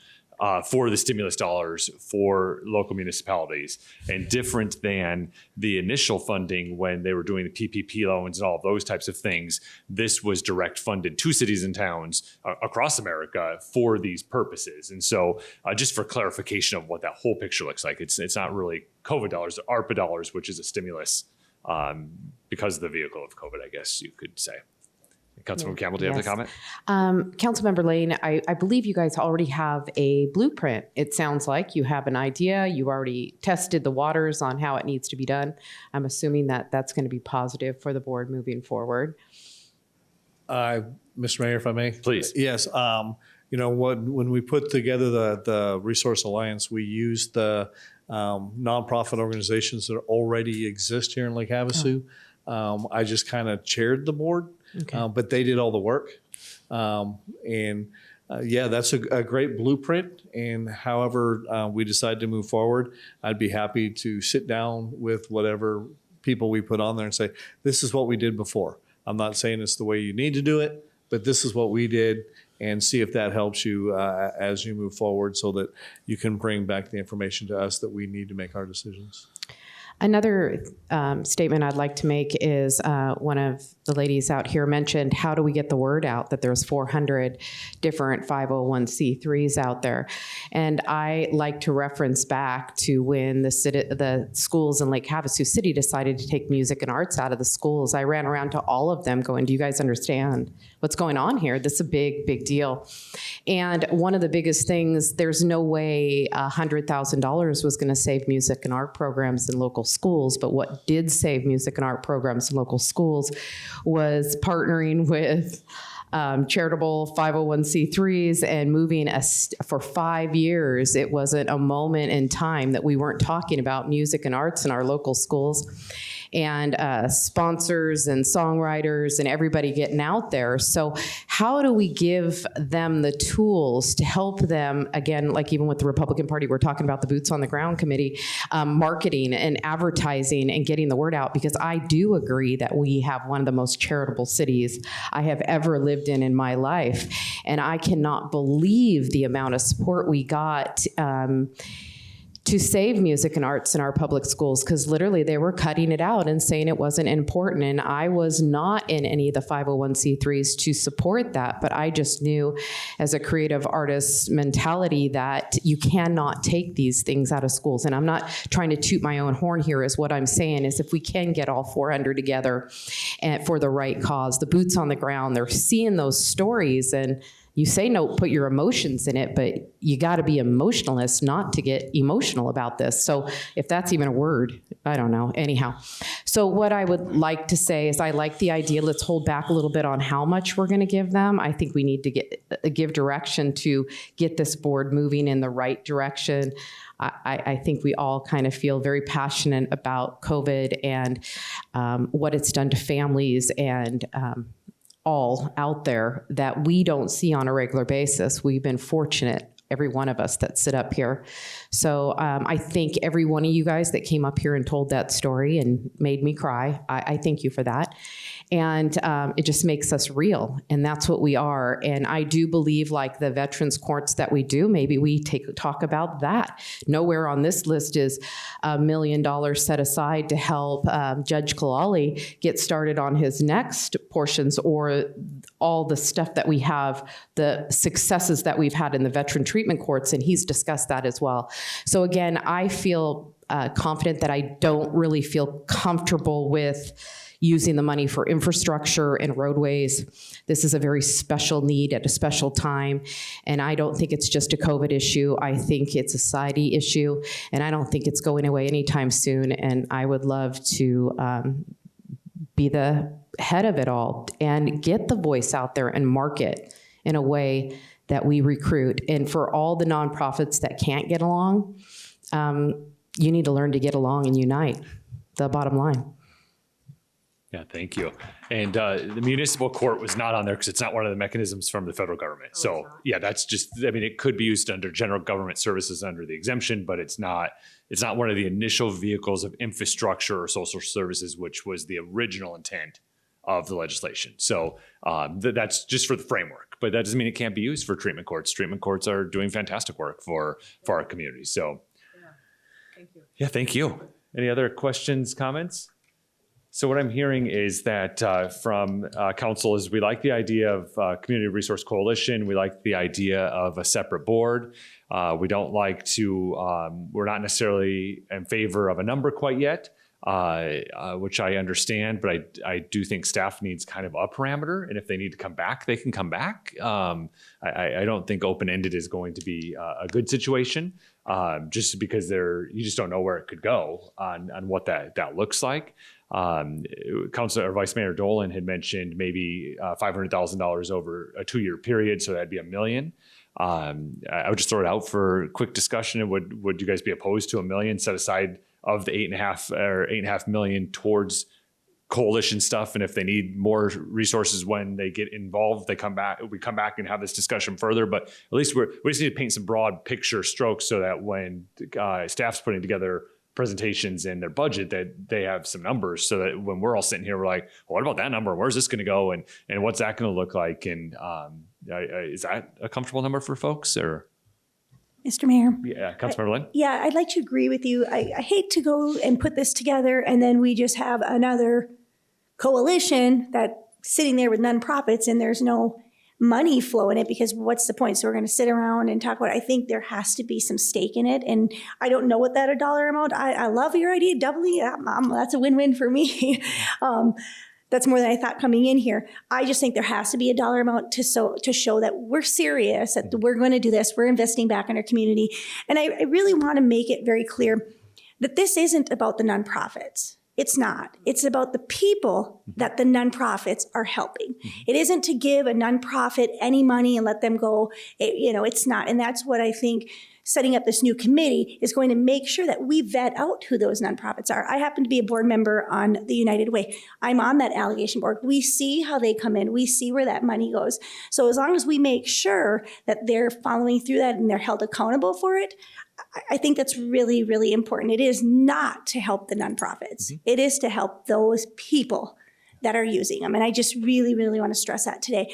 for the stimulus dollars for local municipalities, and different than the initial funding when they were doing the PPP loans and all of those types of things. This was direct funded to cities and towns across America for these purposes. And so just for clarification of what that whole picture looks like, it's not really COVID dollars, ARPA dollars, which is a stimulus because of the vehicle of COVID, I guess you could say. Councilwoman Campbell, do you have the comment? Councilmember Lane, I believe you guys already have a blueprint. It sounds like you have an idea. You already tested the waters on how it needs to be done. I'm assuming that that's going to be positive for the board moving forward. Mr. Mayor, if I may? Please. Yes. When we put together the Resource Alliance, we used the nonprofit organizations that already exist here in Lake Havasu. I just kind of chaired the board. Okay. But they did all the work. That's a great blueprint. And however we decide to move forward, I'd be happy to sit down with whatever people we put on there and say, this is what we did before. I'm not saying it's the way you need to do it, but this is what we did, and see if that helps you as you move forward so that you can bring back the information to us that we need to make our decisions. Another statement I'd like to make is one of the ladies out here mentioned, how do we get the word out that there's 400 different 501c3s out there? And I like to reference back to when the schools in Lake Havasu City decided to take music and arts out of the schools. I ran around to all of them going, do you guys understand what's going on here? This is a big, big deal. And one of the biggest things, there's no way $100,000 was going to save music and art programs in local schools, but what did save music and art programs in local schools was partnering with charitable 501c3s and moving for 5 years. It wasn't a moment in time that we weren't talking about music and arts in our local schools, and sponsors and songwriters and everybody getting out there. So how do we give them the tools to help them, again, like even with the Republican Party, we're talking about the Boots on the Ground Committee, marketing and advertising and getting the word out, because I do agree that we have one of the most charitable cities I have ever lived in my life. And I cannot believe the amount of support we got to save music and arts in our public schools, because literally they were cutting it out and saying it wasn't important. And I was not in any of the 501c3s to support that, but I just knew as a creative artist mentality that you cannot take these things out of schools. And I'm not trying to toot my own horn here, is what I'm saying is if we can get all 400 together and for the right cause, the boots on the ground, they're seeing those stories, and you say no, put your emotions in it, but you got to be emotionalist not to get emotional about this. So if that's even a word, I don't know. Anyhow, so what I would like to say is I like the idea. Let's hold back a little bit on how much we're going to give them. I think we need to give direction to get this board moving in the right direction. I think we all kind of feel very passionate about COVID and what it's done to families and all out there that we don't see on a regular basis. We've been fortunate every one of us that sit up here. So I thank every one of you guys that came up here and told that story and made me cry. I thank you for that. And it just makes us real, and that's what we are. And I do believe, like the veterans courts that we do, maybe we talk about that. Nowhere on this list is $1 million set aside to help Judge Kalali get started on his next portions, or all the stuff that we have, the successes that we've had in the veteran treatment courts, and he's discussed that as well. So again, I feel confident that I don't really feel comfortable with using the money for infrastructure and roadways. This is a very special need at a special time, and I don't think it's just a COVID issue. I think it's a society issue, and I don't think it's going away anytime soon, and I would love to be the head of it all and get the voice out there and market in a way that we recruit. And for all the nonprofits that can't get along, you need to learn to get along and unite, the bottom line. Yeah, thank you. And the municipal court was not on there because it's not one of the mechanisms from the federal government. So yeah, that's just, I mean, it could be used under general government services under the exemption, but it's not one of the initial vehicles of infrastructure or social services, which was the original intent of the legislation. So that's just for the framework, but that doesn't mean it can't be used for treatment courts. Treatment courts are doing fantastic work for our community. So Thank you. yeah, thank you. Any other questions, comments? So what I'm hearing is that from council is we like the idea of Community Resource Coalition. We like the idea of a separate board. We don't like to, we're not necessarily in favor of a number quite yet, which I understand, but I do think staff needs kind of a parameter. And if they need to come back, they can come back. I don't think open-ended is going to be a good situation, just because you just don't know where it could go on what that looks like. Councilor or Vice Mayor Dolan had mentioned maybe $500,000 over a 2-year period, so that'd be $1 million. I would just throw it out for quick discussion. And would you guys be opposed to $1 million set aside of the $8.5 million towards coalition stuff? And if they need more resources when they get involved, we come back and have this discussion further. But at least we just need to paint some broad picture strokes so that when staff's putting together presentations in their budget, that they have some numbers, so that when we're all sitting here, we're like, well, what about that number? Where's this going to go? And what's that going to look like? And is that a comfortable number for folks? Or Mr. Mayor? Yeah, Councilmember Lynn? Yeah, I'd like to agree with you. I hate to go and put this together and then we just have another coalition that's sitting there with nonprofits and there's no money flow in it, because what's the point? So we're going to sit around and talk about it. I think there has to be some stake in it. And I don't know what that a dollar amount. I love your idea, doubly. That's a win-win for me. That's more than I thought coming in here. I just think there has to be a dollar amount to show that we're serious, that we're going to do this. We're investing back in our community. And I really want to make it very clear that this isn't about the nonprofits. It's not. It's about the people that the nonprofits are helping. It isn't to give a nonprofit any money and let them go. It's not. And that's what I think setting up this new committee is going to make sure that we vet out who those nonprofits are. I happen to be a board member on the United Way. I'm on that allegation board. We see how they come in. We see where that money goes. So as long as we make sure that they're following through that and they're held accountable for it, I think that's really, really important. It is not to help the nonprofits. It is to help those people that are using them. And I just really, really want to stress that today.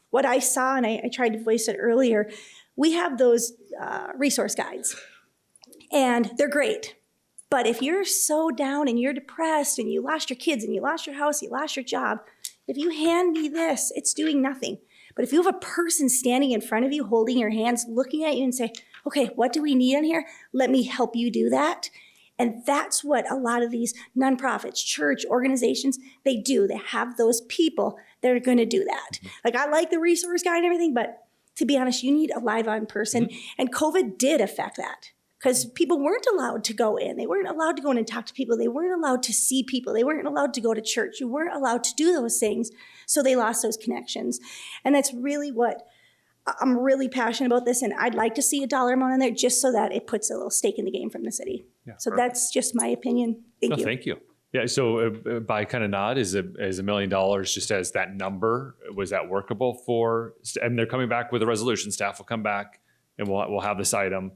What I saw, and I tried to voice it earlier, we have those resource guides, and they're great. But if you're so down and you're depressed and you lost your kids and you lost your house, you lost your job, if you hand me this, it's doing nothing. But if you have a person standing in front of you, holding your hands, looking at you and say, okay, what do we need on here? Let me help you do that. And that's what a lot of these nonprofits, church organizations, they do. They have those people that are going to do that. Like, I like the resource guide and everything, but to be honest, you need a live on person. And COVID did affect that, because people weren't allowed to go in. They weren't allowed to go in and talk to people. They weren't allowed to see people. They weren't allowed to go to church. You weren't allowed to do those things. So they lost those connections. And that's really what I'm really passionate about this. And I'd like to see a dollar amount in there just so that it puts a little stake in the game from the city. Yeah, so perfect. That's just my opinion. Thank you. Thank you. Yeah. So by kind of nod, is $1 million just as that number, was that workable for, and they're coming back with a resolution, staff will come back and we'll have this item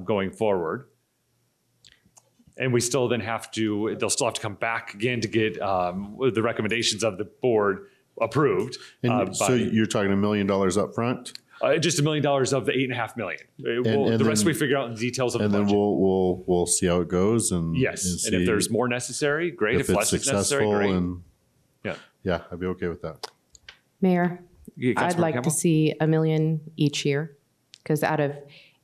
going forward. And we still then they'll still have to come back again to get the recommendations of the board approved. And so you're talking $1 million up front? Just $1 million of the $8.5 million. The rest we figure out in the details of the budget. And then we'll see how it goes. And yes, and if there's more necessary, great. If less is necessary, great. Yeah, I'd be okay with that. Mayor, I'd like to see $1 million each year, because out of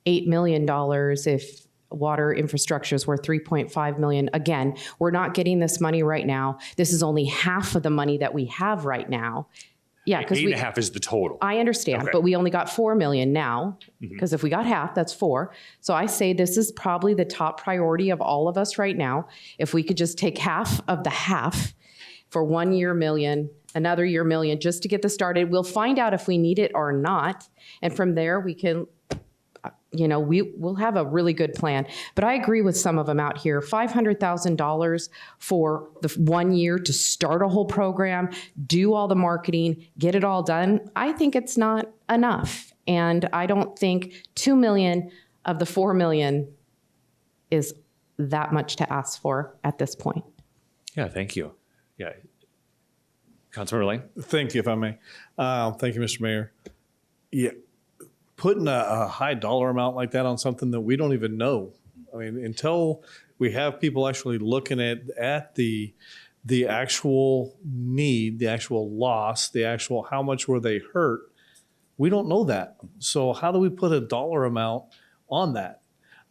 $8 million, if water infrastructure is worth $3.5 million, again, we're not getting this money right now. This is only half of the money that we have right now. Yeah, because 8.5 is the total. I understand, but we only got $4 million now, because if we got half, that's 4. So I say this is probably the top priority of all of us right now. If we could just take half of the half for 1 year $1 million, another year $1 million, just to get this started. We'll find out if we need it or not, and from there we can, we'll have a really good plan. But I agree with some of them out here. $500,000 for the 1 year to start a whole program, do all the marketing, get it all done. I think it's not enough. And I don't think $2 million of the $4 million is that much to ask for at this point. Yeah, thank you. Yeah. Councilmember Lane? Thank you, if I may. Thank you, Mr. Mayor. Yeah. Putting a high dollar amount like that on something that we don't even know. I mean, until we have people actually looking at the actual need, the actual loss, the actual how much were they hurt, we don't know that. So how do we put a dollar amount on that?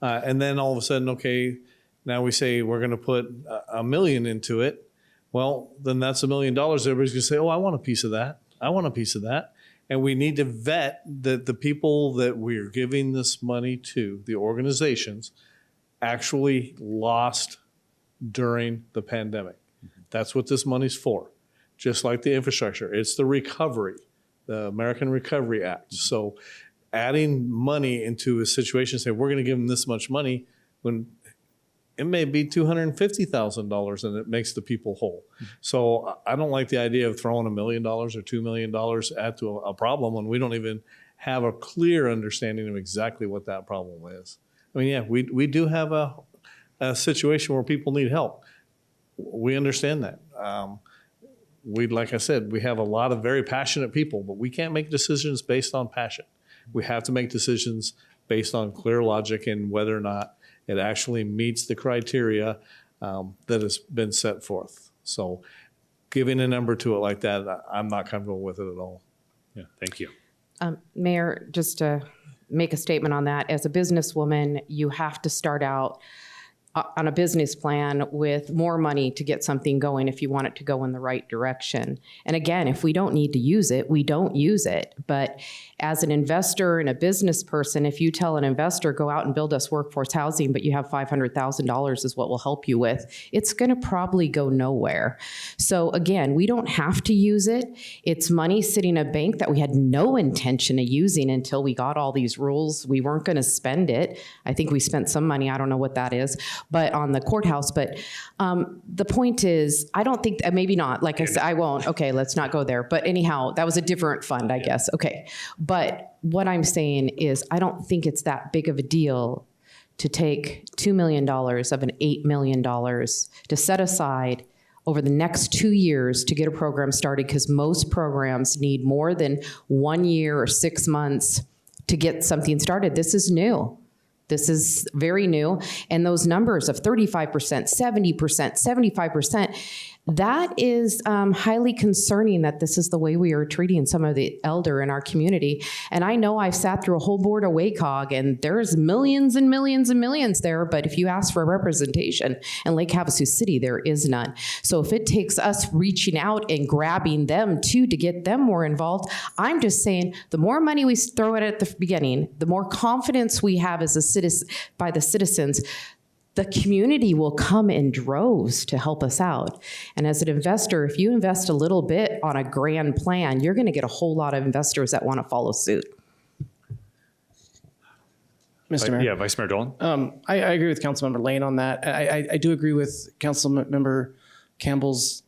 And then all of a sudden, okay, now we say we're going to put $1 million into it. Well, then that's $1 million. Everybody's going to say, oh, I want a piece of that. I want a piece of that. And we need to vet that the people that we're giving this money to, the organizations, actually lost during the pandemic. That's what this money's for. Just like the infrastructure, it's the recovery, the American Recovery Act. So adding money into a situation, saying we're going to give them this much money, when it may be $250,000 and it makes the people whole. So I don't like the idea of throwing $1 million or $2 million at a problem when we don't even have a clear understanding of exactly what that problem is. I mean, yeah, we do have a situation where people need help. We understand that. Like I said, we have a lot of very passionate people, but we can't make decisions based on passion. We have to make decisions based on clear logic and whether or not it actually meets the criteria that has been set forth. So giving a number to it like that, I'm not comfortable with it at all. Yeah, thank you. Mayor, just to make a statement on that, as a businesswoman, you have to start out on a business plan with more money to get something going if you want it to go in the right direction. And again, if we don't need to use it, we don't use it. But as an investor and a business person, if you tell an investor, go out and build us workforce housing, but you have $500,000 is what we'll help you with, it's going to probably go nowhere. So again, we don't have to use it. It's money sitting in a bank that we had no intention of using until we got all these rules. We weren't going to spend it. I think we spent some money. I don't know what that is, but on the courthouse. But the point is, I don't think, maybe not, like I said, I won't. Okay, let's not go there. But anyhow, that was a different fund, I guess. Okay. But what I'm saying is, I don't think it's that big of a deal to take $2 million of an $8 million to set aside over the next 2 years to get a program started, because most programs need more than 1 year or 6 months to get something started. This is new. This is very new. And those numbers of 35%, 70%, 75%, that is highly concerning that this is the way we are treating some of the elder in our community. And I know I've sat through a whole board of WACOG, and there's millions and millions and millions there, but if you ask for representation in Lake Havasu City, there is none. So if it takes us reaching out and grabbing them too to get them more involved, I'm just saying the more money we throw at the beginning, the more confidence we have as a citizen, by the citizens, the community will come in droves to help us out. And as an investor, if you invest a little bit on a grand plan, you're going to get a whole lot of investors that want to follow suit. Mr. Mayor. Yeah, Vice Mayor Dolan. I agree with Councilmember Lane on that. I do agree with Councilmember Campbell's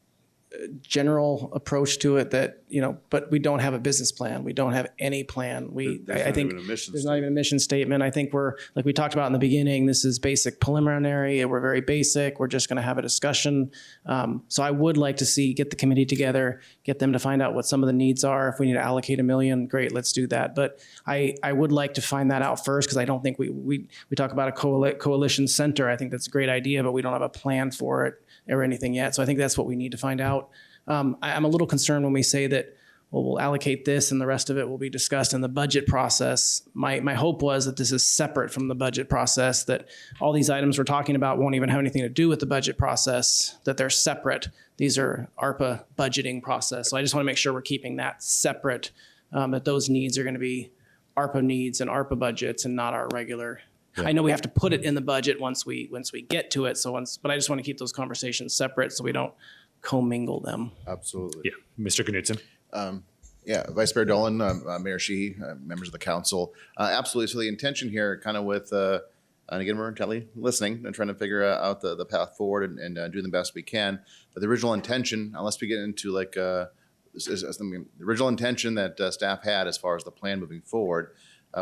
general approach to it that, but we don't have a business plan. We don't have any plan. I think there's not even a mission statement. I think we're, like we talked about in the beginning, this is basic preliminary. We're very basic. We're just going to have a discussion. So I would like to get the committee together, get them to find out what some of the needs are. If we need to allocate $1 million, great, let's do that. But I would like to find that out first, because I don't think we talk about a coalition center. I think that's a great idea, but we don't have a plan for it or anything yet. So I think that's what we need to find out. I'm a little concerned when we say that, well, we'll allocate this and the rest of it will be discussed in the budget process. My hope was that this is separate from the budget process, that all these items we're talking about won't even have anything to do with the budget process, that they're separate. These are ARPA budgeting process. So I just want to make sure we're keeping that separate, that those needs are going to be ARPA needs and ARPA budgets and not our regular. Yeah. I know we have to put it in the budget once we get to it. But I just want to keep those conversations separate so we don't commingle them. Absolutely. Yeah. Mr. Knudsen. Vice Mayor Dolan, Mayor Sheehy, members of the council. Absolutely. So the intention here kind of with, and again, we're intently listening and trying to figure out the path forward and do the best we can. But the original intention, unless we get into the original intention that staff had as far as the plan moving forward,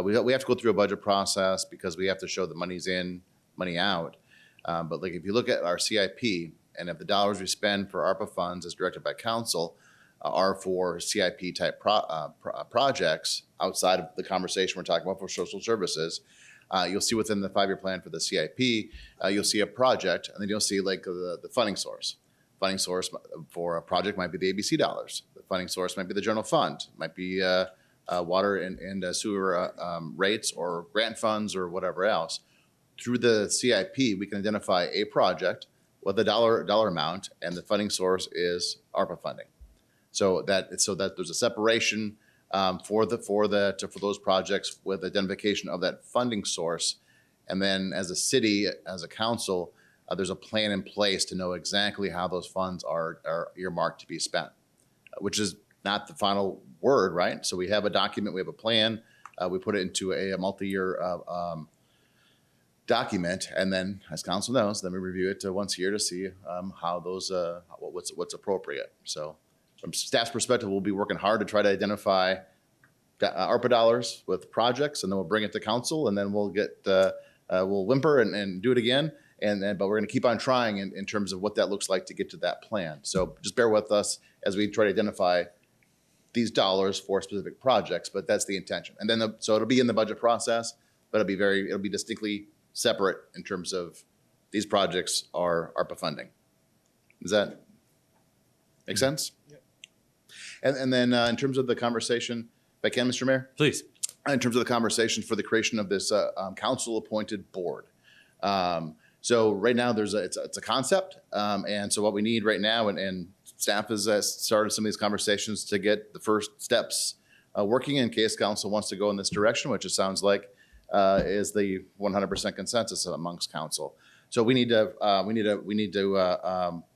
we have to go through a budget process because we have to show the money's in, money out. But if you look at our CIP, and if the dollars we spend for ARPA funds as directed by council are for CIP type projects outside of the conversation we're talking about for social services, you'll see within the 5-year plan for the CIP, you'll see a project, and then you'll see the funding source. Funding source for a project might be the ABC dollars. The funding source might be the general fund, might be water and sewer rates or grant funds or whatever else. Through the CIP, we can identify a project with a dollar amount, and the funding source is ARPA funding. So that there's a separation for those projects with identification of that funding source, and then as a city, as a council, there's a plan in place to know exactly how those funds are earmarked to be spent, which is not the final word, right? So we have a document, we have a plan, we put it into a multi-year document, and then, as council knows, then we review it once a year to see how those what's appropriate. So, from staff's perspective, we'll be working hard to try to identify ARPA dollars with projects, and then we'll bring it to council, and then we'll we'll whimper and do it again, but we're going to keep on trying in terms of what that looks like to get to that plan. So just bear with us as we try to identify these dollars for specific projects, but that's the intention. And then so it'll be in the budget process, but it'll be distinctly separate in terms of these projects are ARPA funding. Does that make sense? Yep. And then in terms of the conversation, if I can, Mr. Mayor? Please. In terms of the conversation for the creation of this council-appointed board. So right now it's a concept. And so what we need right now, and staff has started some of these conversations to get the first steps working in case council wants to go in this direction, which it sounds like is the 100% consensus amongst council. So we need to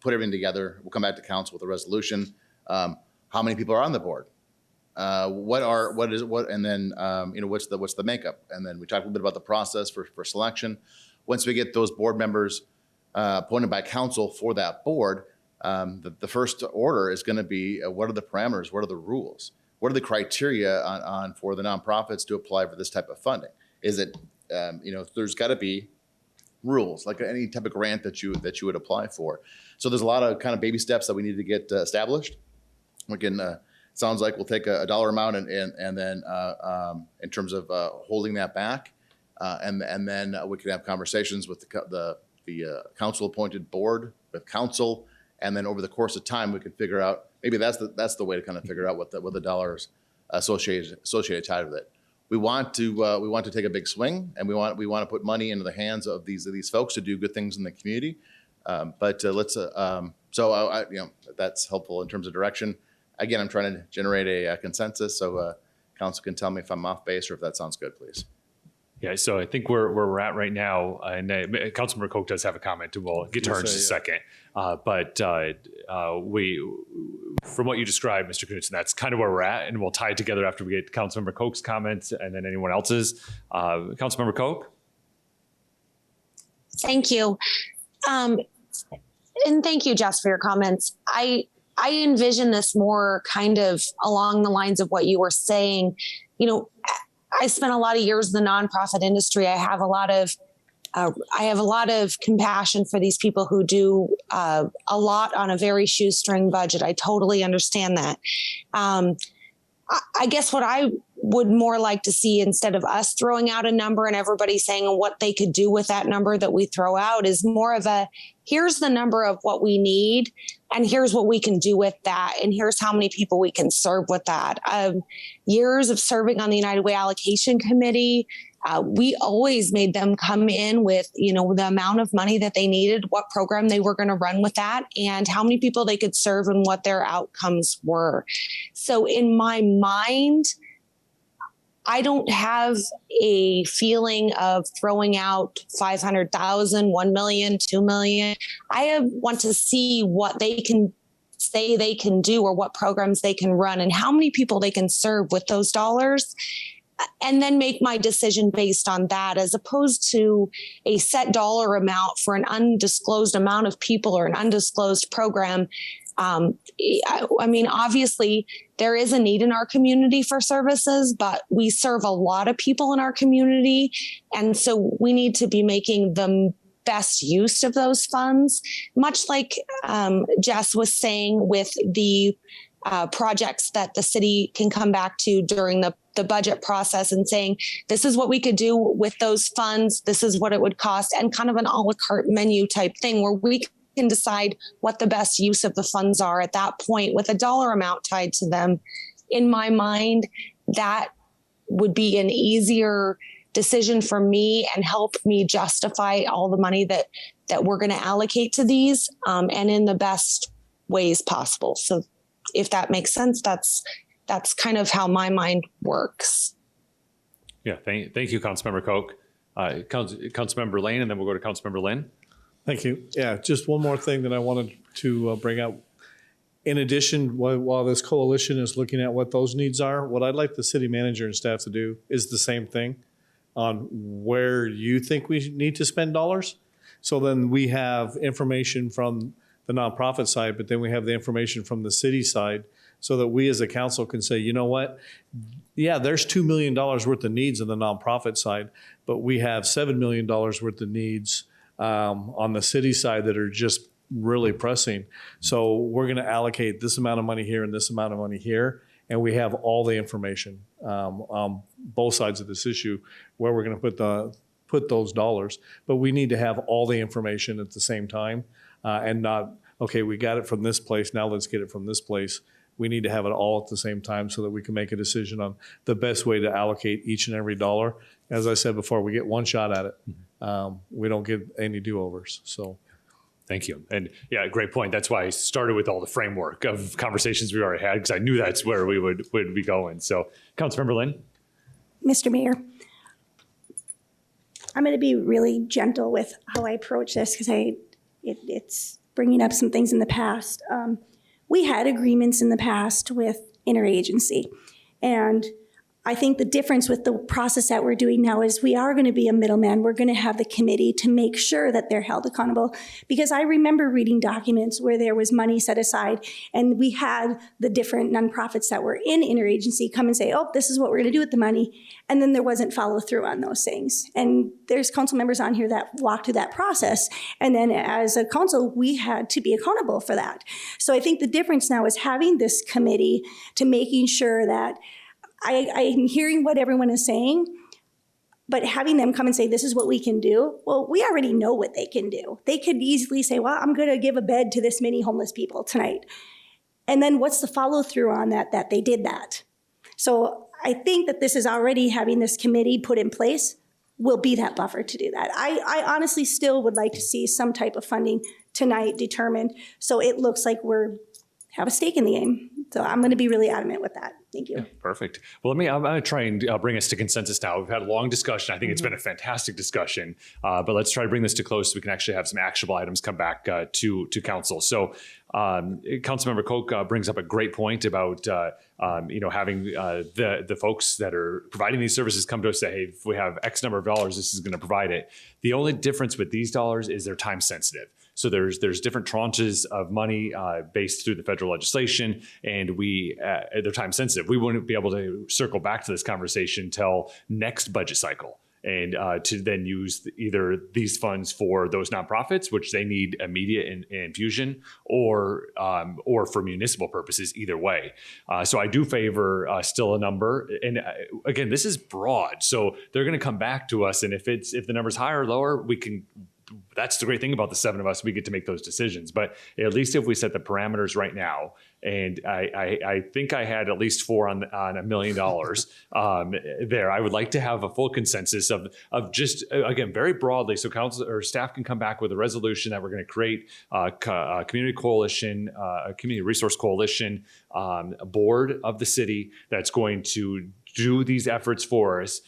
put everything together. We'll come back to council with a resolution. How many people are on the board? And then what's the makeup? And then we talked a little bit about the process for selection. Once we get those board members appointed by council for that board, the first order is going to be what are the parameters? What are the rules? What are the criteria for the nonprofits to apply for this type of funding? Is it there's got to be rules like any type of grant that you would apply for. So there's a lot of kind of baby steps that we need to get established. Again, sounds like we'll take a dollar amount and then in terms of holding that back, and then we can have conversations with the council appointed board with council, and then over the course of time we can figure out maybe that's the way to kind of figure out what the dollars associated tied with it. We want to take a big swing, and we want to put money into the hands of these folks to do good things in the community. But let's that's helpful in terms of direction. Again, I'm trying to generate a consensus, so council can tell me if I'm off base or if that sounds good, please. Yeah, so I think where we're at right now, and Councilmember Koch does have a comment, and we'll get to her in just a second. But from what you described, Mr. Knudsen, that's kind of where we're at, and we'll tie it together after we get Councilmember Koch's comments and then anyone else's. Councilmember Koch? Thank you. And thank you, Jess, for your comments. I envision this more kind of along the lines of what you were saying. You know, I spent a lot of years in the nonprofit industry. I have a lot of compassion for these people who do a lot on a very shoestring budget. I totally understand that. I guess what I would more like to see, instead of us throwing out a number and everybody saying what they could do with that number that we throw out, is more of a, here's the number of what we need and here's what we can do with that. And here's how many people we can serve with that. Years of serving on the United Way Allocation Committee, we always made them come in with, the amount of money that they needed, what program they were going to run with that, and how many people they could serve and what their outcomes were. So in my mind, I don't have a feeling of throwing out 500,000, 1 million, 2 million. I want to see what they can say they can do, or what programs they can run, and how many people they can serve with those dollars, and then make my decision based on that, as opposed to a set dollar amount for an undisclosed amount of people or an undisclosed program. I mean, obviously there is a need in our community for services, but we serve a lot of people in our community. And so we need to be making the best use of those funds, much like Jess was saying with the projects that the city can come back to during the budget process and saying, this is what we could do with those funds. This is what it would cost, and kind of an a la carte menu type thing where we can decide what the best use of the funds are at that point with a dollar amount tied to them. In my mind, that would be an easier decision for me and help me justify all the money that we're going to allocate to these, and in the best ways possible. So if that makes sense, that's kind of how my mind works. Yeah, thank you, Councilmember Koch. Councilmember Lane, and then we'll go to Councilmember Lynn. Thank you. Yeah, just one more thing that I wanted to bring up. In addition, while this coalition is looking at what those needs are, what I'd like the city manager and staff to do is the same thing on where you think we need to spend dollars. So then we have information from the nonprofit side, but then we have the information from the city side, so that we as a council can say, you know what? Yeah, there's $2 million worth of needs on the nonprofit side, but we have $7 million worth of needs on the city side that are just really pressing. So we're going to allocate this amount of money here and this amount of money here, and we have all the information on both sides of this issue where we're going to put those dollars. But we need to have all the information at the same time, and not, okay, we got it from this place, now let's get it from this place. We need to have it all at the same time so that we can make a decision on the best way to allocate each and every dollar. As I said before, we get one shot at it. We don't get any do-overs. So, thank you. And yeah, great point. That's why I started with all the framework of conversations we already had, because I knew that's where we would be going. So, Councilmember Lynn. Mr. Mayor, I'm going to be really gentle with how I approach this, because it's bringing up some things in the past. We had agreements in the past with interagency, and I think the difference with the process that we're doing now is we are going to be a middleman. We're going to have the committee to make sure that they're held accountable, because I remember reading documents where there was money set aside and we had the different nonprofits that were in interagency come and say, oh, this is what we're going to do with the money. And then there wasn't follow through on those things. And there's council members on here that walked through that process. And then as a council, we had to be accountable for that. So I think the difference now is having this committee to making sure that I'm hearing what everyone is saying, but having them come and say, this is what we can do. Well, we already know what they can do. They could easily say, well, I'm going to give a bed to this many homeless people tonight. And then what's the follow through on that they did that? So I think that this is already having this committee put in place will be that buffer to do that. I honestly still would like to see some type of funding tonight determined, so it looks like we're have a stake in the game. So I'm going to be really adamant with that. Thank you. Yeah, perfect. Well, I'm going to try and bring us to consensus now. We've had a long discussion. I think it's been a fantastic discussion, but let's try to bring this to close so we can actually have some actionable items come back to council. So Councilmember Koch brings up a great point about having the folks that are providing these services come to us and say, hey, if we have X number of dollars, this is going to provide it. The only difference with these dollars is they're time sensitive. So there's different tranches of money based through the federal legislation, and they're time sensitive. We wouldn't be able to circle back to this conversation until next budget cycle, and to then use either these funds for those nonprofits, which they need immediate infusion, or for municipal purposes. Either way, so I do favor still a number. And again, this is broad, so they're going to come back to us, and if the number's higher or lower, we can. That's the great thing about the 7 of us. We get to make those decisions. But at least if we set the parameters right now, and I think I had at least 4 on $1 million there. I would like to have a full consensus of just, again, very broadly, so council or staff can come back with a resolution that we're going to create a community coalition, a community resource coalition, a board of the city that's going to do these efforts for us,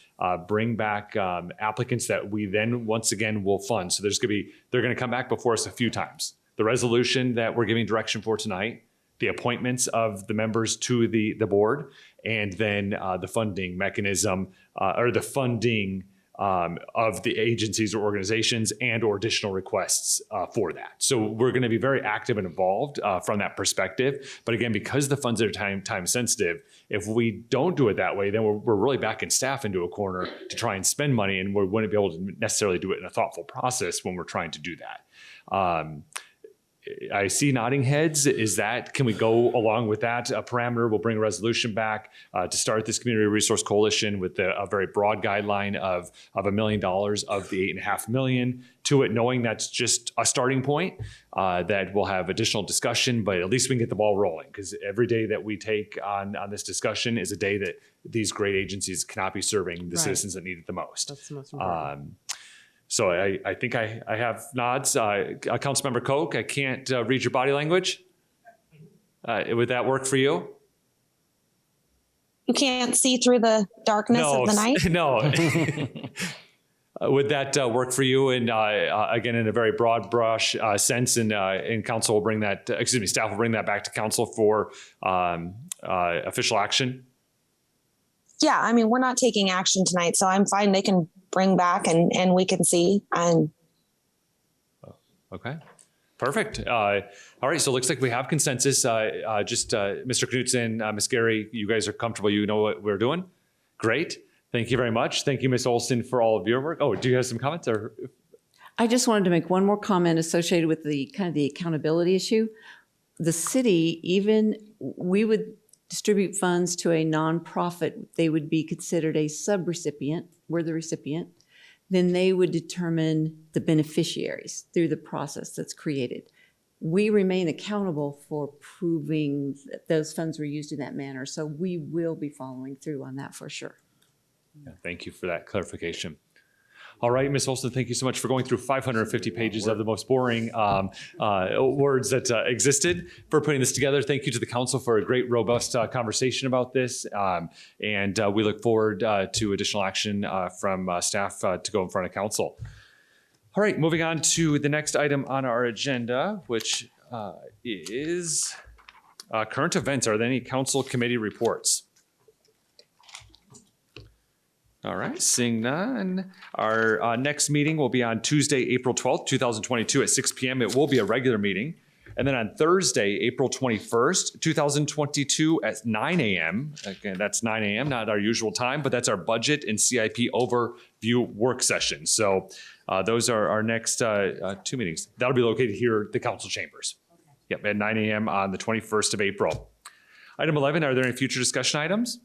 bring back applicants that we then once again will fund. So they're going to come back before us a few times. The resolution that we're giving direction for tonight, the appointments of the members to the board, and then the funding mechanism or the funding of the agencies or organizations and or additional requests for that. So we're going to be very active and involved from that perspective. But again, because the funds are time sensitive, if we don't do it that way, then we're really backing staff into a corner to try and spend money, and we wouldn't be able to necessarily do it in a thoughtful process when we're trying to do that. I see nodding heads. Can we go along with that parameter? We'll bring a resolution back to start this community resource coalition with a very broad guideline of $1 million of the $8.5 million to it, knowing that's just a starting point, that we'll have additional discussion, but at least we can get the ball rolling, because every day that we take on this discussion is a day that these great agencies cannot be serving the citizens that need it the most. That's the most important. So I think I have nods. Councilmember Koch, I can't read your body language. Would that work for you? You can't see through the darkness of the night? No. Would that work for you? And again, in a very broad brush sense, and council will bring that, staff will bring that back to council for official action? Yeah, I mean, we're not taking action tonight, so I'm fine. They can bring back and we can see. And okay, perfect. All right, so it looks like we have consensus. Mr. Knutson, Ms. Gary, you guys are comfortable. You know what we're doing. Great. Thank you very much. Thank you, Ms. Olson, for all of your work. Oh, do you have some comments? Or I just wanted to make one more comment associated with the kind of the accountability issue. The city, we would distribute funds to a nonprofit. They would be considered a subrecipient. We're the recipient. Then they would determine the beneficiaries through the process that's created. We remain accountable for proving that those funds were used in that manner. So we will be following through on that for sure. Yeah, thank you for that clarification. All right, Ms. Olson, thank you so much for going through 550 pages of the most boring words that existed, for putting this together. Thank you to the council for a great, robust conversation about this. And we look forward to additional action from staff to go in front of council. All right, moving on to the next item on our agenda, which is current events. Are there any council committee reports? All right, seeing none. Our next meeting will be on Tuesday, April 12th, 2022 at 6 p.m. It will be a regular meeting. And then on Thursday, April 21st, 2022 at 9 a.m. Again, that's 9 a.m., not our usual time, but that's our budget and CIP overview work session. So those are our next 2 meetings. That'll be located here at the council chambers. Okay. Yep, at 9 a.m. on the 21st of April. Item 11, are there any future discussion items?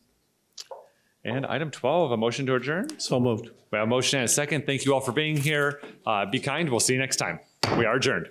And item 12, a motion to adjourn. So moved. We have a motion and a second. Thank you all for being here. Be kind. We'll see you next time. We are adjourned.